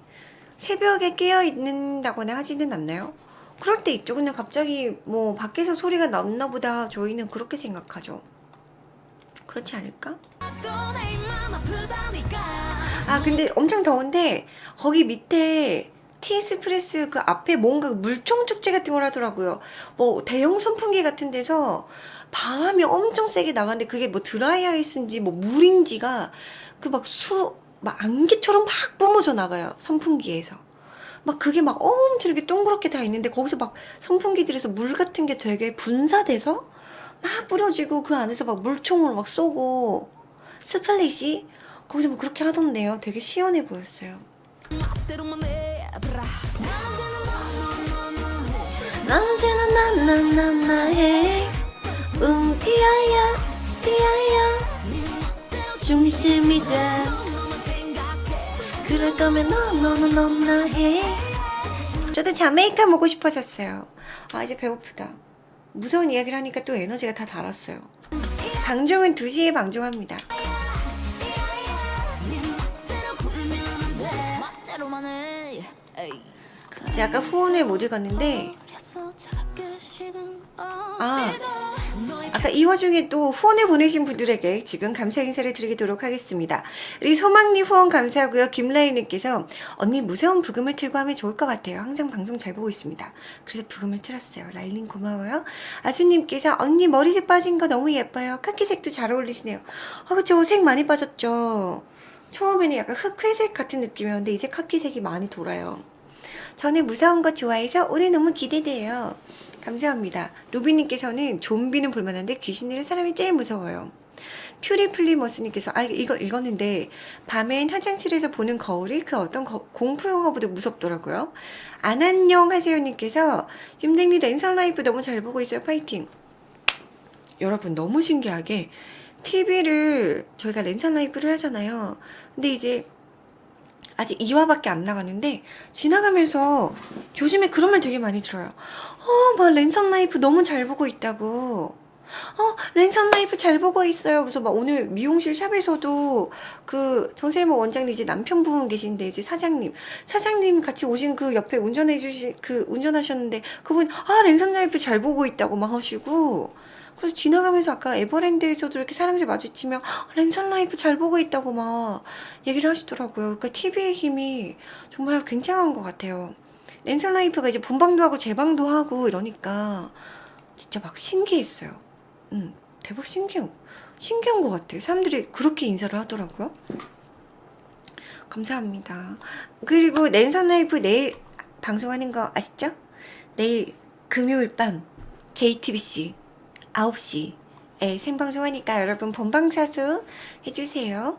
새벽에 깨어 있는다거나 하지는 않나요? 그럴 때 이쪽은 갑자기 뭐 밖에서 소리가 났나 보다 저희는 그렇게 생각하죠. 그렇지 않을까? 근데 엄청 더운데 거기 밑에 티익스프레스 그 앞에 뭔가 물총 축제 같은 걸 하더라고요. 뭐 대형 선풍기 같은 데서 바람이 엄청 세게 나가는데 그게 뭐 드라이아이스인지 뭐 물인지가 그 막 안개처럼 막 뿜어져 나가요. 선풍기에서. 막 그게 막 엄청 이렇게 둥그렇게 다 있는데 거기서 막 선풍기들에서 물 같은 게 되게 분사돼서 막 뿌려지고 그 안에서 막 물총으로 막 쏘고 스플릿이 거기서 뭐 그렇게 하던데요. 되게 시원해 보였어요. 나는 쟤는 나나나나 해 피아야 중심이 돼 그럴 거면 너나 해. 저도 자메이카 먹고 싶어졌어요. 아 이제 배고프다. 무서운 이야기를 하니까 또 에너지가 다 달았어요. 방종은 2시에 방종합니다. 제가 아까 후원을 못 읽었는데 아까 이 와중에 또 후원을 보내신 분들에게 지금 감사 인사를 드리도록 하겠습니다. 우리 소망님 후원 감사하고요. 김라인님께서 언니 무서운 부금을 틀고 하면 좋을 것 같아요. 항상 방송 잘 보고 있습니다. 그래서 부금을 틀었어요. 라일님 고마워요. 아수님께서 언니 머리색 빠진 거 너무 예뻐요. 카키색도 잘 어울리시네요. 그쵸 색 많이 빠졌죠. 처음에는 약간 흑회색 같은 느낌이었는데 이제 카키색이 많이 돌아요. 저는 무서운 거 좋아해서 오늘 너무 기대돼요. 감사합니다. 루비님께서는 좀비는 볼만한데 귀신들은 사람이 제일 무서워요. 퓨리플리머스님께서 이거 읽었는데 밤엔 화장실에서 보는 거울이 그 어떤 공포 영화보다 무섭더라고요. 안녕하세요 하세요님께서 윤댕님 랜선 라이브 너무 잘 보고 있어요. 파이팅. 여러분 너무 신기하게 TV를 저희가 랜선 라이브를 하잖아요. 근데 이제 아직 2화밖에 안 나가는데 지나가면서 요즘에 그런 말 되게 많이 들어요. 막 랜선 라이브 너무 잘 보고 있다고. 랜선 라이브 잘 보고 있어요. 그래서 막 오늘 미용실 샵에서도 그 정세모 원장님 이제 남편분 계신데 이제 사장님 같이 오신 그 옆에 운전하셨는데 그분 랜선 라이브 잘 보고 있다고 막 하시고. 그래서 지나가면서 아까 에버랜드에서도 이렇게 사람들이 마주치면 랜선 라이브 잘 보고 있다고 막 얘기를 하시더라고요. 그러니까 TV의 힘이 정말 굉장한 것 같아요. 랜선 라이브가 이제 본방도 하고 재방도 하고 이러니까 진짜 막 신기했어요. 대박 신기한 것 같아요. 사람들이 그렇게 인사를 하더라고요. 감사합니다. 그리고 랜선 라이브 내일 방송하는 거 아시죠? 내일 금요일 밤 JTBC 9시에 생방송하니까 여러분 본방사수 해주세요.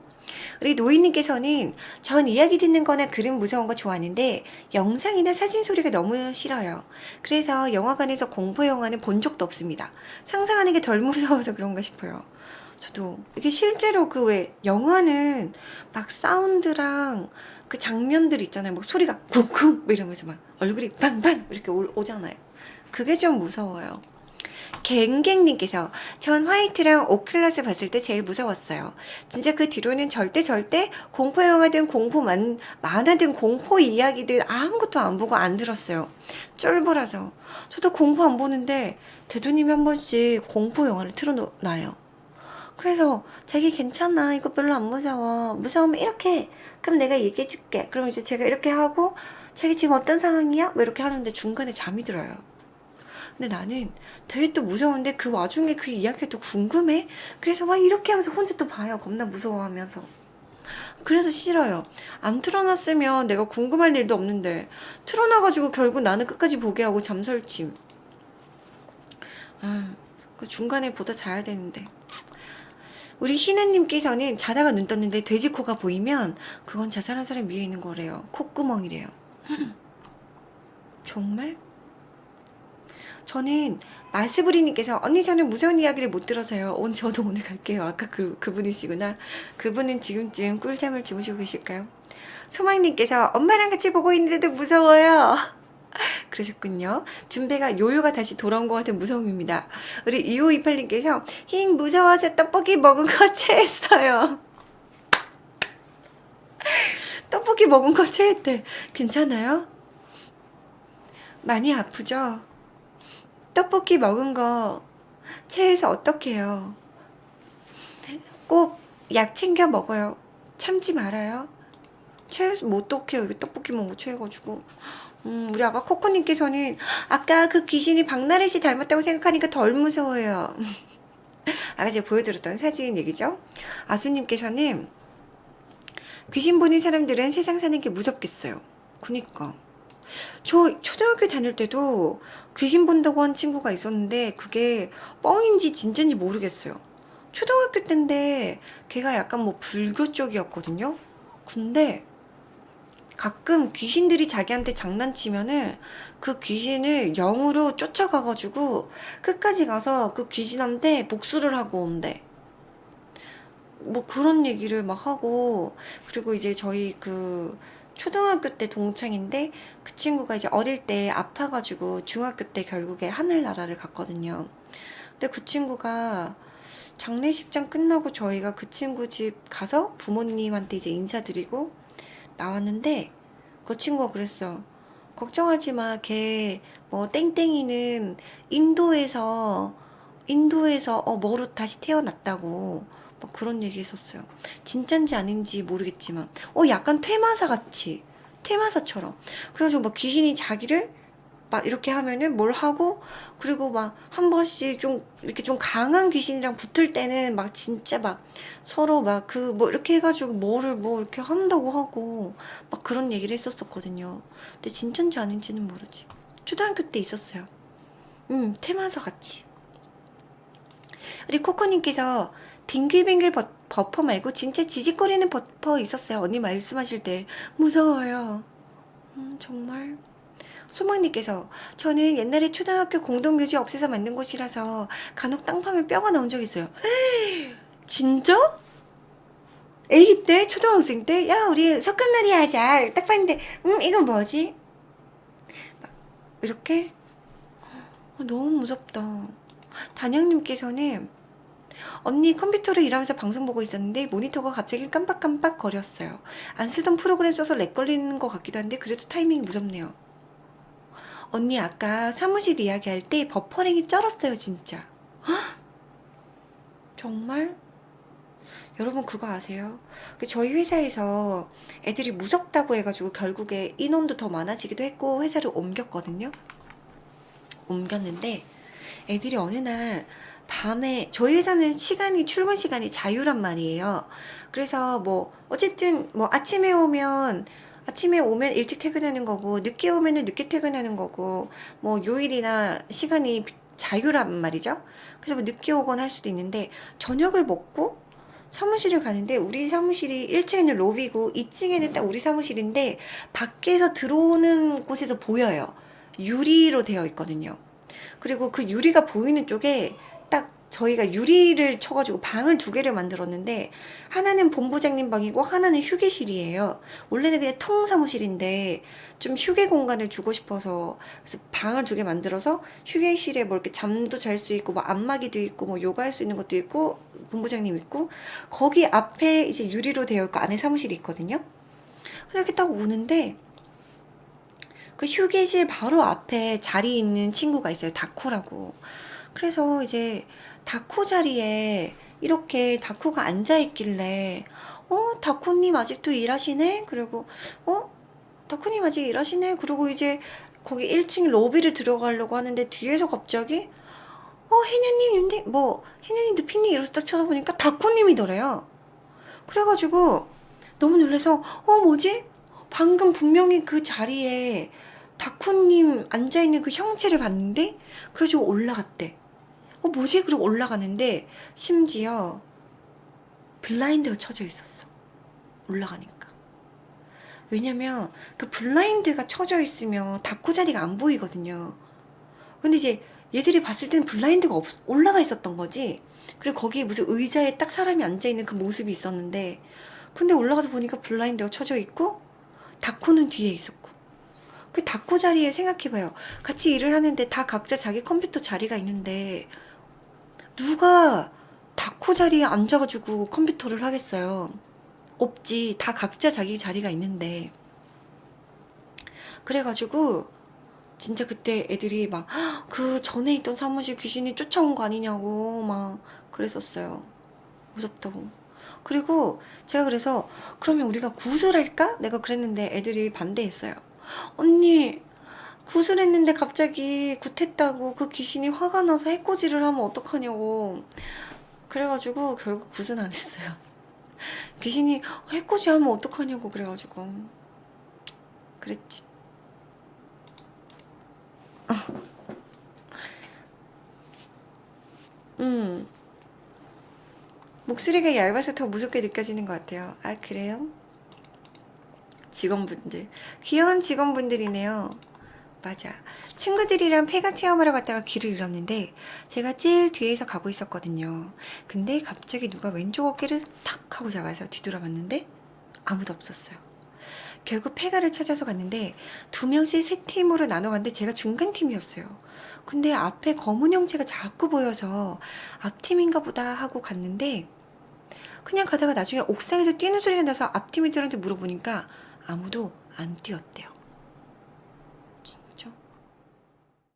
우리 노인님께서는 전 이야기 듣는 거나 그림 무서운 거 좋아하는데 영상이나 사진 소리가 너무 싫어요. 그래서 영화관에서 공포 영화는 본 적도 없습니다. 상상하는 게 덜 무서워서 그런가 싶어요. 저도 이게 실제로 그 왜 영화는 막 사운드랑 그 장면들 있잖아요. 막 소리가 쿵쿵 이러면서 막 얼굴이 빵빵 이렇게 오잖아요. 그게 좀 무서워요. 갱갱님께서 전 화이트랑 오큘러스 봤을 때 제일 무서웠어요. 진짜 그 뒤로는 절대 공포 영화든 공포 만화든 공포 이야기든 아무것도 안 보고 안 들었어요. 쫄보라서. 저도 공포 안 보는데 대두님이 한 번씩 공포 영화를 틀어놔요. 그래서 자기 괜찮아 이거 별로 안 무서워 무서우면 이렇게 그럼 내가 얘기해 줄게. 그럼 이제 제가 이렇게 하고 자기 지금 어떤 상황이야? 뭐 이렇게 하는데 중간에 잠이 들어요. 근데 나는 되게 또 무서운데 그 와중에 그 이야기가 또 궁금해. 그래서 막 이렇게 하면서 혼자 또 봐요. 겁나 무서워하면서. 그래서 싫어요. 안 틀어놨으면 내가 궁금할 일도 없는데 틀어놔가지고 결국 나는 끝까지 보게 하고 잠설침. 그 중간에 보다 자야 되는데. 우리 희느님께서는 자다가 눈 떴는데 돼지 코가 보이면 그건 자살한 사람 위에 있는 거래요. 콧구멍이래요. 정말? 저는 마스부리님께서 언니 저는 무서운 이야기를 못 들어서요. 저도 오늘 갈게요. 아까 그분이시구나. 그분은 지금쯤 꿀잠을 주무시고 계실까요? 소망님께서 엄마랑 같이 보고 있는데도 무서워요. 그러셨군요. 준배가 요요가 다시 돌아온 것 같은 무서움입니다. 우리 2528님께서 힝 무서워서 떡볶이 먹은 거 체했어요. 떡볶이 먹은 거 체했대. 괜찮아요? 많이 아프죠? 떡볶이 먹은 거 체해서 어떡해요. 꼭 약 챙겨 먹어요. 참지 말아요. 체해서 뭐 어떡해요. 떡볶이 먹은 거 체해가지고. 우리 아까 코코님께서는 아까 그 귀신이 박나래 씨 닮았다고 생각하니까 덜 무서워요. 아까 제가 보여드렸던 사진 얘기죠. 아수님께서는 귀신 보는 사람들은 세상 사는 게 무섭겠어요. 그니까 저 초등학교 다닐 때도 귀신 본다고 한 친구가 있었는데 그게 뻥인지 진짜인지 모르겠어요. 초등학교 때인데 걔가 약간 뭐 불교 쪽이었거든요. 근데 가끔 귀신들이 자기한테 장난치면은 그 귀신을 영으로 쫓아가가지고 끝까지 가서 그 귀신한테 복수를 하고 온대. 뭐 그런 얘기를 막 하고, 그리고 이제 저희 그 초등학교 때 동창인데 그 친구가 이제 어릴 때 아파가지고 중학교 때 결국에 하늘나라를 갔거든요. 근데 그 친구가 장례식장 끝나고 저희가 그 친구 집 가서 부모님한테 이제 인사드리고 나왔는데 그 친구가 그랬어. 걱정하지 마. 걔 뭐 땡땡이는 인도에서 뭐로 다시 태어났다고 막 그런 얘기 했었어요. 진짠지 아닌지 모르겠지만 약간 퇴마사 같이 퇴마사처럼 그래가지고 막 귀신이 자기를 막 이렇게 하면은 뭘 하고 그리고 막 한 번씩 좀 이렇게 좀 강한 귀신이랑 붙을 때는 막 진짜 막 서로 막 그 뭐 이렇게 해가지고 뭐를 뭐 이렇게 한다고 하고 막 그런 얘기를 했었었거든요. 근데 진짠지 아닌지는 모르지. 초등학교 때 있었어요. 테마사 같이. 우리 코코님께서 빙글빙글 버퍼 말고 진짜 지직거리는 버퍼 있었어요. 언니 말씀하실 때 무서워요. 정말. 소망님께서 저는 옛날에 초등학교 공동묘지 없애서 만든 곳이라서 간혹 땅 파면 뼈가 나온 적 있어요. 진짜? 애기 때? 초등학생 때? 야 우리 석금놀이 하자. 딱 봤는데 이건 뭐지? 막 이렇게? 너무 무섭다. 단영님께서는 언니 컴퓨터로 일하면서 방송 보고 있었는데 모니터가 갑자기 깜빡깜빡 거렸어요. 안 쓰던 프로그램 써서 렉 걸리는 것 같기도 한데 그래도 타이밍이 무섭네요. 언니 아까 사무실 이야기할 때 버퍼링이 쩔었어요 진짜. 정말? 여러분 그거 아세요? 저희 회사에서 애들이 무섭다고 해가지고 결국에 인원도 더 많아지기도 했고 회사를 옮겼거든요. 옮겼는데 애들이 어느 날 밤에 저희 회사는 출근 시간이 자유란 말이에요. 그래서 뭐 어쨌든 뭐 아침에 오면 일찍 퇴근하는 거고 늦게 오면은 늦게 퇴근하는 거고 뭐 요일이나 시간이 자유란 말이죠. 그래서 뭐 늦게 오거나 할 수도 있는데 저녁을 먹고 사무실을 가는데 우리 사무실이 1층에는 로비고 2층에는 딱 우리 사무실인데 밖에서 들어오는 곳에서 보여요. 유리로 되어 있거든요. 그리고 그 유리가 보이는 쪽에 딱 저희가 유리를 쳐가지고 방을 2개를 만들었는데 하나는 본부장님 방이고 하나는 휴게실이에요. 원래는 그냥 통사무실인데 좀 휴게 공간을 주고 싶어서 그래서 방을 2개 만들어서 휴게실에 뭐 이렇게 잠도 잘 수 있고 뭐 안마기도 있고 뭐 요가할 수 있는 것도 있고 본부장님 있고 거기 앞에 이제 유리로 되어 있고 안에 사무실이 있거든요. 그래서 이렇게 딱 오는데 그 휴게실 바로 앞에 자리 있는 친구가 있어요. 다코라고. 그래서 이제 다코 자리에 이렇게 다코가 앉아있길래 다코님 아직도 일하시네? 그리고 다코님 아직 일하시네? 그리고 이제 거기 1층 로비를 들어가려고 하는데 뒤에서 갑자기 혜녀님도 핑님 이러서 딱 쳐다보니까 다코님이더래요. 그래가지고 너무 놀라서 뭐지? 방금 분명히 그 자리에 다코님 앉아있는 그 형체를 봤는데 그래가지고 올라갔대. 뭐지? 그리고 올라가는데 심지어 블라인드가 쳐져 있었어. 올라가니까. 왜냐면 그 블라인드가 쳐져 있으면 다코 자리가 안 보이거든요. 근데 이제 얘들이 봤을 때는 블라인드가 올라가 있었던 거지. 그리고 거기에 무슨 의자에 딱 사람이 앉아있는 그 모습이 있었는데 근데 올라가서 보니까 블라인드가 쳐져 있고 다코는 뒤에 있었고 그 다코 자리에 생각해봐요. 같이 일을 하는데 다 각자 자기 컴퓨터 자리가 있는데 누가 다코 자리에 앉아가지고 컴퓨터를 하겠어요. 없지. 다 각자 자기 자리가 있는데 그래가지고 진짜 그때 애들이 막 그 전에 있던 사무실 귀신이 쫓아온 거 아니냐고 막 그랬었어요. 무섭다고. 그리고 제가 그래서 그러면 우리가 구슬할까? 내가 그랬는데 애들이 반대했어요. 언니 구슬했는데 갑자기 굿했다고 그 귀신이 화가 나서 해코지를 하면 어떡하냐고. 그래가지고 결국 굿은 안 했어요. 귀신이 해코지 하면 어떡하냐고 그래가지고 그랬지. 목소리가 얇아서 더 무섭게 느껴지는 것 같아요. 아, 그래요? 직원분들. 귀여운 직원분들이네요. 맞아. 친구들이랑 폐가 체험하러 갔다가 길을 잃었는데 제가 제일 뒤에서 가고 있었거든요. 근데 갑자기 누가 왼쪽 어깨를 탁 하고 잡아서 뒤돌아봤는데 아무도 없었어요. 결국 폐가를 찾아서 갔는데 2명씩 3팀으로 나눠 갔는데 제가 중간 팀이었어요. 근데 앞에 검은 형체가 자꾸 보여서 앞팀인가 보다 하고 갔는데 그냥 가다가 나중에 옥상에서 뛰는 소리가 나서 앞팀 애들한테 물어보니까 아무도 안 뛰었대요.